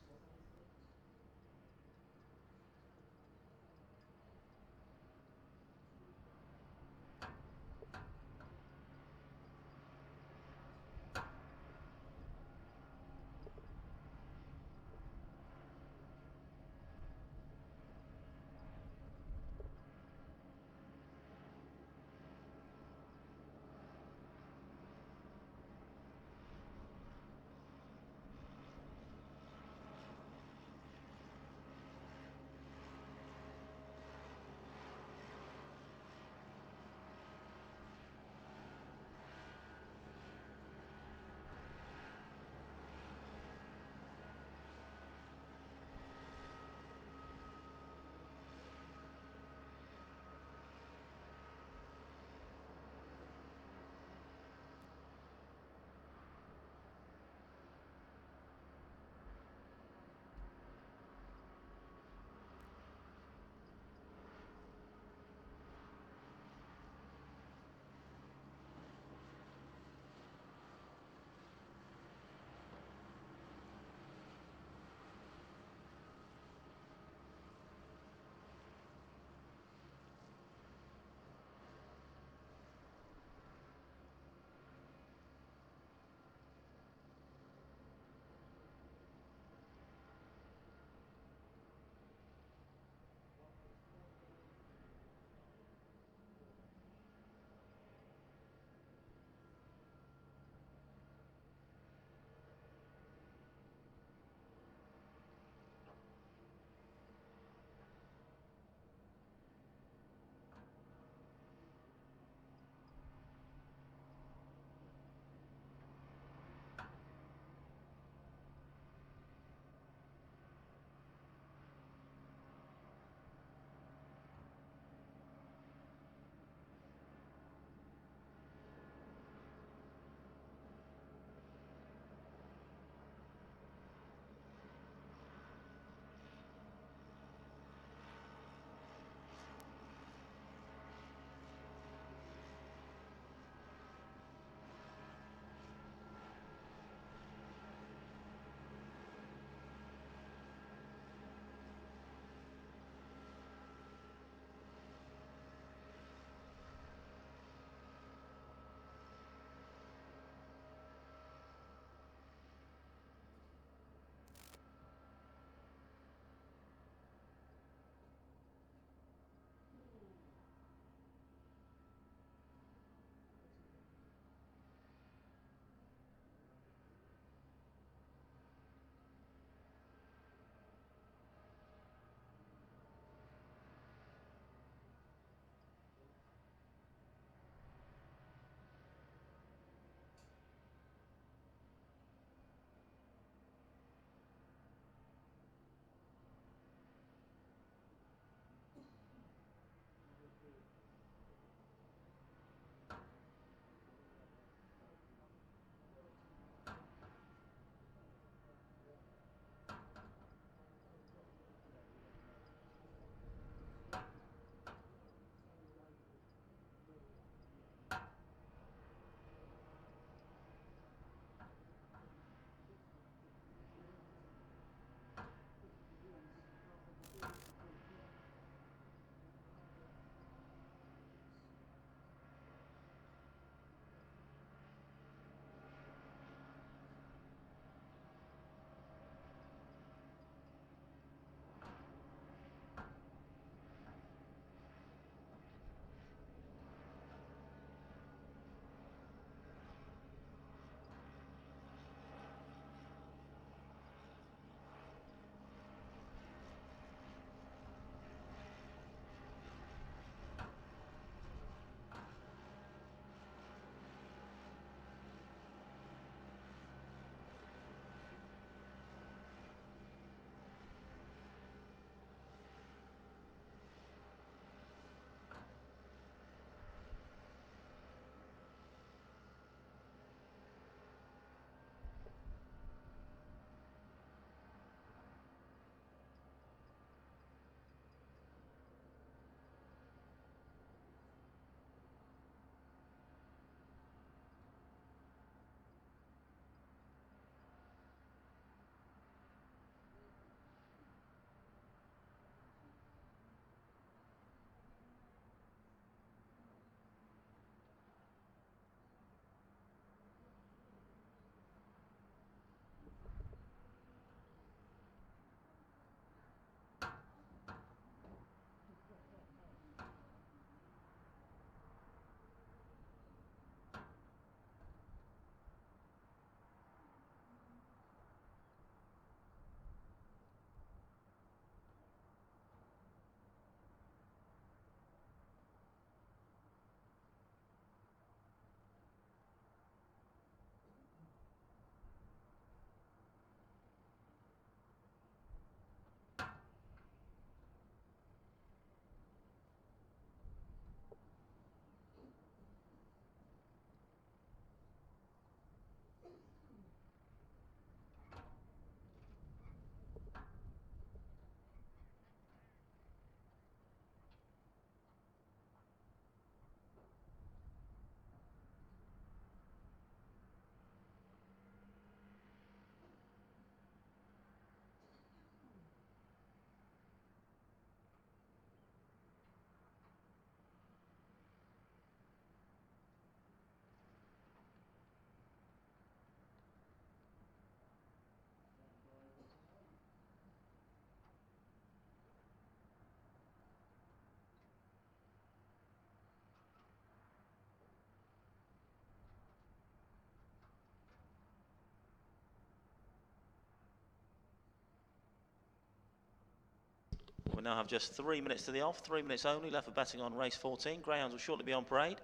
We now have just 3 minutes to the off, 3 minutes only left for betting on race 14. Greyhounds will shortly be on parade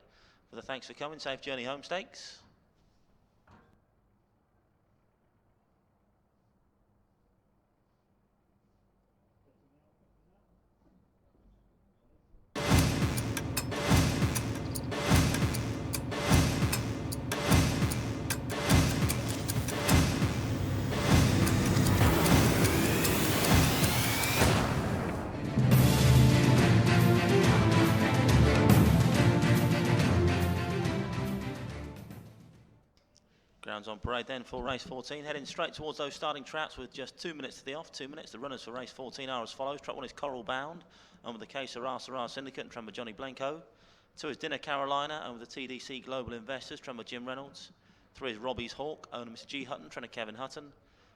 for the Thanks for Coming Safe Journey Home Stakes. Grounds on parade then for race 14, heading straight towards those starting traps with just 2 minutes to the off. 2 minutes. The runners for race 14 are as follows. Trap 1 is Coral Bound, and with the K Sarah Syndicate and Tremor Johnny Blanco. 2 is Dinner Carolina, and with the TDC Global Investors, Tremor Jim Reynolds. 3 is Robbie's Hawk, owner Mr. G Hutton, trainer Kevin Hutton.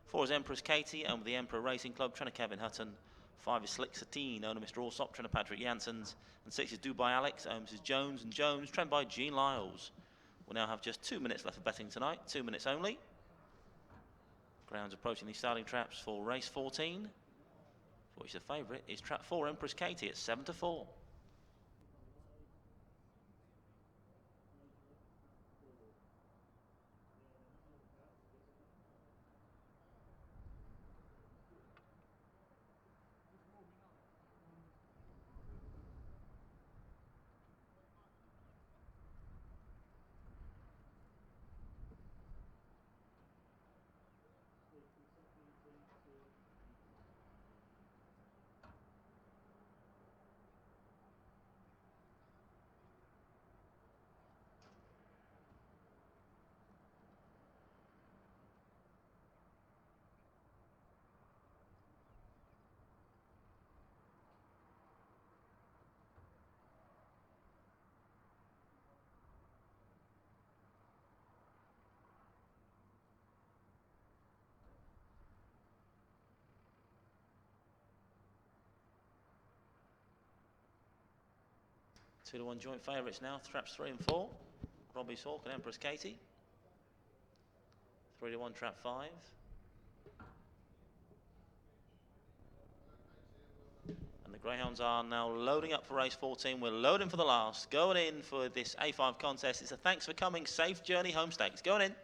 4 is Empress Katie, and with the Emperor Racing Club, trainer Kevin Hutton. 5 is Slick Satine, owner Mr. Allsop, trainer Patrick Janssens. And 6 is Dubai Alex, owner Mrs. Jones and Jones, trained by Jean Lyles. We now have just 2 minutes left for betting tonight, 2 minutes only. Grounds approaching the starting traps for race 14, for which the favourite is trap 4, Empress Katie, at 7 to 4. Two to one joint favourites now, traps 3 and 4. Robbie's Hawk and Empress Katie. 3 to 1 trap 5. And the Greyhounds are now loading up for race 14. We're loading for the last. Going in for this A5 contest. It's a Thanks for Coming Safe Journey Home Stakes. Going in.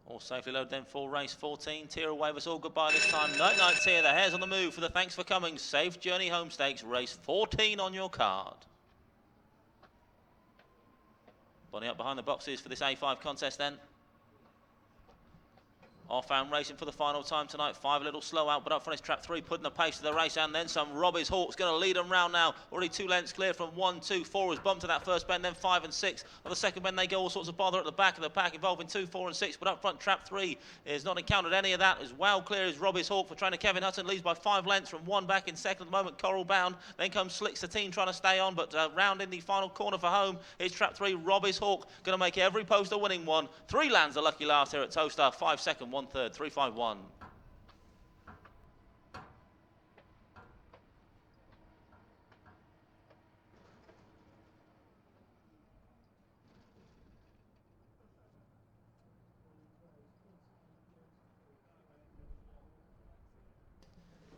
All safely loaded then for race 14. Tira wave us all goodbye this time. Night night Tira, the hare's on the move for the Thanks for Coming Safe Journey Home Stakes. Race 14 on your card. Bonnie up behind the boxes for this A5 contest then. Off-hand racing for the final time tonight. 5 a little slow out, but up front is trap 3, putting the pace to the race, and then some. Robbie's Hawk's going to lead them round now. Already 2 lengths clear from 1, 2, 4 was bumped to that first bend, then 5 and 6. On the second bend, they go all sorts of bother at the back of the pack, involving 2, 4 and 6, but up front, trap 3 is not encountered any of that. As well clear is Robbie's Hawk for trainer Kevin Hutton, leads by 5 lengths from 1 back in second at the moment. Coral Bound, then comes Slick Satine trying to stay on, but round in the final corner for home is trap 3, Robbie's Hawk, going to make every post a winning one. 3 lands a lucky last here at Towcester. 5 second, 1/3, 3-5-1.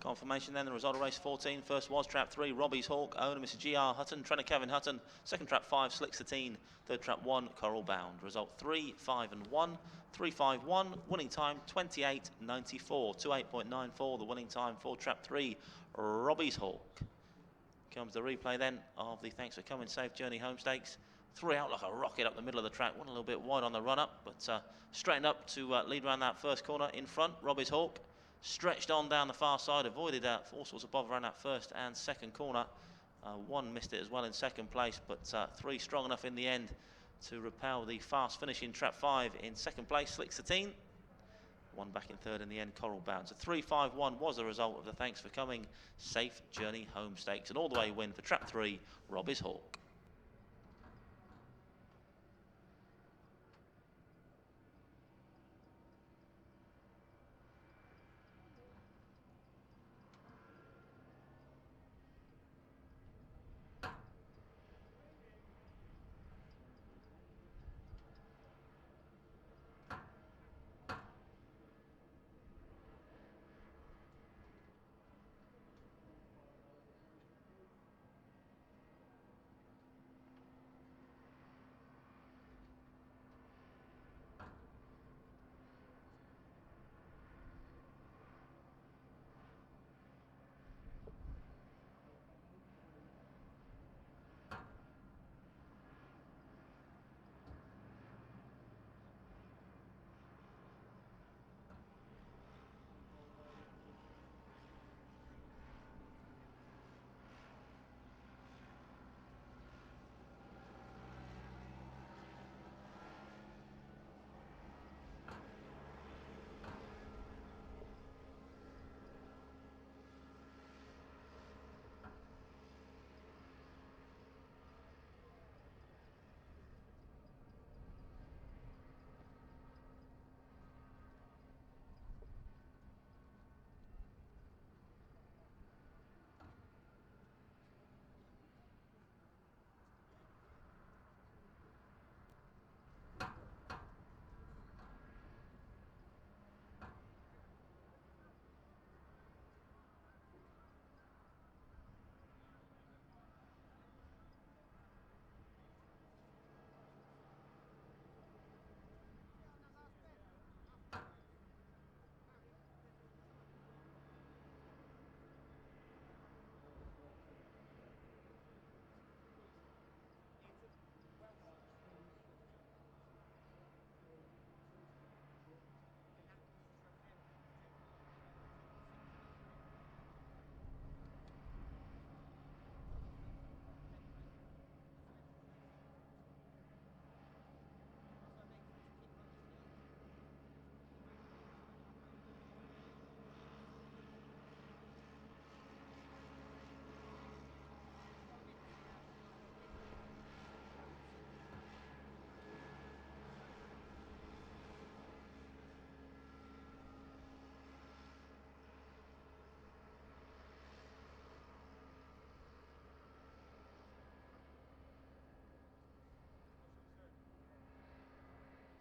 Confirmation then, the result of race 14. First was trap 3, Robbie's Hawk, owner Mr. G.R. Hutton, trainer Kevin Hutton. Second trap 5, Slick Satine. Third trap 1, Coral Bound. Result 3, 5 and 1, 3-5-1. Winning time 28.94, 28.94. The winning time for trap 3, Robbie's Hawk. Comes the replay then of the Thanks for Coming Safe Journey Home Stakes. 3 out like a rocket up the middle of the track. Went a little bit wide on the run up, but straightened up to lead around that first corner in front. Robbie's Hawk stretched on down the far side, avoided all sorts of bother around that first and second corner. 1 missed it as well in second place, but 3 strong enough in the end to repel the fast finish in trap 5 in second place, Slick Satine. 1 back in third in the end, Coral Bound. So 3-5-1 was the result of the Thanks for Coming Safe Journey Home Stakes. An all-the-way win for trap 3, Robbie's Hawk.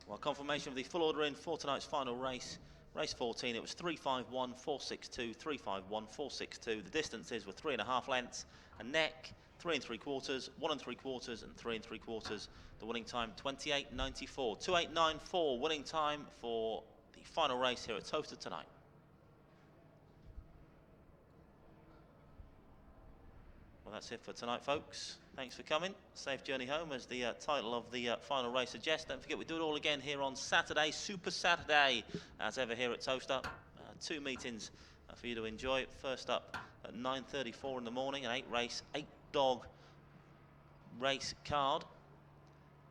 Well, confirmation of the full order in for tonight's final race. Race 14, it was 351, 462, 351, 462. The distances were 3.5 lengths. A neck, 3 3/4, 1 3/4, and 3 3/4. The winning time 28.94. 28.94 winning time for the final race here at Towcester tonight. Well, that's it for tonight, folks. Thanks for coming. Safe journey home, as the title of the final race suggests. Don't forget, we do it all again here on Saturday, Super Saturday, as ever here at Towcester. 2 meetings for you to enjoy. First up at 9:34 in the morning, an 8-dog race card.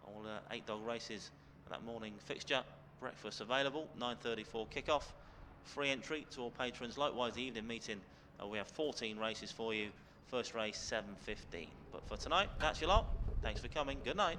All 8-dog races that morning fixture. Breakfast available. 9:34 kickoff. Free entry to all patrons. Likewise, the evening meeting. We have 14 races for you. First race 7:15. But for tonight, that's your lot. Thanks for coming. Good night.